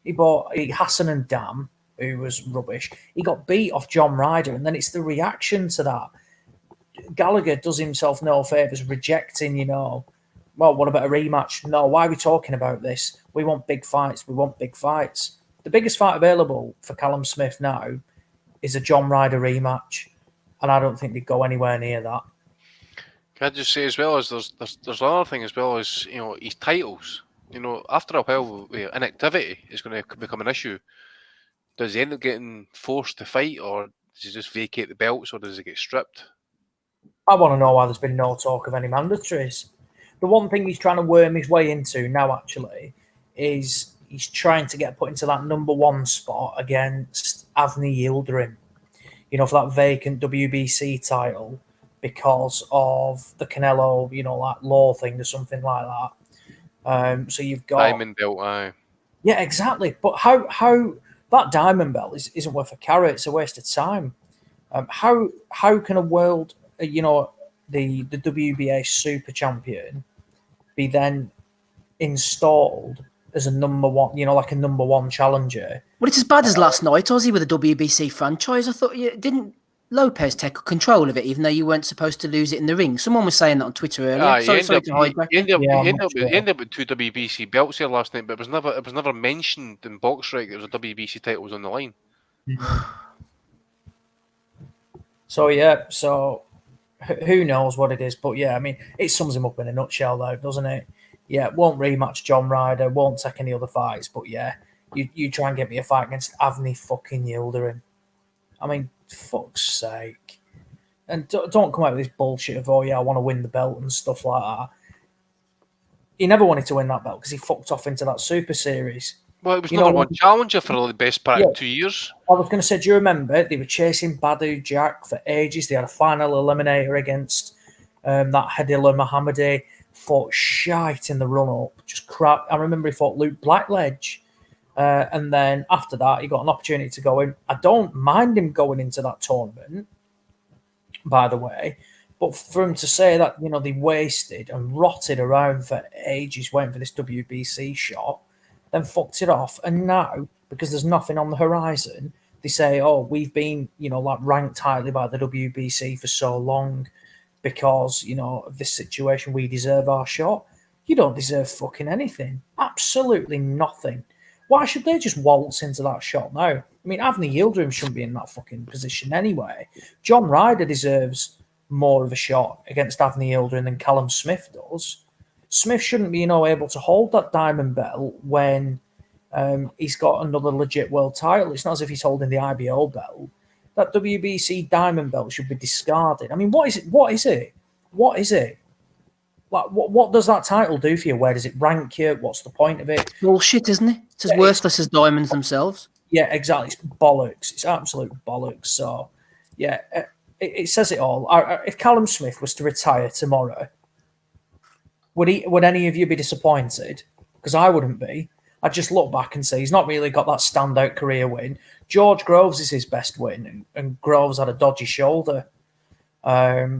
He Hassan and Dam, who was rubbish. He got beat off John Ryder, and then it's the reaction to that. Gallagher does himself no favours rejecting, well, what about a rematch? No, why are we talking about this? We want big fights. The biggest fight available for Callum Smith now is a John Ryder rematch, and I don't think they'd go anywhere near that. Can I just say as well as there's another thing as well as his titles. After a while, inactivity is going to become an issue. Does he end up getting forced to fight, or does he just vacate the belts, or does he get stripped? I want to know why there's been no talk of any mandatories. The one thing he's trying to worm his way into now, actually, is he's trying to get put into that number one spot against Avni Yildirim, for that vacant WBC title because of the Canelo, law thing or something like that. So you've got Diamond belt, aye. Yeah, exactly. But how that diamond belt isn't worth a carrot. It's a waste of time. How can a world, the WBA super champion be then installed as a number one, like a number one challenger. Well, it's as bad as last night, Aussie, with the WBC franchise. I thought, didn't Lopez take control of it, even though you weren't supposed to lose it in the ring? Someone was saying that on Twitter earlier. He ended up with 2 WBC belts here last night, but it was never mentioned in Box Strike that it was a WBC title was on the line. So who knows what it is? But yeah, I mean, it sums him up in a nutshell, though, doesn't it? Yeah, won't rematch John Ryder, won't take any other fights, but yeah, you try and get me a fight against Avni fucking Yildirim. I mean, fuck's sake. And don't come out with this bullshit of, I want to win the belt and stuff like that. He never wanted to win that belt because he fucked off into that Super Series. Well, it was number one challenger for the best part of 2 years. I was going to say, do you remember they were chasing Badu Jack for ages? They had a final eliminator against that Hadillah Mohammadi. Fought shite in the run-up, just crap. I remember he fought Luke Blackledge. And then after that, he got an opportunity to go in. I don't mind him going into that tournament, by the way. But for him to say that, they wasted and rotted around for ages waiting for this WBC shot, then fucked it off. And now, because there's nothing on the horizon, they say, we've been, ranked highly by the WBC for so long because, of this situation, we deserve our shot. You don't deserve fucking anything. Absolutely nothing. Why should they just waltz into that shot now? I mean, Avni Yildirim shouldn't be in that fucking position anyway. John Ryder deserves more of a shot against Avni Yildirim than Callum Smith does. Smith shouldn't be, able to hold that diamond belt when he's got another legit world title. It's not as if he's holding the IBO belt. That WBC diamond belt should be discarded. I mean, what is it? What is it? Like, what does that title do for you? Where does it rank you? What's the point of it? Bullshit, isn't it? It's as worthless as diamonds themselves. Yeah, exactly. It's bollocks. It's absolute bollocks. So, yeah, it says it all. If Callum Smith was to retire tomorrow, would any of you be disappointed? Because I wouldn't be. I'd just look back and say he's not really got that standout career win. George Groves is his best win, and Groves had a dodgy shoulder. Bar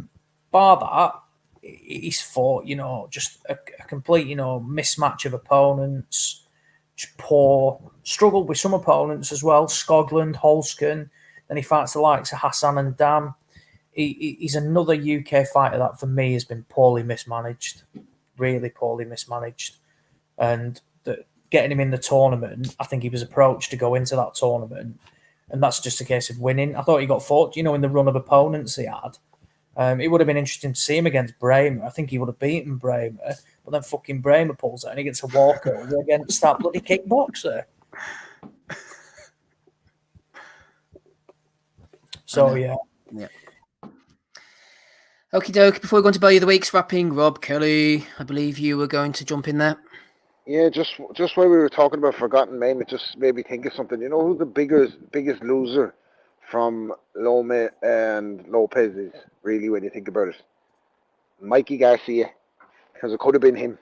that, he's fought, just a complete, mismatch of opponents. Just poor. Struggled with some opponents as well. Skoglund, Holsken. Then he fights the likes of Hassan and Dam. He's another UK fighter that, for me, has been poorly mismanaged. Really poorly mismanaged. And getting him in the tournament, I think he was approached to go into that tournament, and that's just a case of winning. I thought he got fought, in the run of opponents he had. It would have been interesting to see him against Bramer. I think he would have beaten Bramer, but then fucking Bramer pulls out and he gets a walkover against that bloody kickboxer. So, yeah. Okie dokie, before we go on to Value of the Week's wrapping, Rob Kelly, I believe you were going to jump in there. Yeah, just while we were talking about forgotten men, it just made me think of something. You know who the biggest loser from Loma and Lopez is, really, when you think about it? Mikey Garcia, because it could have been him.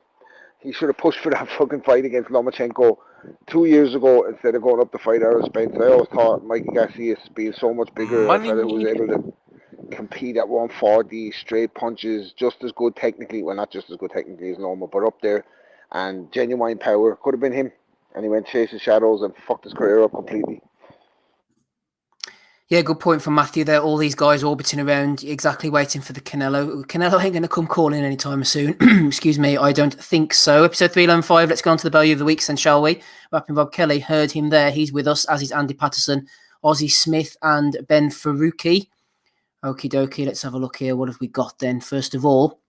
He should have pushed for that fucking fight against Lomachenko 2 years ago instead of going up to fight Errol Spence. I always thought Mikey Garcia being so much bigger, a fella who was able to compete at 140, straight punches, just as good technically, well, not just as good technically as Loma, but up there, and genuine power. Could have been him, and he went chasing shadows and fucked his career up completely. Yeah, good point from Matthew there. All these guys orbiting around, exactly waiting for the Canelo. Canelo ain't going to come calling anytime soon. Excuse me, I don't think so. Episode 315, let's go on to the value of the weeks then, shall we? Rapping Rob Kelly, heard him there. He's with us, as is Andy Patterson, Ozzie Smith and Ben Faruqi. Okie dokie, let's have a look here. What have we got then? First of all,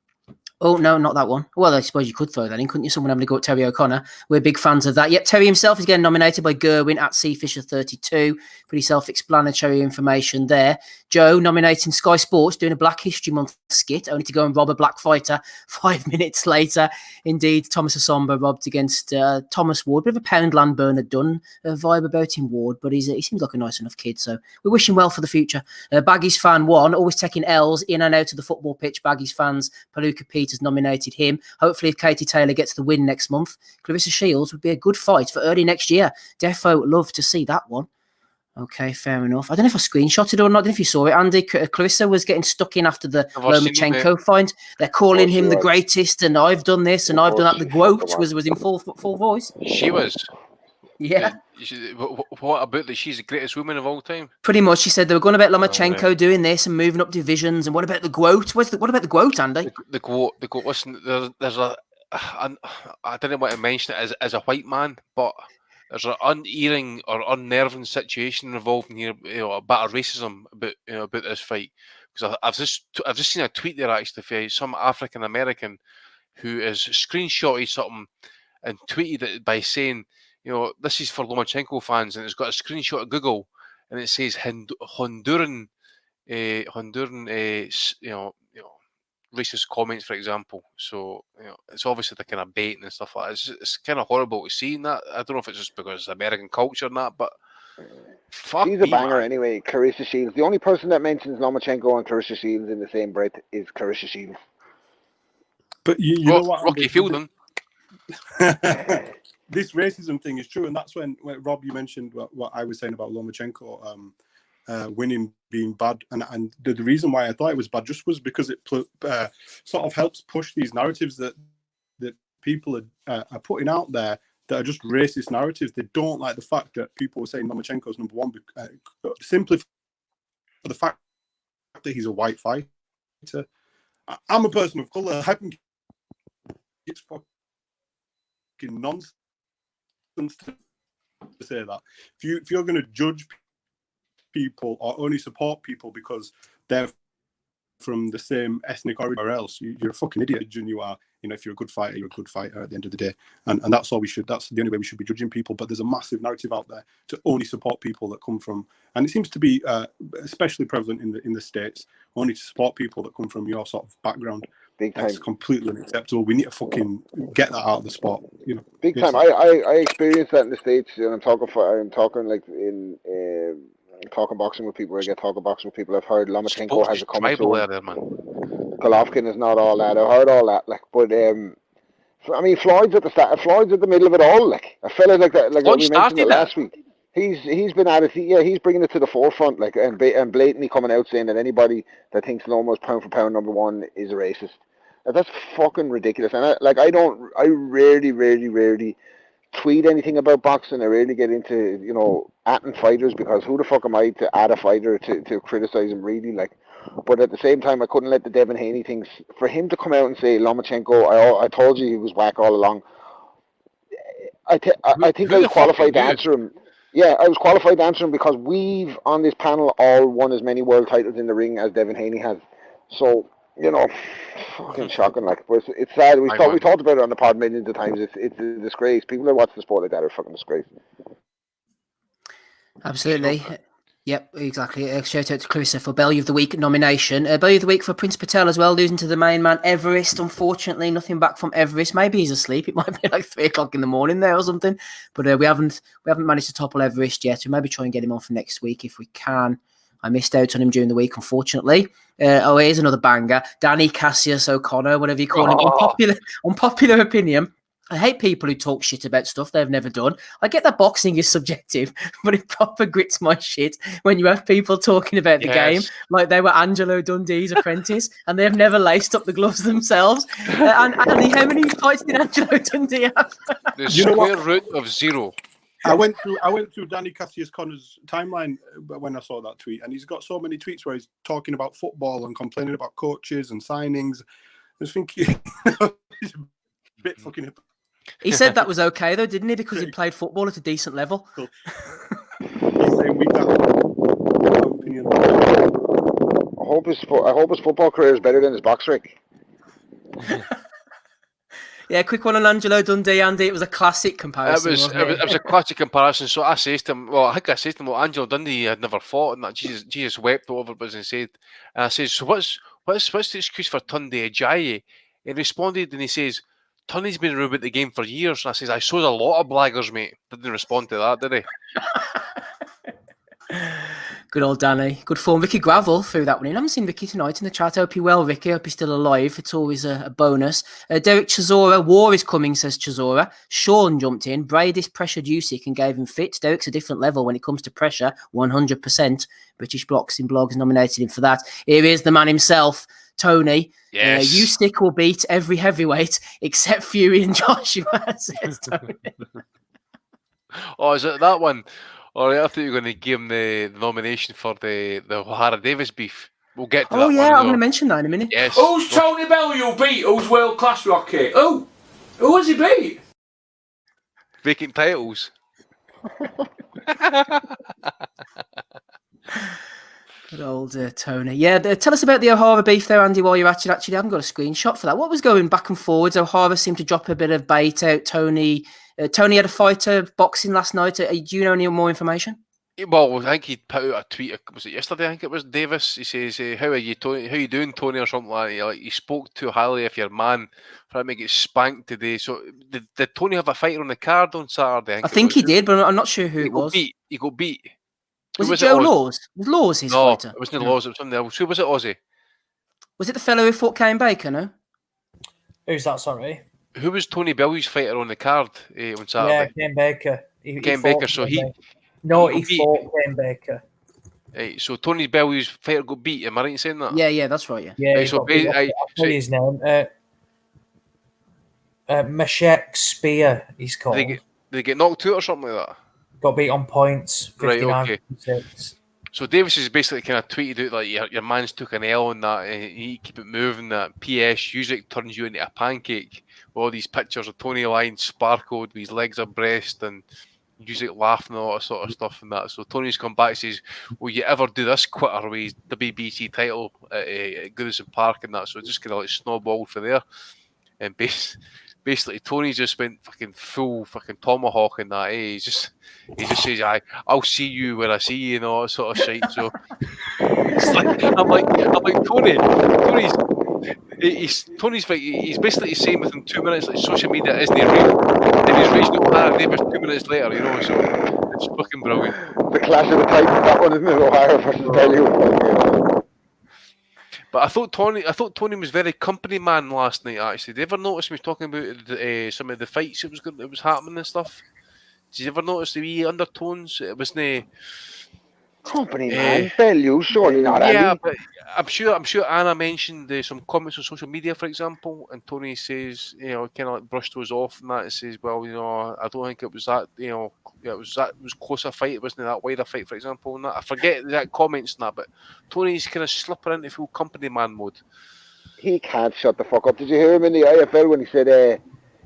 oh, no, not that one. Well, I suppose you could throw that in, couldn't you? Someone having to go at Terry O'Connor. We're big fans of that. Yep, Terry himself is getting nominated by Gerwin at CFisher32. Pretty self-explanatory information there. Joe nominating Sky Sports, doing a Black History Month skit, only to go and rob a black fighter 5 minutes later. Indeed, Thomas Asomba robbed against Thomas Ward. Bit of a Poundland Bernard Dunn vibe about him, Ward, but he seems like a nice enough kid, so we wish him well for the future. Baggies fan 1, always taking L's in and out of the football pitch. Baggies fans, Palooka Peters nominated him. Hopefully, if Katie Taylor gets the win next month, Clarissa Shields would be a good fight for early next year. Defo love to see that one. Okay, fair enough. I don't know if I screenshotted it or not. I don't know if you saw it, Andy. Clarissa was getting stuck in after the I've seen it, mate. Lomachenko find. They're calling course him she the was. greatest, and I've done this, and Of I've done that. course The she fucking quote was. was in full voice. She was. Yeah, What about that? She's the greatest woman of all time. pretty much. She said they were going about Lomachenko doing this and moving up divisions. And what about the quote? What about the quote, Andy? The quote. Listen, there's a. I didn't want to mention it as a white man, but there's an unearing or unnerving situation involved in here. A bit of racism about this fight, because I've just seen a tweet there actually for some African American who has screenshotted something and tweeted it by saying, this is for Lomachenko fans, and it's got a screenshot of Google, and it says Honduran, racist comments, for example. So it's obviously the kind of baiting and stuff like that. It's kind of horrible to see that. I don't know if it's just because it's American culture and that, but fuck She's a me, banger man. anyway. Clarissa Shields. The only person that mentions Lomachenko and Clarissa Shields in the same breath is Clarissa Shields. But you know what? Rocky Fielding. This racism thing is true, and that's when Rob, you mentioned what I was saying about Lomachenko winning being bad, and the reason why I thought it was bad just was because it sort of helps push these narratives that people are putting out there that are just racist narratives. They don't like the fact that people were saying Lomachenko's number one simply for the fact that he's a white fighter. I'm a person of color. I think it's fucking nonsense to say that. If you're going to judge people or only support people because they're from the same ethnic origin or else, you're a fucking idiot. And you are, if you're a good fighter, you're a good fighter at the end of the day. And that's all that's the only way we should be judging people. But there's a massive narrative out there to only support people that come from, and it seems to be especially prevalent in the States, only to support people that come from your sort of background. Big time. It's completely unacceptable. We need to fucking get that out of the sport. Big time. I experienced that in the States, and I'm talking like in talking boxing with people. I get talking boxing with people. I've heard Lomachenko has a coming soon. Golovkin is not all that. I've heard all that. But I mean, Floyd's at the start. Floyd's at the middle of it all. A fella like that, like we mentioned it last week. He's been at it. He's bringing it to the forefront, and blatantly coming out saying that anybody that thinks Loma's pound for pound number one is a racist. That's fucking ridiculous. And I rarely tweet anything about boxing. I rarely get into, atting fighters, because who the fuck am I to add a fighter to criticize him, really? But at the same time, I couldn't let the Devin Haney things, for him to come out and say Lomachenko, I told you he was whack all along. I think I was qualified to answer him. Yeah, I was qualified to answer him because we've, on this panel, all won as many world titles in the ring as Devin Haney has. So, fucking shocking. But it's sad. We talked about it on the pod millions of times. It's a disgrace. People that watch the sport like that are fucking disgrace. Absolutely. Yep, exactly. Shout out to Clarissa for Belly of the Week nomination. Belly of the Week for Prince Patel as well, losing to the main man Everest. Unfortunately, nothing back from Everest. Maybe he's asleep. It might be like 3:00 in the morning there or something. But we haven't managed to topple Everest yet. We maybe try and get him on for next week if we can. I missed out on him during the week, unfortunately. Here's another banger. Danny Cassius O'Connor, whatever you call him. Unpopular opinion. I hate people who talk shit about stuff they've never done. I get that boxing is subjective, but it proper grits my shit when you have people talking about the game like they were Angelo Dundee's apprentice and they've never laced up the gloves themselves. And Andy, how many fights did Angelo Dundee have? The square root of 0. I went through Danny Cassius Connor's timeline when I saw that tweet, and he's got so many tweets where he's talking about football and complaining about coaches and signings. I was thinking, he's a bit fucking hip. He said that was okay though, didn't he? Because he played football at a decent level. Cool. He's saying we got opinion. I hope his football career is better than his box rig. Yeah, quick one on Angelo Dundee, Andy. It was a classic comparison. It was a classic comparison. So I said to him, Angelo Dundee had never fought, and that Jesus wept over it and said, and I said, so what's the excuse for Tunde Ajayi? He responded and he says, Tunney's been around with the game for years. And I says, I saw a lot of blaggers, mate. Didn't respond to that, did he? Good old Danny. Good form. Ricky Gravel threw that one in. I haven't seen Ricky tonight in the chat. Hope you're well, Ricky. Hope you're still alive. It's always a bonus. Derek Chisora. War is coming, says Chisora. Sean jumped in. Bradis pressured Usyk and gave him fit. Derek's a different level when it comes to pressure. 100%. British Boxing Blogs nominated him for that. Here is the man himself, Tony. Yes. Usyk will beat every heavyweight except Fury and Joshua, says Tony. Oh, is it that one? All right, I thought you were going to give him the nomination for the O'Hara Davis beef. We'll get to that one. Oh, yeah, I'm going to mention that in a minute. Yes. Who's Tony Bellew beat? Who's world class, Rocky? Who has he beat? Vacant titles. Good old Tony. Yeah, tell us about the O'Hara beef there, Andy, while you're at it. Actually, I haven't got a screenshot for that. What was going back and forwards? O'Hara seemed to drop a bit of bait out. Tony had a fighter boxing last night. Do you know any more information? Well, I think he put out a tweet. Was it yesterday? I think it was Davis. He says, "How are you, Tony? How you doing, Tony?" Or something like that. Like, he spoke too highly of your man for him to get spanked today. So did Tony have a fighter on the card on Saturday? I think he did, but I'm not sure who it was. He got beat. Was it Joe Laws? Was Laws his fighter? No, it wasn't Laws. It was something else. Who was it, Ozzy? Was it the fellow who fought Kane Baker? No. Who's that? Sorry. Who was Tony Bellew's fighter on the card on Saturday? Yeah, Kane Baker. Kane Baker. So he fought Kane Baker. Right, so Tony Bellew's fighter got beat. Am I right in saying that? Yeah, that's right. Yeah. Yeah. Right, so I'll tell you his name. Mashek Spear. He's called. Did they get knocked out or something like that? Got beat on points. 59, Right. Okay. 56. So Davis has basically kind of tweeted out like your man's took an L on that, and you keep it moving. That PS Usyk turns you into a pancake. With all these pictures of Tony lying sparkled with his legs abreast and Usyk laughing and all that sort of stuff and that. So Tony's come back and says, "Will you ever do this quitter with his WBC title at Goodison Park and that?" So it just kind of like snowballed for there, and basically Tony just went fucking full fucking tomahawk in that. He just says, "I'll see you when I see you," and all that sort of shit. So it's like, I'm like Tony's basically saying within 2 minutes like social media isn't real, and he's raising O'Hara Davis 2 minutes later. You know, so it's fucking brilliant. The clash of the titans, that one, isn't it? O'Hara versus Bellew. But I thought Tony was very company man last night. Actually, did you ever notice he was talking about some of the fights that was happening and stuff? Did you ever notice the wee undertones? It wasn't Company man, Bellew, surely not. Yeah, Andy. but I'm sure Anna mentioned some comments on social media, for example, and Tony says, kind of like brushed those off and that. It says, well, I don't think it was that, it was close a fight. It wasn't that wide a fight, for example, and that. I forget that comments and that, but Tony's kind of slipping into full company man mode. He can't shut the fuck up. Did you hear him in the IFL when he said, if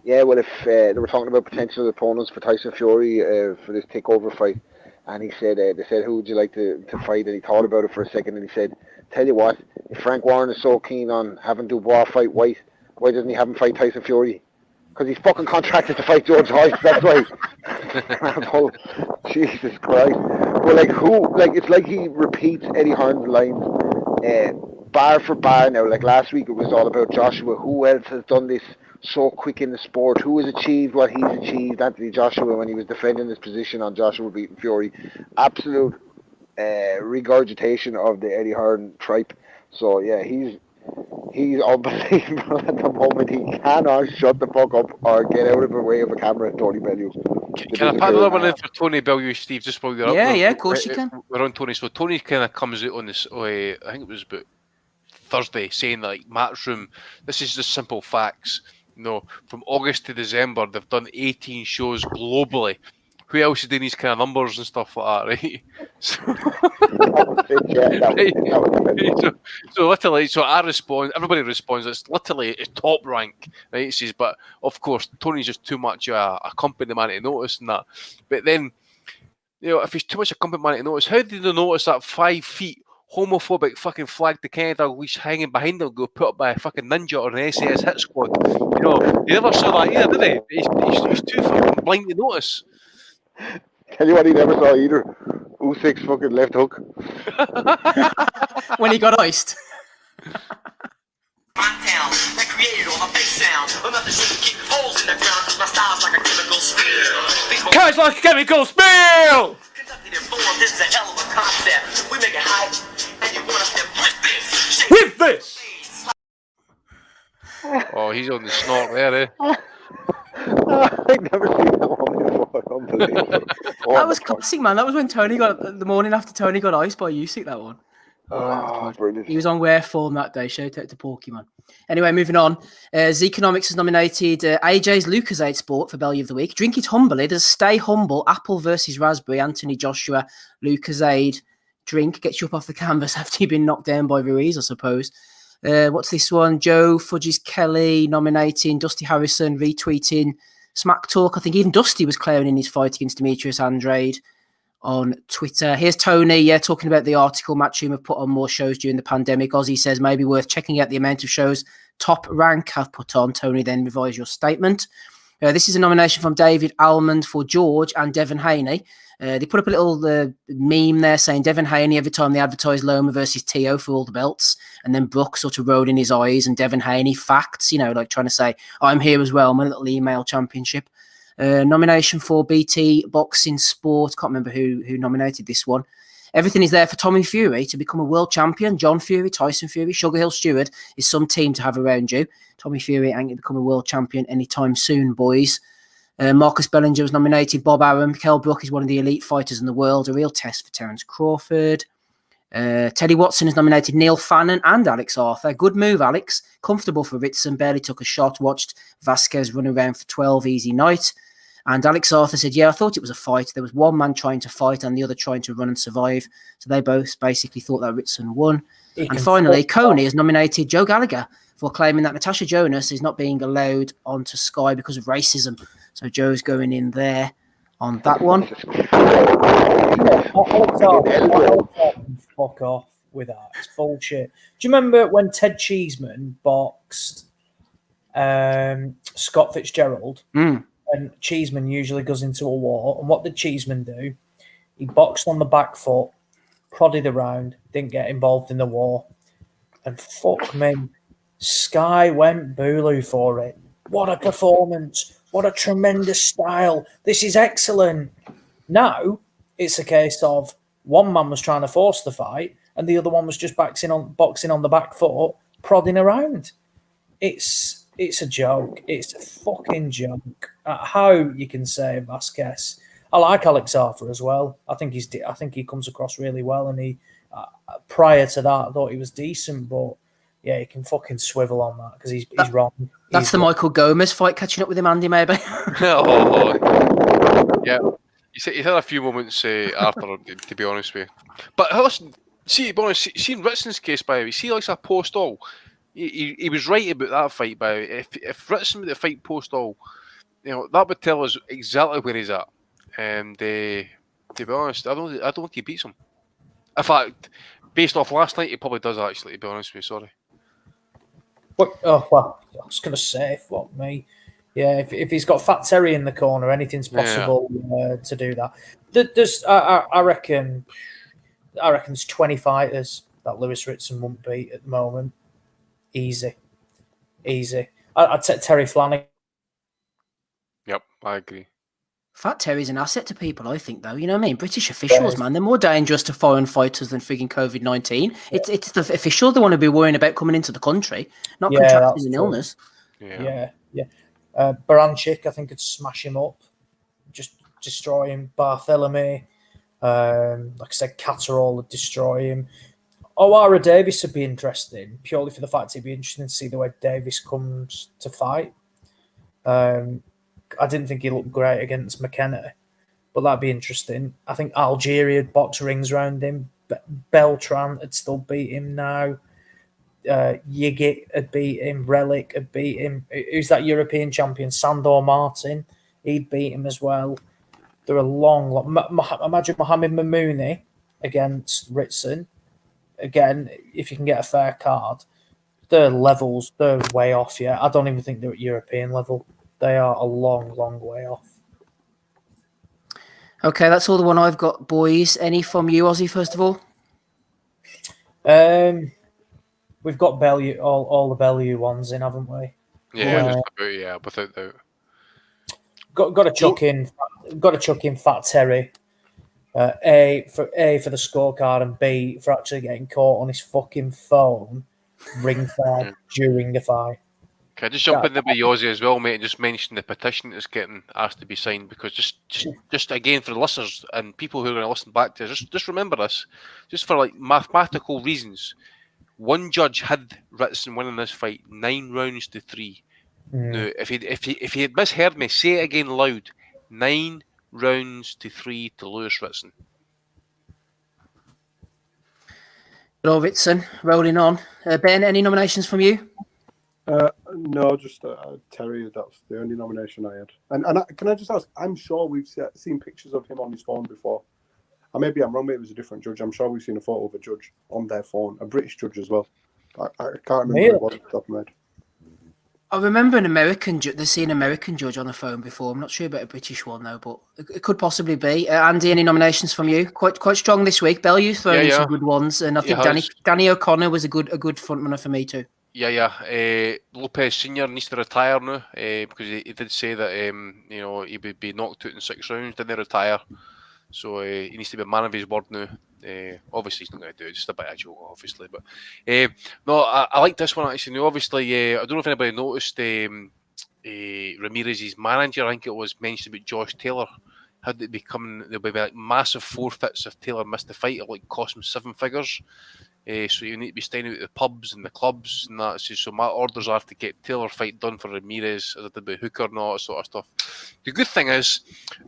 they were talking about potential opponents for Tyson Fury for this takeover fight, and he said, they said, who would you like to fight? And he thought about it for a second, and he said, tell you what, if Frank Warren is so keen on having Dubois fight White, why doesn't he have him fight Tyson Fury? Because he's fucking contracted to fight George Hoyt, that's why. Jesus Christ. But it's like he repeats Eddie Hearn's lines bar for bar now. Like last week it was all about Joshua. Who else has done this so quick in the sport? Who has achieved what he's achieved? Anthony Joshua, when he was defending his position on Joshua beating Fury. Absolute regurgitation of the Eddie Hearn tripe. So yeah, he's unbelievable at the moment. He cannot shut the fuck up or get out of the way of a camera, Tony Bellew. Can I put another one in for Tony Bellew, Steve, just while you're up? Yeah, of course you can. We're on Tony. So Tony kind of comes out on this, I think it was about Thursday, saying like, Matchroom, this is just simple facts. From August to December, they've done 18 shows globally. Who else is doing these kind of numbers and stuff like that, right? So literally, I respond, everybody responds, it's literally a top rank, right? It says, but of course, Tony's just too much a company man to notice and that. But then, if he's too much a company man to notice, how did they notice that 5 feet homophobic fucking flag to Canada leash hanging behind him go put up by a fucking ninja or an SAS hit squad? They never saw that either, did they? He's too fucking blind to notice. Tell you what, he never saw either. Usyk's fucking left hook. When he got iced. My town that created all my fake sounds. Another shit keep holes in the ground because my style's like a chemical spill. Guys, like a chemical spill! Conducted in form, this is a hell of a concept. We make it hype, and you want us to flip this. Shake With this. Oh, he's on the snort there, eh? I've never seen that one before. Unbelievable. That was classic, man. That was when Tony got the morning after Tony got iced by Usyk. That one. Oh, brilliant. He was on rare form that day. Shout out to Porky, man. Anyway, moving on. Zeconomics has nominated AJ's Lucozade Sport for Belly of the Week. Drink it humbly. There's Stay Humble, Apple versus Raspberry, Anthony Joshua, Lucozade. Drink gets you up off the canvas after you've been knocked down by Ruiz, I suppose. What's this one? Joe Fudges Kelly nominating Dusty Harrison, retweeting Smack Talk. I think even Dusty was clearing in his fight against Demetrius Andrade on Twitter. Here's Tony, talking about the article Matchroom have put on more shows during the pandemic. Ozzy says maybe worth checking out the amount of shows Top Rank have put on. Tony, then revise your statement. This is a nomination from David Almond for George and Devon Haney. They put up a little meme there saying Devon Haney every time they advertise Loma versus Tio for all the belts, and then Brooke sort of rolled in his eyes, and Devon Haney facts, like trying to say, I'm here as well, my little email championship. Nomination for BT Boxing Sport. Can't remember who nominated this one. Everything is there for Tommy Fury to become a world champion. John Fury, Tyson Fury, Sugar Hill Stewart is some team to have around you. Tommy Fury ain't going to become a world champion anytime soon, boys. Marcus Bellinger was nominated. Bob Arum. Kell Brook is one of the elite fighters in the world. A real test for Terence Crawford. Teddy Watson has nominated Neil Fannon and Alex Arthur. Good move, Alex. Comfortable for Ritson. Barely took a shot. Watched Vasquez run around for 12. Easy night. And Alex Arthur said, I thought it was a fight. There was one man trying to fight and the other trying to run and survive. So they both basically thought that Ritson won. And finally, Coney has nominated Joe Gallagher for claiming that Natasha Jonas is not being allowed onto Sky because of racism. So Joe's going in there on that one. Fuck off with that. It's bullshit. Do you remember when Ted Cheeseman boxed Scott Fitzgerald? And Cheeseman usually goes into a war. And what did Cheeseman do? He boxed on the back foot, prodded around, didn't get involved in the war. And fuck me, Sky went Bulu for it. What a performance. What a tremendous style. This is excellent. Now, it's a case of one man was trying to force the fight and the other one was just boxing on the back foot, prodding around. It's a joke. It's a fucking joke. How you can say Vasquez. I like Alex Arthur as well. I think he comes across really well, and he prior to that I thought he was decent, but yeah, he can fucking swivel on that because he's wrong. That's the Michael Gomez fight, catching up with him, Andy, maybe. Yeah. He had a few moments, Arthur, to be honest with you. But listen, see, to be honest, see in Ritson's case, by the way, see like a post-all. He was right about that fight, by the way. If Ritson would fight post-all, that would tell us exactly where he's at. And to be honest, I don't think he beats him. In fact, based off last night, he probably does actually. To be honest with you, sorry. What? Oh well, I was gonna say, fuck me. Yeah, if he's got Fat Terry in the corner, anything's possible to do that. There's, I reckon there's 20 fighters that Lewis Ritson won't beat at the moment. Easy. I'd take Terry Flanagan. Yep, I agree. Fat Terry's an asset to people, I think, though. You know what I mean? British officials, man, they're more dangerous to foreign fighters than frigging COVID-19. Yeah. It's the officials they want to be worrying about coming into the country, not contracting an illness. Yeah. Baranchik, I think, could smash him up, just destroy him. Barthélemy, like I said, Catterall would destroy him. O'Hara Davis would be interesting, purely for the fact it'd be interesting to see the way Davis comes to fight. I didn't think he looked great against McKenna, but that'd be interesting. I think Algeria would box rings around him. Beltran would still beat him now. Yigit would beat him. Relic would beat him. Who's that European champion? Sandor Martin. He'd beat him as well. They're a long. Imagine Mohamed Mamouni against Ritson. Again, if you can get a fair card, their levels, they're way off. Yeah, I don't even think they're at European level. They are a long, long way off. Okay, that's all the one I've got, boys. Any from you, Ozzy, first of all? We've got Bellew, all the Bellew ones in, haven't we? Yeah, without doubt. Got to chuck in Fat Terry. A for the scorecard, and B for actually getting caught on his fucking phone ringside during the fight. Can I just jump in there with Ozzy as well, mate, and just mention the petition that's getting asked to be signed? Because just again, for the listeners and people who are going to listen back to this, just remember this, just for like mathematical reasons. One judge had Ritson winning this fight 9 rounds to 3. Now, if he had misheard me, say it again loud. 9 rounds to 3 to Lewis Ritson. Well, Ritson, rolling on. Ben, any nominations from you? No, just Terry. That's the only nomination I had. And can I just ask? I'm sure we've seen pictures of him on his phone before. And maybe I'm wrong. Maybe it was a different judge. I'm sure we've seen a photo of a judge on their phone, a British judge as well. I can't remember who it was off the top of my head. I remember an American judge on the phone before. I'm not sure about a British one though, but it could possibly be. Andy, any nominations from you? Quite strong this week. Bellew throwing some good ones, and I think Danny O'Connor was a good frontrunner for me too. Yeah. Lopez Senior needs to retire now because he did say that he would be knocked out in 6 rounds. Didn't retire, so he needs to be a man of his word now. Obviously, he's not going to do it. Just a bit of a joke, obviously. But no, I like this one actually. Now, obviously, I don't know if anybody noticed Ramirez's manager. I think it was mentioned about Josh Taylor. Had it become there'll be like massive forfeits if Taylor missed the fight. It'll like cost him 7 figures. So you need to be staying out at the pubs and the clubs and that. So my orders are to get Taylor fight done for Ramirez, as I did with Hooker and all that sort of stuff. The good thing is,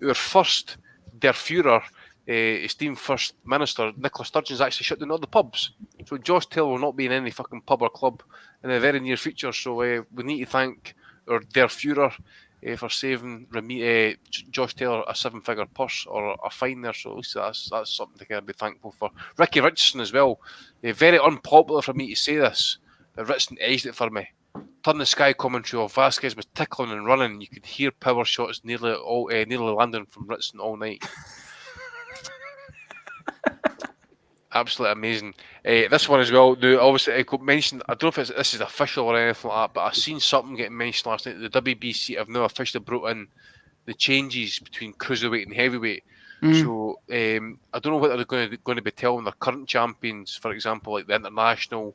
our first Der Führer, esteemed First Minister Nicola Sturgeon's actually shut down all the pubs. So Josh Taylor will not be in any fucking pub or club in the very near future. So we need to thank our Der Führer for saving Josh Taylor a 7-figure purse or a fine there. So at least that's something to kind of be thankful for. Ricky Richardson as well. Very unpopular for me to say this, but Richardson edged it for me. Turn the Sky commentary of Vasquez was tickling and running. You could hear power shots nearly landing from Richardson all night. Absolutely amazing. This one as well. Now, obviously, I could mention. I don't know if this is official or anything like that, but I've seen something getting mentioned last night. The WBC have now officially brought in the changes between cruiserweight and heavyweight. So I don't know what they're going to be telling their current champions, for example, like the international.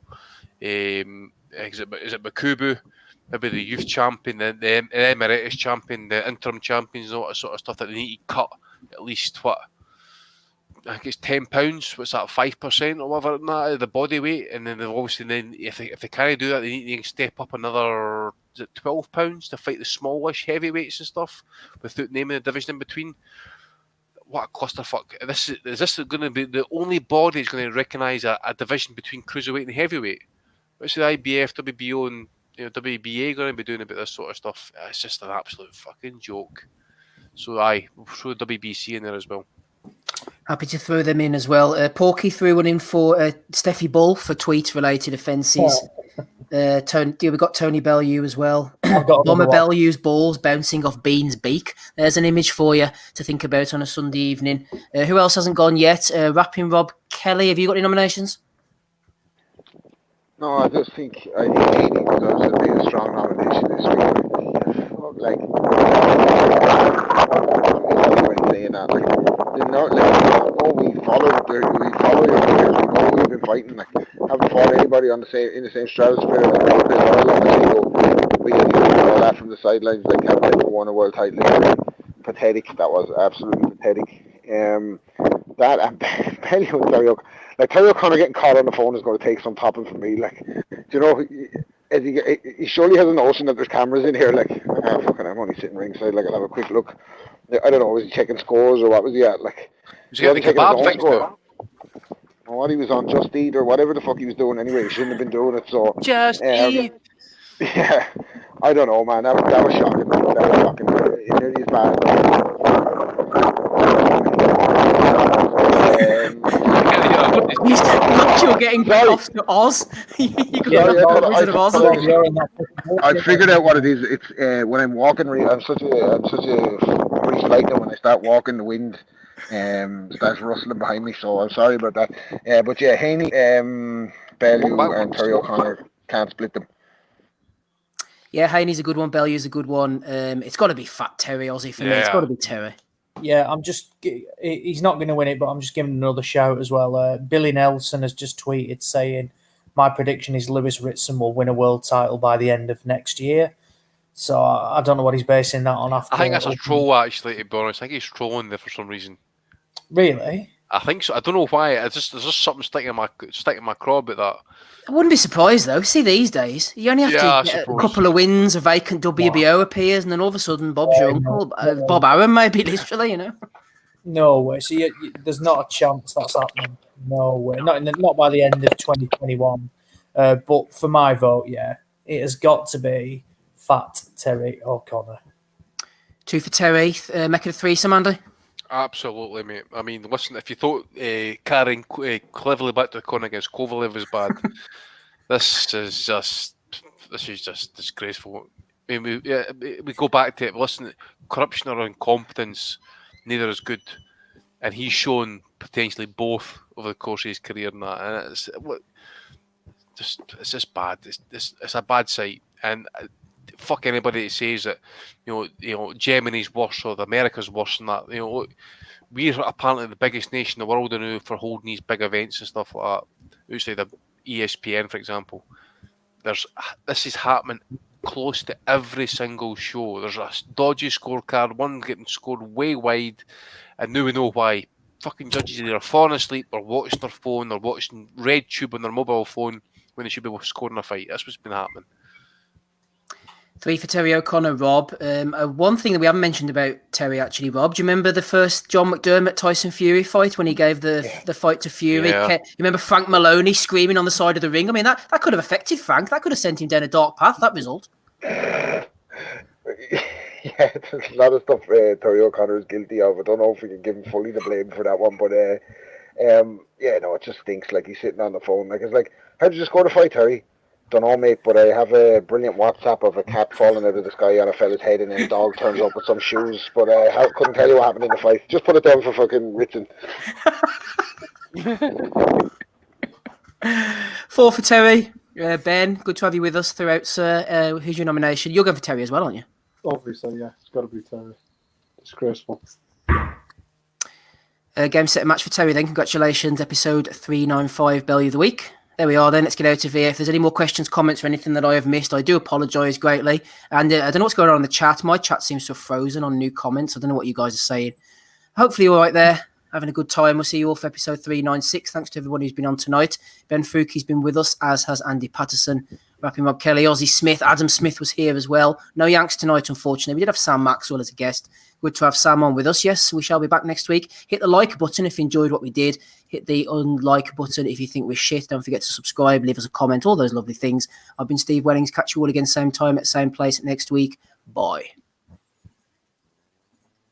Is it Bakubu? Maybe the youth champion, the emeritus champion, the interim champions, and all that sort of stuff that they need to cut at least what. I think it's £10. What's that? 5% or whatever out of the body weight, and then if they can't do that, they need to step up another. Is it £12 to fight the smallish heavyweights and stuff without naming the division in between? What a clusterfuck! Is this going to be the only body that's going to recognise a division between cruiserweight and heavyweight? What's the IBF, WBO, and WBA going to be doing about this sort of stuff? It's just an absolute fucking joke. So we'll throw WBC in there as well. Happy to throw them in as well. Porky threw one in for Steffi Bull for tweet-related offences. We've got Tony Bellew as well. Bomber Bellew's balls bouncing off Bean's beak. There's an image for you to think about on a Sunday evening. Who else hasn't gone yet? Rapping Rob Kelly. Have you got any nominations? No, I just think Haney deserves to be a strong nomination this week. We follow your players. We know we've been fighting. Haven't fought anybody in the same stratosphere. We all that from the sidelines. Have never won a world title. Pathetic. That was absolutely pathetic. That and Bellew and Terry O'Connor. Terry O'Connor getting caught on the phone is going to take some popping from me. He surely has a notion that there's cameras in here. I'm only sitting ringside. I'll have a quick look. I don't know. Was he checking scores or what was he at? Was he getting the kebab fixed? What he was on Just Eat or whatever the fuck he was doing. Anyway, he shouldn't have been doing it. So Just Eat. Yeah, I don't know, man. That was shocking. It really is bad. You're getting off to Oz. I figured out what it is. It's when I'm walking. I'm such a free fighter. When I start walking, the wind starts rustling behind me. So I'm sorry about that. But yeah, Haney, Bellew, and Terry O'Connor can't split them. Yeah, Haney's a good one. Bellew's a good one. It's got to be Fat Terry, Ozzy, for me. It's got to be Terry. Yeah, he's not going to win it, but I'm just giving another shout as well. Billy Nelson has just tweeted saying, my prediction is Lewis Ritson will win a world title by the end of next year. So I don't know what he's basing that on. After I think that's a troll, actually, to be honest. I think he's trolling there for some reason. Really? I think so. I don't know why. There's just something sticking in my craw about that. I wouldn't be surprised though. See these days, you only have to get a couple of wins, a vacant WBO appears, and then all of a sudden Bob's your uncle, Bob Aaron, maybe literally, you know. No way. So there's not a chance that's happening. No way. Not by the end of 2021. But for my vote, yeah, it has got to be Fat Terry O'Connor. 2 for Terry. Make it a threesome, Andy. Absolutely, mate. I mean, listen, if you thought carrying cleverly back to the corner against Kovalev was bad, this is just disgraceful. I mean, we go back to it. Listen, corruption or incompetence, neither is good, and he's shown potentially both over the course of his career. And that, and it's just bad. It's a bad sight, and fuck anybody that says that you know Germany's worse or America's worse than that. You know, look, we're apparently the biggest nation in the world now for holding these big events and stuff like that. Outside of ESPN, for example, this is happening close to every single show. There's a dodgy scorecard, one getting scored way wide, and now we know why. Fucking judges either falling asleep or watching their phone or watching RedTube on their mobile phone when they should be scoring a fight. That's what's been happening. 3 for Terry O'Connor, Rob. One thing that we haven't mentioned about Terry, actually, Rob, do you remember the first John McDermott Tyson Fury fight when he gave the fight to Fury? Yeah. You remember Frank Maloney screaming on the side of the ring? I mean, that could have affected Frank. That could have sent him down a dark path, that result. Yeah, there's a lot of stuff Terry O'Connor is guilty of. I don't know if we can give him fully the blame for that one, but it just stinks. Like, he's sitting on the phone. Like, it's like, how did you score the fight, Terry? Don't know, mate, but I have a brilliant WhatsApp of a cat falling out of the sky on a fella's head, and then a dog turns up with some shoes. But I couldn't tell you what happened in the fight. Just put it down for fucking Ritson. 4 for Terry. Ben, good to have you with us throughout, sir. Who's your nomination? You're going for Terry as well, aren't you? Obviously, yeah. It's got to be Terry. Disgraceful. Game, set, and match for Terry then. Congratulations. Episode 395, Belly of the Week. There we are then. Let's get out of here. If there's any more questions, comments, or anything that I have missed, I do apologise greatly. And I don't know what's going on in the chat. My chat seems to have frozen on new comments. I don't know what you guys are saying. Hopefully you're all right there. Having a good time. We'll see you all for episode 396. Thanks to everyone who's been on tonight. Ben Fuki's been with us, as has Andy Patterson. Rapping Rob Kelly, Ozzy Smith. Adam Smith was here as well. No Yanks tonight, unfortunately. We did have Sam Maxwell as a guest. Good to have Sam on with us. Yes, we shall be back next week. Hit the like button if you enjoyed what we did. Hit the unlike button if you think we're shit. Don't forget to subscribe, leave us a comment, all those lovely things. I've been Steve Wellings. Catch you all again same time at same place next week. Bye.